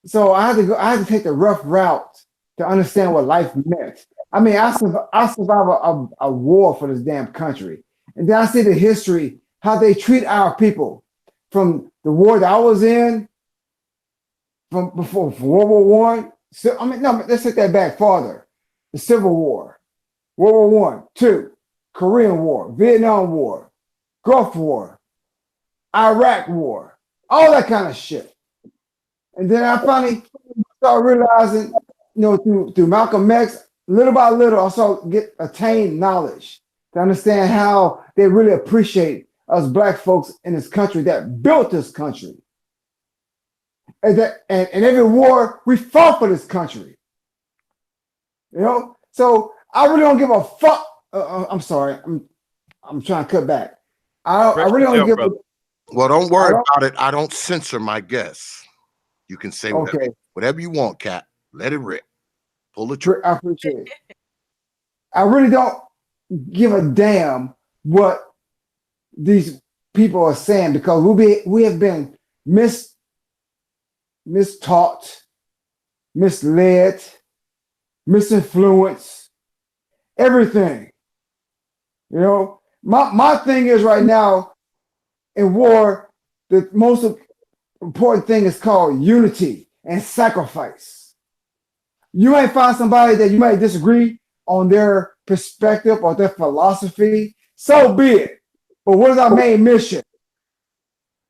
So I had to take the rough route to understand what life meant. I mean, I survived a war for this damn country. And then I see the history, how they treat our people from the war that I was in, from before World War One. So I mean, no, let's take that back farther. The Civil War, World War One, Two, Korean War, Vietnam War, Gulf War, Iraq War, all that kind of shit. And then I finally started realizing, through Malcolm X, little by little, I started attain knowledge to understand how they really appreciate us black folks in this country that built this country. And every war, we fought for this country. So I really don't give a fuck. I'm sorry, I'm trying to cut back. I really don't give a. Well, don't worry about it. I don't censor my guests. You can say whatever you want, Cap. Let it rip. Pull the trigger. I appreciate it. I really don't give a damn what these people are saying, because we have been mistaught, misled, misinfluenced, everything. My thing is right now in war, the most important thing is called unity and sacrifice. You might find somebody that you might disagree on their perspective or their philosophy. So be it. But what is our main mission?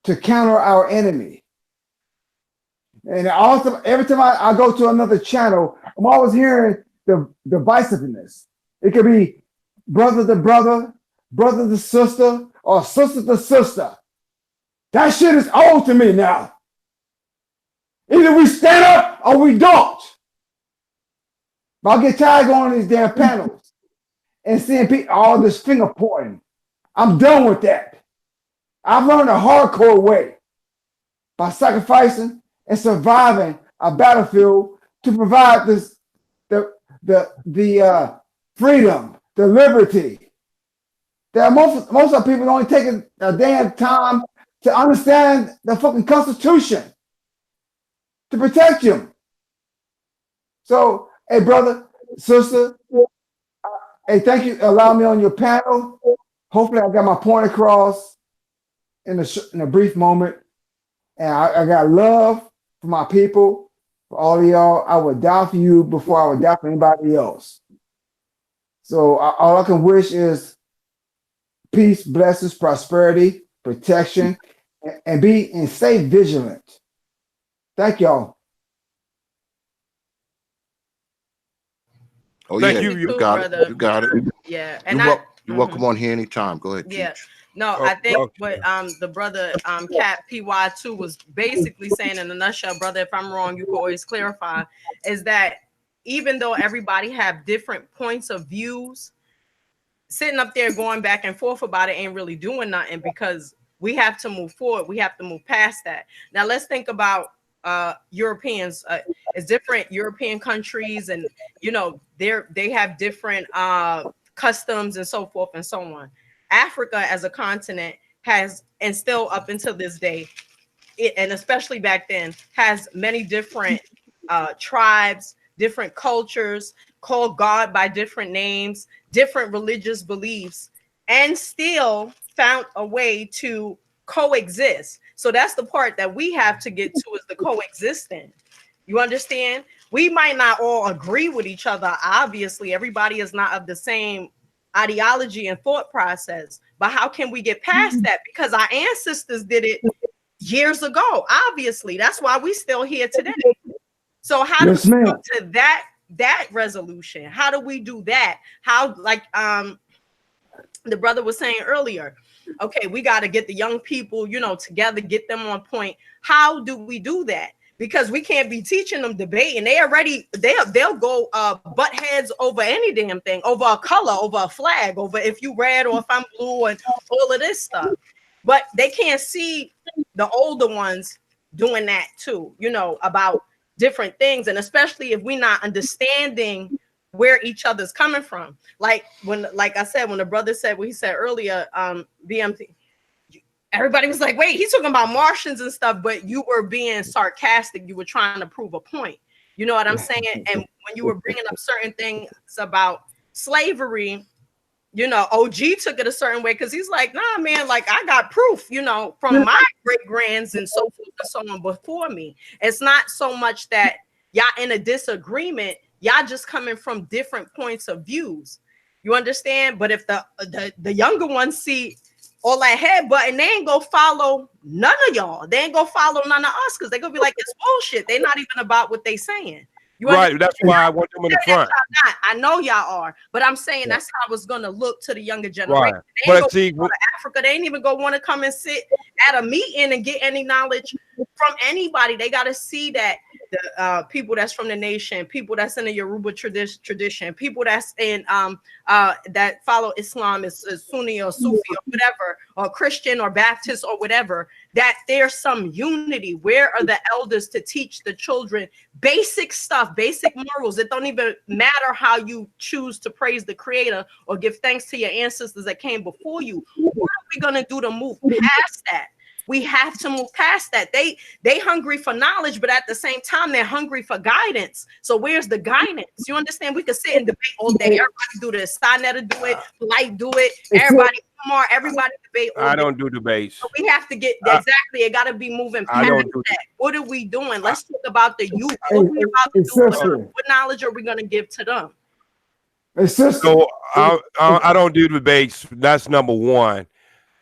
To counter our enemy. And also, every time I go to another channel, I'm always hearing the divisiveness. It could be brother to brother, brother to sister, or sister to sister. That shit is old to me now. Either we stand up or we don't. But I get tired of going on these damn panels and seeing people, all this finger pointing. I'm done with that. I've learned a hardcore way by sacrificing and surviving a battlefield to provide the freedom, the liberty. That most of the people only taking a damn time to understand the fucking Constitution to protect you. So, hey, brother, sister, hey, thank you for allowing me on your panel. Hopefully, I got my point across in a brief moment. And I got love for my people, for all of y'all. I would die for you before I would die for anybody else. So all I can wish is peace, blessings, prosperity, protection, and stay vigilant. Thank y'all. Oh, Thank yeah, you, you got it. You got it. Yeah, and You're welcome on here anytime. Go ahead. Yeah. Teach. No, I think what the brother CaptPY2 was basically saying in a nutshell, brother, if I'm wrong, you can always clarify, is that even though everybody have different points of views, sitting up there going back and forth about it ain't really doing nothing, because we have to move forward. We have to move past that. Now let's think about Europeans. It's different European countries, and they have different customs and so forth and so on. Africa as a continent has, and still up until this day, and especially back then, has many different tribes, different cultures, called God by different names, different religious beliefs, and still found a way to coexist. So that's the part that we have to get to, is the coexisting. You understand? We might not all agree with each other. Obviously, everybody is not of the same ideology and thought process. But how can we get past that? Because our ancestors did it years ago. Obviously, that's why we still here today. So how do we go to that resolution? How do we do that? How, like the brother was saying earlier, okay, we got to get the young people, you know, together, get them on point. How do we do that? Because we can't be teaching them debate, and they'll go butt heads over any damn thing, over a color, over a flag, over if you red or if I'm blue, and all of this stuff. But they can't see the older ones doing that too, you know, about different things. And especially if we're not understanding where each other's coming from. Like I said, when the brother said what he said earlier, BMT, everybody was like, wait, he's talking about Martians and stuff, but you were being sarcastic. You were trying to prove a point. You know what I'm saying? And when you were bringing up certain things about slavery, you know, OG took it a certain way, because he's like, nah, man, like I got proof, you know, from my great grands and so forth and so on before me. It's not so much that y'all in a disagreement, y'all just coming from different points of views. You understand? But if the younger ones see all that headbutting, they ain't go follow none of y'all. They ain't go follow none of us, because they gonna be like, it's bullshit. They're not even about what they saying. Right, that's why I want them in the front. I know y'all are, but I'm saying that's how it's gonna look to the younger generation. Right. They ain't But see, go to Africa. They ain't even gonna want to come and sit at a meeting and get any knowledge from anybody. They got to see that the people that's from the nation, people that's in the Yoruba tradition, people that's in that follow Islam, is Sunni or Sufi or whatever, or Christian or Baptist or whatever, that there's some unity. Where are the elders to teach the children basic stuff, basic morals? It don't even matter how you choose to praise the Creator or give thanks to your ancestors that came before you. What are we gonna do to move past that? We have to move past that. They hungry for knowledge, but at the same time, they're hungry for guidance. So where's the guidance? You understand? We could sit and debate all day. Everybody do this. Sinetta do it. Light do it. Everybody, Kumar, everybody debate all day. I don't do debates. So we have to get, exactly, it got to be moving past that. What are we doing? Let's talk about the youth. What are we about to do? What knowledge are we going to give to them? So I don't do debates. That's number one.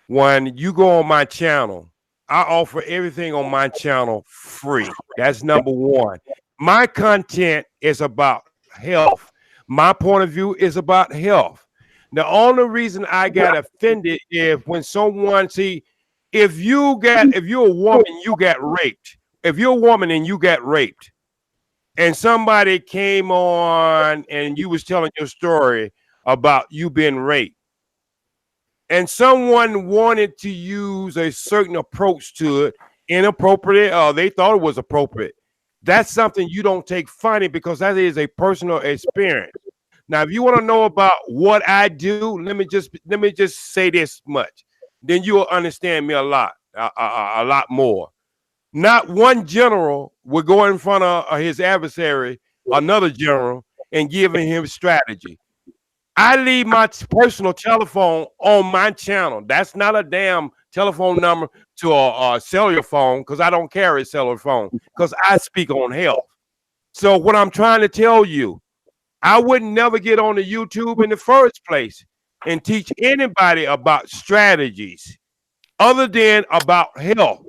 When you go on my channel, I offer everything on my channel free. That's number one. My content is about health. My point of view is about health. The only reason I got offended is when someone if you're a woman, you got raped. If you're a woman and you got raped, and somebody came on and you was telling your story about you being raped, and someone wanted to use a certain approach to it, inappropriate, or they thought it was appropriate, that's something you don't take funny, because that is a personal experience. Now, if you want to know about what I do, let me just say this much. Then you will understand me a lot more. Not one general would go in front of his adversary, another general, and giving him strategy. I leave my personal telephone on my channel. That's not a damn telephone number to a cellular phone, because I don't carry a cellular phone, because I speak on health. So what I'm trying to tell you, I would never get on the YouTube in the first place and teach anybody about strategies other than about health.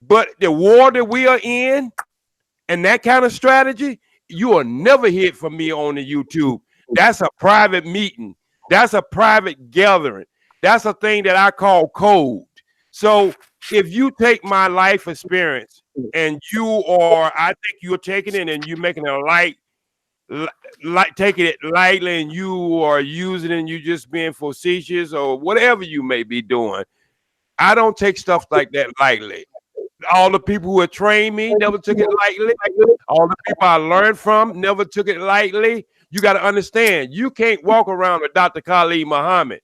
But the war that we are in and that kind of strategy, you will never hear from me on the YouTube. That's a private meeting. That's a private gathering. That's a thing that I call code. So if you take my life experience and I think you're taking it and you're making it taking it lightly, and you are using it and you just being facetious or whatever you may be doing, I don't take stuff like that lightly. All the people who have trained me never took it lightly. All the people I learned from never took it lightly. You got to understand, you can't walk around with Dr. Khalid Muhammad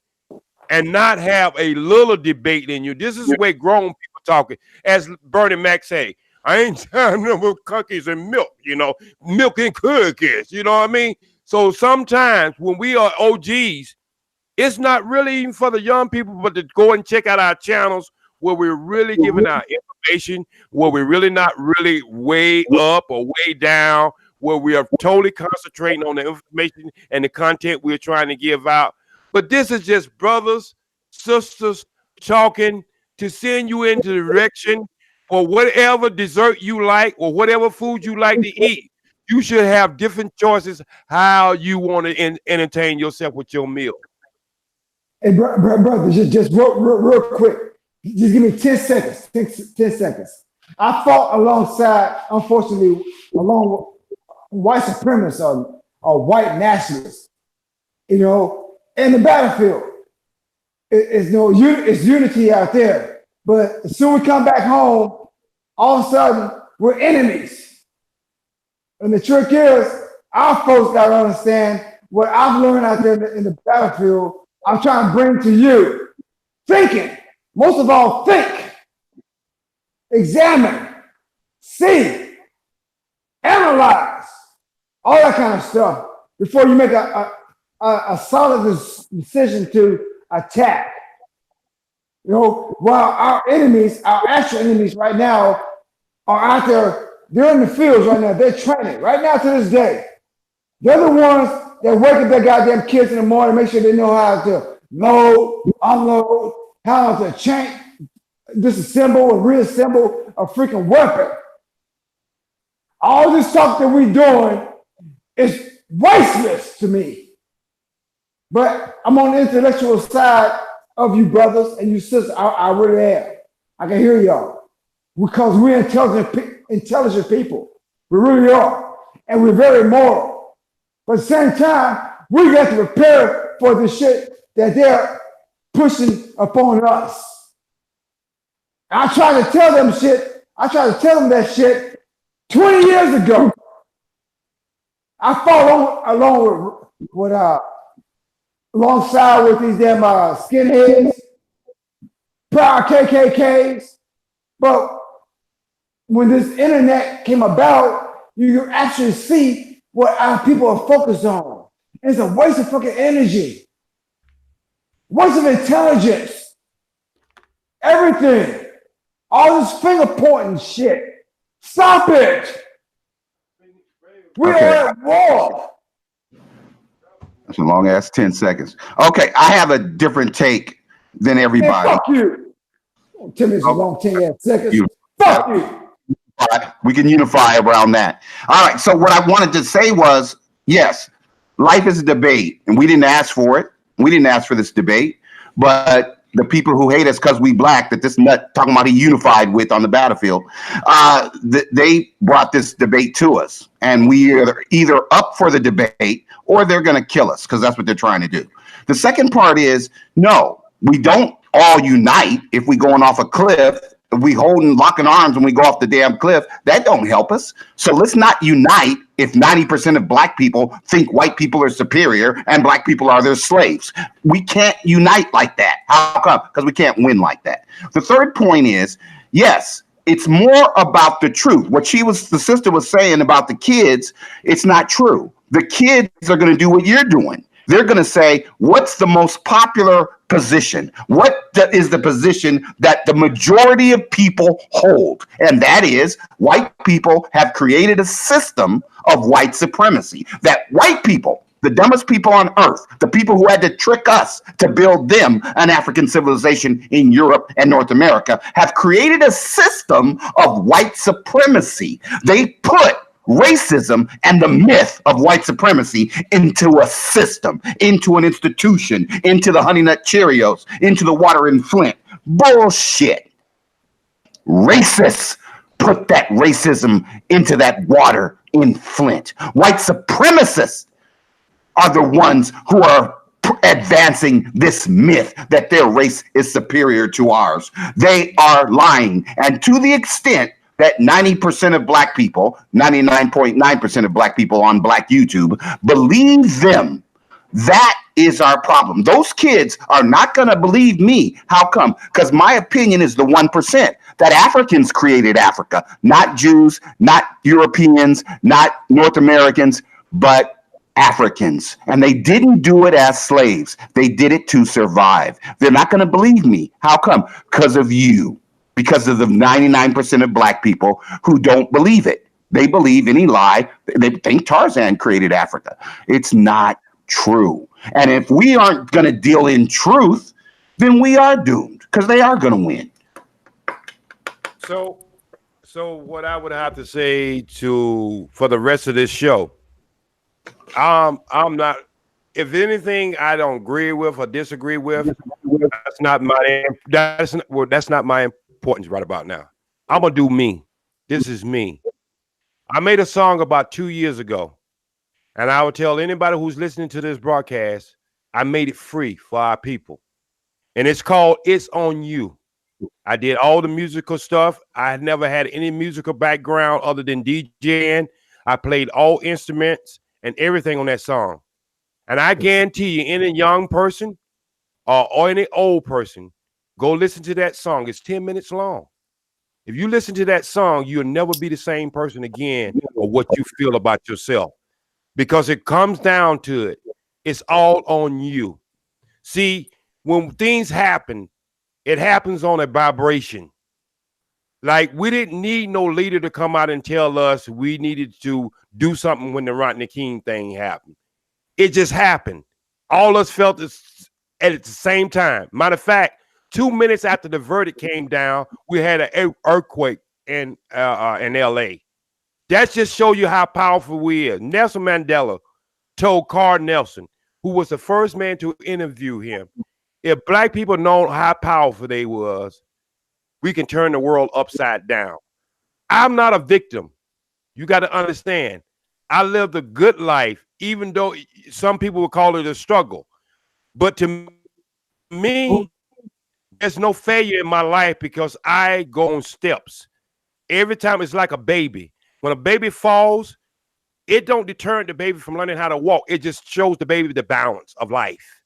and not have a little debate in you. This is where grown people talking. As Bernie Mac say, I ain't trying to with cookies and milk, milk and cookies, you know what I mean? So sometimes when we are OGs, it's not really even for the young people, but to go and check out our channels where we're really giving our information, where we're really not really way up or way down, where we are totally concentrating on the information and the content we're trying to give out. But this is just brothers, sisters talking to send you into the direction for whatever dessert you like or whatever food you like to eat. You should have different choices how you want to entertain yourself with your meal. Hey, brother, just real quick. Just give me 10 seconds. 10 seconds. I fought alongside, unfortunately, along with white supremacists or white nationalists, in the battlefield. It's unity out there. But as soon as we come back home, all of a sudden, we're enemies. And the trick is, our folks got to understand what I've learned out there in the battlefield. I'm trying to bring to you thinking. Most of all, think, examine, see, analyze, all that kind of stuff before you make a solid decision to attack. While our actual enemies right now are out there, they're in the fields right now, they're training right now to this day. They're the ones that wake up their goddamn kids in the morning, make sure they know how to load, unload, how to change, disassemble and reassemble a freaking weapon. All this stuff that we're doing is wasteless to me. But I'm on the intellectual side of you brothers and you sisters. I really am. I can hear y'all because we're intelligent people. We really are. And we're very moral. But at the same time, we got to prepare for the shit that they're pushing upon us. I tried to tell them that shit 20 years ago. I fought alongside with these damn skinheads, proud KKKs. But when this internet came about, you actually see what our people are focused on. It's a waste of fucking energy, waste of intelligence, everything. All this finger pointing shit. Stop it. We are at war. That's a long ass 10 seconds. Okay, I have a different take than everybody. Hey, fuck you. Don't tell me it's a long 10 seconds. Fuck you. All right, we can unify around that. All right, so what I wanted to say was, yes, life is a debate, and we didn't ask for it. We didn't ask for this debate, but the people who hate us because we black, that this nut talking about he unified with on the battlefield, they brought this debate to us, and we are either up for the debate or they're going to kill us because that's what they're trying to do. The second part is, no, we don't all unite if we going off a cliff. If we locking arms when we go off the damn cliff, that don't help us. So let's not unite if 90% of black people think white people are superior and black people are their slaves. We can't unite like that. How come? Because we can't win like that. The third point is, yes, it's more about the truth. What the sister was saying about the kids, it's not true. The kids are going to do what you're doing. They're going to say, what's the most popular position? What is the position that the majority of people hold? And that is, white people have created a system of white supremacy. That white people, the dumbest people on earth, the people who had to trick us to build them an African civilization in Europe and North America, have created a system of white supremacy. They put racism and the myth of white supremacy into a system, into an institution, into the Honey Nut Cheerios, into the water in Flint. Bullshit. Racists put that racism into that water in Flint. White supremacists are the ones who are advancing this myth that their race is superior to ours. They are lying. And to the extent that 90% of black people, 99.9% of black people on black YouTube believe them, That is our problem. Those kids are not going to believe me. How come? Because my opinion is the 1% that Africans created Africa, not Jews, not Europeans, not North Americans, but Africans. And they didn't do it as slaves. They did it to survive. They're not going to believe me. How come? Because of you. Because of the 99% of black people who don't believe it. They believe any lie. They think Tarzan created Africa. It's not true. And if we aren't going to deal in truth, then we are doomed because they are going to win. So what I would have to say for the rest of this show, I'm not. If anything, I don't agree with or disagree with. That's not my importance right about now. I'm gonna do me. This is me. I made a song about 2 years ago, and I would tell anybody who's listening to this broadcast, I made it free for our people, and it's called "It's on You." I did all the musical stuff. I had never had any musical background other than DJing. I played all instruments and everything on that song. And I guarantee you, any young person or any old person, go listen to that song. It's 10 minutes long. If you listen to that song, you'll never be the same person again or what you feel about yourself, because it comes down to it. It's all on you. See, when things happen, it happens on a vibration. Like, we didn't need no leader to come out and tell us we needed to do something when the Rodney King thing happened. It just happened. All us felt this at the same time. Matter of fact, 2 minutes after the verdict came down, we had an earthquake in LA. That just show you how powerful we are. Nelson Mandela told Carl Nelson, who was the first man to interview him, if black people know how powerful they was, we can turn the world upside down. I'm not a victim. You got to understand. I lived a good life, even though some people would call it a struggle. But to me, there's no failure in my life because I go on steps. Every time it's like a baby. When a baby falls, it don't deter the baby from learning how to walk. It just shows the baby the balance of life.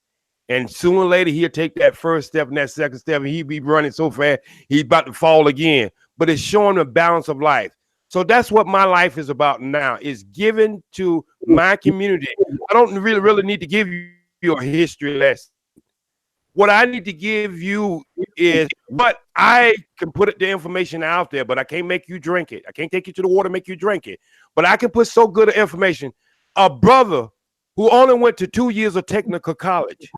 And sooner or later, he'll take that first step and that second step, and he'll be running so fast, he's about to fall again. But it's showing the balance of life. So that's what my life is about now, is giving to my community. I don't really need to give you a history lesson. What I need to give you is what I can put the information out there, but I can't make you drink it. I can't take you to the water, make you drink it. But I can put so good of information. A brother who only went to 2 years of technical college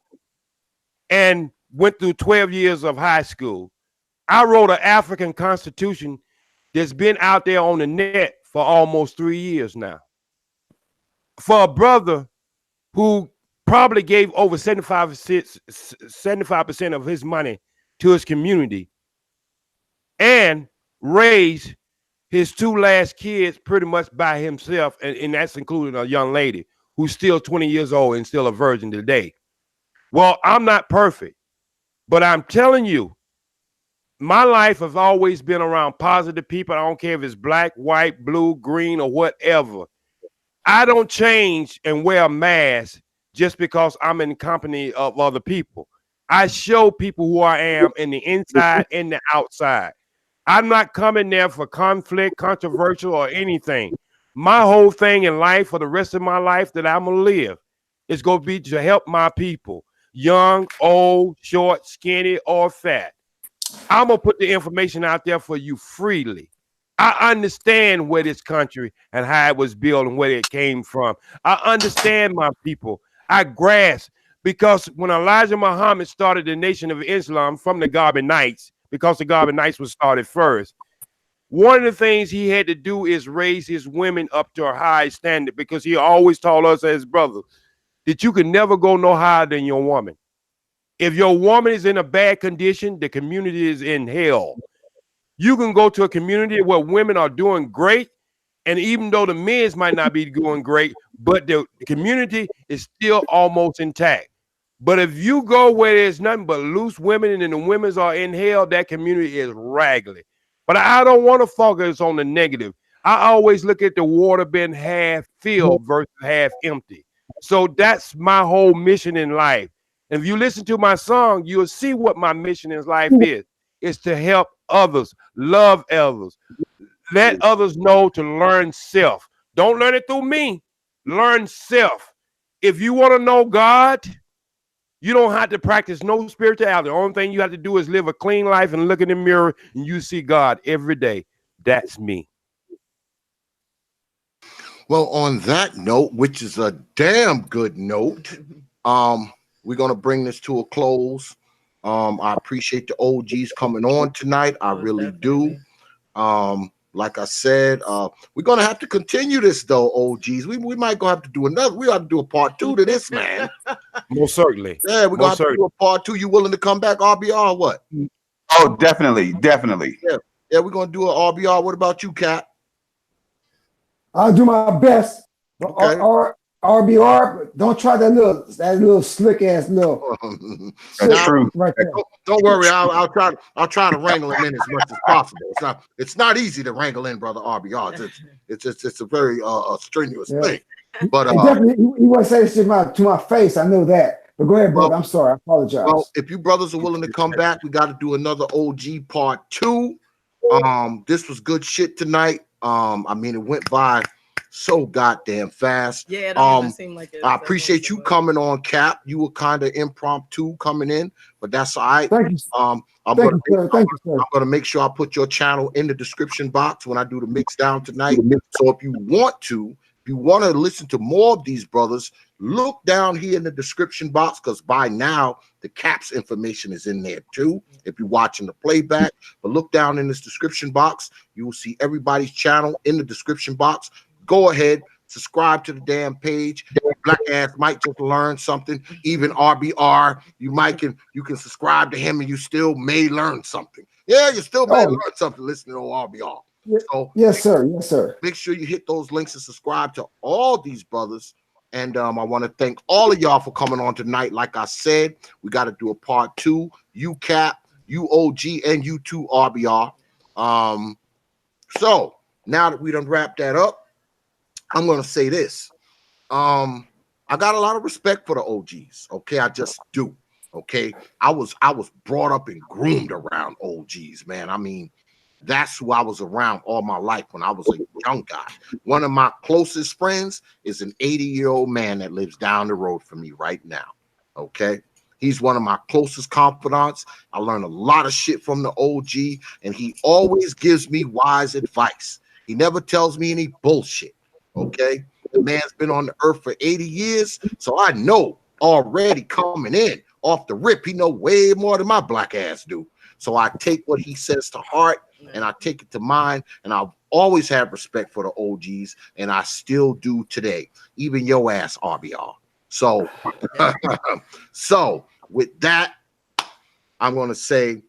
and went through 12 years of high school. I wrote an African Constitution that's been out there on the net for almost 3 years now. For a brother who probably gave over 75% of his money to his community and raised his 2 last kids pretty much by himself, and that's including a young lady who's still 20 years old and still a virgin today. Well, I'm not perfect, but I'm telling you, my life has always been around positive people. I don't care if it's black, white, blue, green, or whatever. I don't change and wear a mask just because I'm in company of other people. I show people who I am in the inside and the outside. I'm not coming there for conflict, controversial, or anything. My whole thing in life for the rest of my life that I'm going to live is going to be to help my people. Young, old, short, skinny, or fat. I'm going to put the information out there for you freely. I understand where this country and how it was built and where it came from. I understand my people. I grasp, because when Elijah Muhammad started the Nation of Islam from the Garden Knights, because the Garden Knights was started first, one of the things he had to do is raise his women up to a high standard, because he always told us as brothers that you can never go no higher than your woman. If your woman is in a bad condition, the community is in hell. You can go to a community where women are doing great, and even though the men's might not be doing great, but the community is still almost intact. But if you go where there's nothing but loose women and the women's are in hell, that community is raggedy. But I don't want to focus on the negative. I always look at the water being half filled versus half empty. So that's my whole mission in life. And if you listen to my song, you'll see what my mission in life is. It's to help others, love others, let others know to learn self. Don't learn it through me. Learn self. If you want to know God, you don't have to practice no spirituality. The only thing you have to do is live a clean life and look in the mirror and you see God every day. That's me. Well, on that note, which is a damn good note, we're gonna bring this to a close. I appreciate the OGs coming on tonight. I really do. Like I said, we're gonna have to continue this though, OGs. We might go have to do another. We have to do a part 2 to this, man. Most certainly. Yeah, we're gonna have to do a part 2. You willing to come back, R.B.R. or what? Oh, definitely, definitely. Yeah, we're gonna do an R.B.R. What about you, Cap? I'll do my best. Okay. R.B.R. but don't try that little slick ass little. That's true. Right there. Don't worry, I'll try to wrangle him in as much as possible. It's not easy to wrangle in, brother R.B.R. It's a very strenuous thing. But definitely, he wouldn't say this to my face. I know that. But go ahead, brother. I'm sorry. I apologize. Well, if you brothers are willing to come back, we got to do another OG part 2. This was good shit tonight. I mean, it went by so goddamn fast. Yeah, it don't even seem like it. I appreciate you coming on, Cap. You were kind of impromptu coming in, but that's all right. Thank you. I'm gonna make sure I put your channel in the description box when I do the mix down tonight. So if you want to listen to more of these brothers, look down here in the description box, because by now the Cap's information is in there too if you're watching the playback. But look down in this description box, you will see everybody's channel in the description box. Go ahead, subscribe to the damn page. Black ass might just learn something. Even R.B.R, you can subscribe to him and you still may learn something. Yeah, you still may learn something listening to R.B.R. So yes, sir. Yes, sir. Make sure you hit those links and subscribe to all these brothers. And I want to thank all of y'all for coming on tonight. Like I said, we got to do a part 2. You Cap, you OG, and you too, R.B.R. So now that we done wrapped that up, I'm gonna say this. I got a lot of respect for the OGs. Okay, I just do. Okay, I was brought up and groomed around OGs, man. I mean, that's who I was around all my life when I was a young guy. One of my closest friends is an 80-year-old man that lives down the road from me right now. Okay, he's one of my closest confidants. I learned a lot of shit from the OG, and he always gives me wise advice. He never tells me any bullshit. Okay, the man's been on the earth for 80 years, so I know already coming in off the rip, he know way more than my black ass do. So I take what he says to heart and I take it to mind, and I've always had respect for the OGs, and I still do today, even your ass, R.B.R. So, so with that, I'm gonna say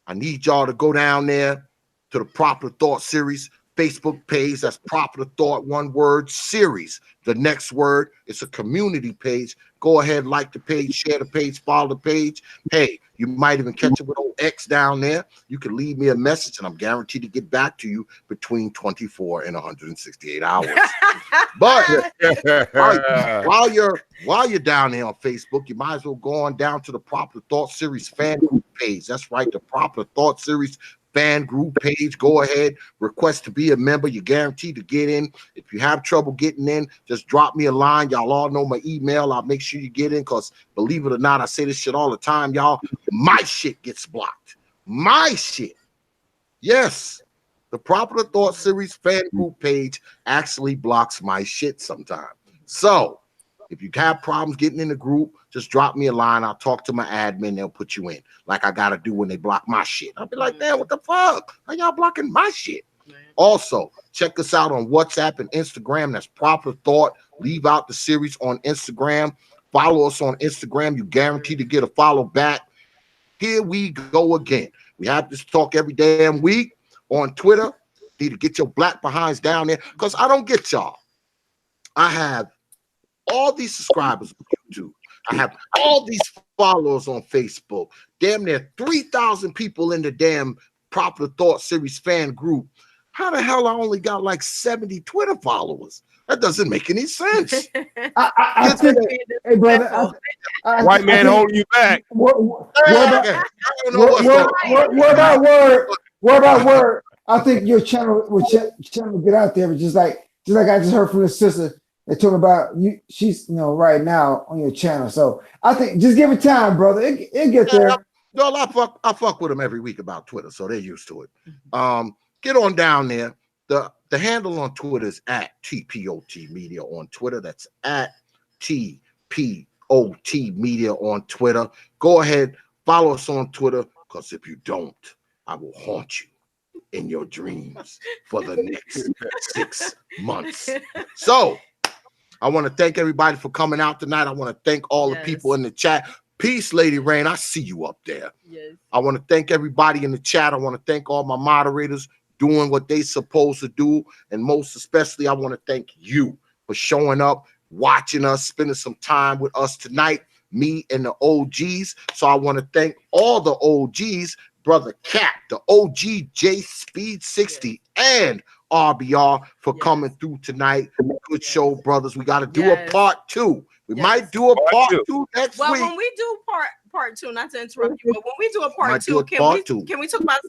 I need y'all to go down there to the Proper Thought series Facebook page. That's Proper Thought, one word, series. The next word, it's a community page. Go ahead, like the page, share the page, follow the page. Hey, you might even catch it with old X down there. You can leave me a message and I'm guaranteed to get back to you between 24 and 168 hours. But while you're down there on Facebook, you might as well go on down to the Proper Thought series fan group page. That's right, the Proper Thought series fan group page. Go ahead, request to be a member. You're guaranteed to get in. If you have trouble getting in, just drop me a line. Y'all all know my email. I'll make sure you get in, because believe it or not, I say this shit all the time, y'all. My shit gets blocked. My shit. Yes. The Proper Thought series fan group page actually blocks my shit sometimes. So if you have problems getting in the group, just drop me a line. I'll talk to my admin. They'll put you in, like I got to do when they block my shit. I'll be like, damn, what the fuck? How y'all blocking my shit? Also, check us out on WhatsApp and Instagram. That's Proper Thought. Leave out the series on Instagram. Follow us on Instagram. You guarantee to get a follow back. Here we go again. We have this talk every damn week on Twitter. Need to get your black behinds down there, because I don't get y'all. I have all these subscribers on YouTube. I have all these followers on Facebook. Damn near 3,000 people in the damn Proper Thought series fan group. How the hell I only got like 70 Twitter followers? That doesn't make any sense. I think, hey brother, White man think, holding you back. What about I don't know what's going on. what about word? What about word? I think your channel will get out there, but just like I just heard from the sister that told me about you. She's right now on your channel, so I think just give it time, brother. It get there. No, I fuck with them every week about Twitter, so they're used to it. Get on down there. The handle on Twitter is at T.P.O.T Media on Twitter. That's at T.P.O.T Media on Twitter. Go ahead, follow us on Twitter, because if you don't, I will haunt you in your dreams for the next 6 months. So I want to thank everybody for coming out tonight. I want to thank all the people in the chat. Peace, Lady Rain. I see you up there. Yes. I want to thank everybody in the chat. I want to thank all my moderators doing what they supposed to do. And most especially, I want to thank you for showing up, watching us, spending some time with us tonight, me and the OGs. So I want to thank all the OGs, Brother Cap, the OG J Speed 60, and R.B.R for coming through tonight. Good show, brothers. We got to do a part 2. We might do a part two next week. Well, when we do part 2, not to interrupt you, but when we do a part 2, can we talk about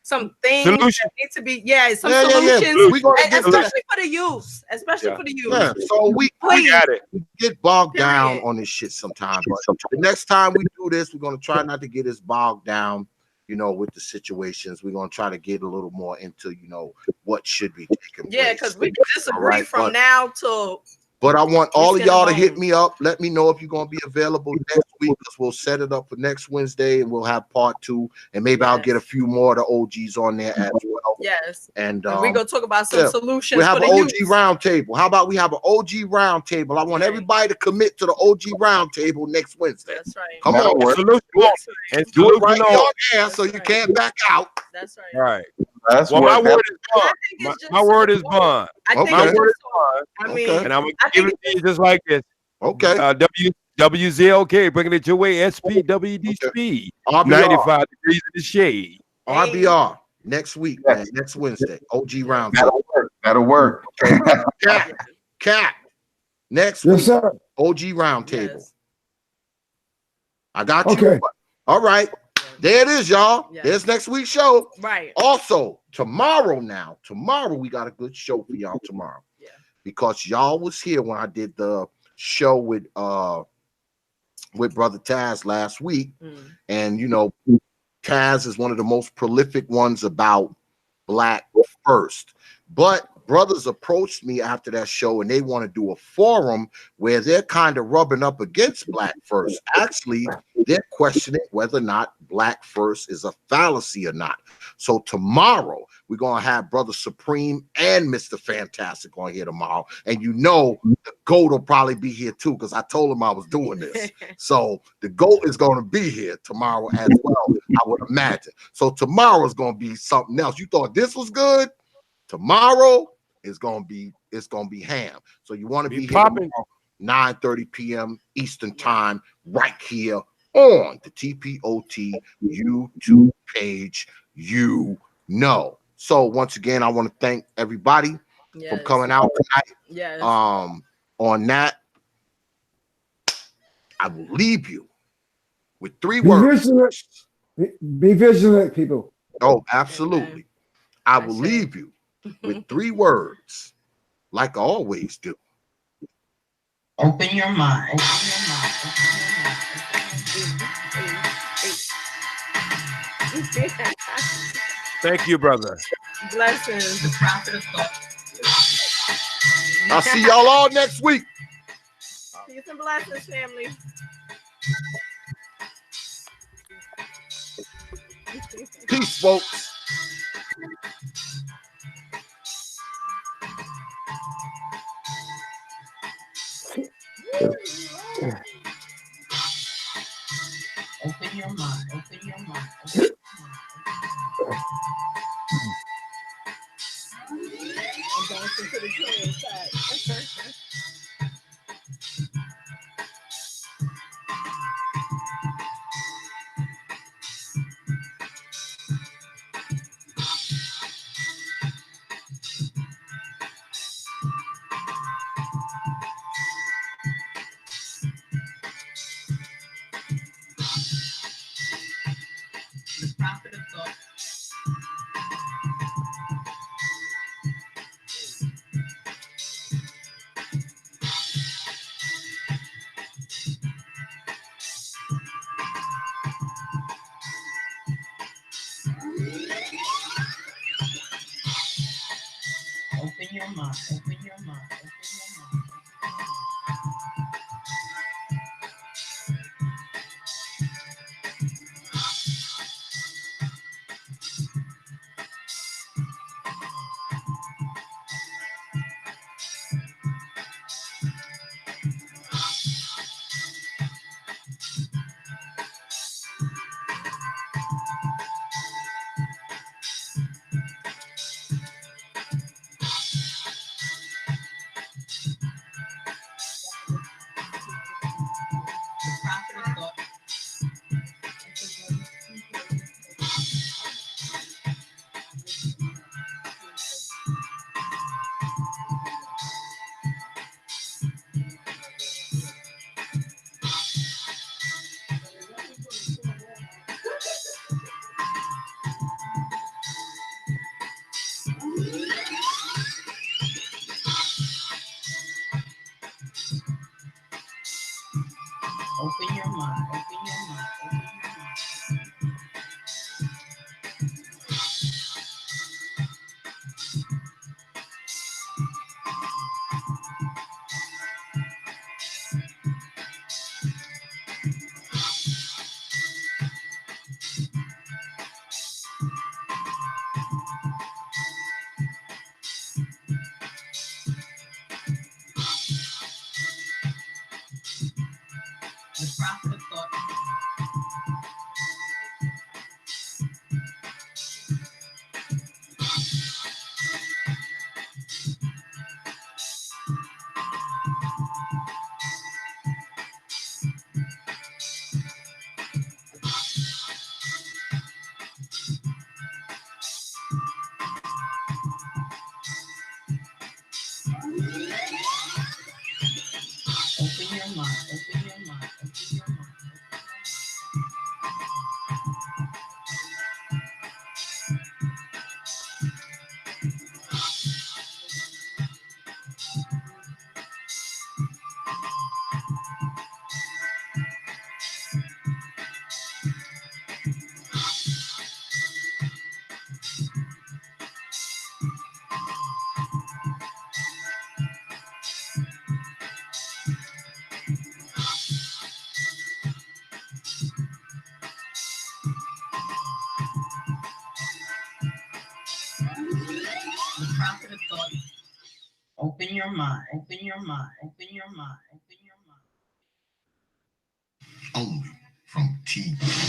some things that need to be solutions, especially for the youth, for the youth. Yeah, so we get bogged down on this shit sometimes. But the next time we do this, we're gonna try not to get as bogged down, with the situations. We're gonna try to get a little more into, what should be taking place. Yeah, because we can disagree from now till. But I want all of y'all to hit me up. Let me know if you're going to be available next week, because we'll set it up for next Wednesday and we'll have part 2. And maybe I'll get a few more of the OGs on there as well. Yes. And we're going to talk about some solutions. We have an OG roundtable. How about we have an OG roundtable? I want everybody to commit to the OG roundtable next Wednesday. That's right. Come on. And do it right on air so you can't back out. That's right. Right. Well, my word is bond. My word is bond. My word is bond. I mean, and I'm gonna give it to you just like this. Okay. WZLK bringing it your way. SPWD speed. 95 degrees in the shade. R.B.R. next week, man. Next Wednesday. OG round. That'll work. Cap. Next yes, week. Sir. OG roundtable. Yes. I got you. Okay. All right. There it is, y'all. Yes. There's next week's show. Right. Also, tomorrow we got a good show for y'all tomorrow. Yeah. Because y'all was here when I did the show with Brother Taz last week. And Taz is one of the most prolific ones about Black first. But brothers approached me after that show and they want to do a forum where they're kind of rubbing up against Black first. Actually, they're questioning whether or not Black first is a fallacy or not. So tomorrow, we're going to have Brother Supreme and Mr. Fantastic on here tomorrow. And the GOAT will probably be here too, because I told him I was doing this. So the GOAT is going to be here tomorrow as well, I would imagine. So tomorrow is going to be something else. You thought this was good? Tomorrow is going to be ham. So you want to be here 9:30 p.m. Eastern time right here on the T.P.O.T YouTube page. So once again, I want to thank everybody for coming out tonight. Yes. On that, I will leave you with 3 words. Be vigilant, people. Oh, absolutely. I will leave you with 3 words, like I always do. Open your mind. Open your mind. Thank you, brother. Blessings. The prophet of God. I'll see y'all all next week. Peace and blessings, family. Peace, folks. Open your mind. Open your mind. Open your mind. I'm dancing to the tune inside. mind. Open your mind. Open your mind. Open your mind. Open your mind. Open your mind. The prophet of thought. Open your mind. Open your mind. Open your mind. The prophet of thought. Open your mind. Open your mind. Open your mind. Open your mind. Only from T.P.O.T.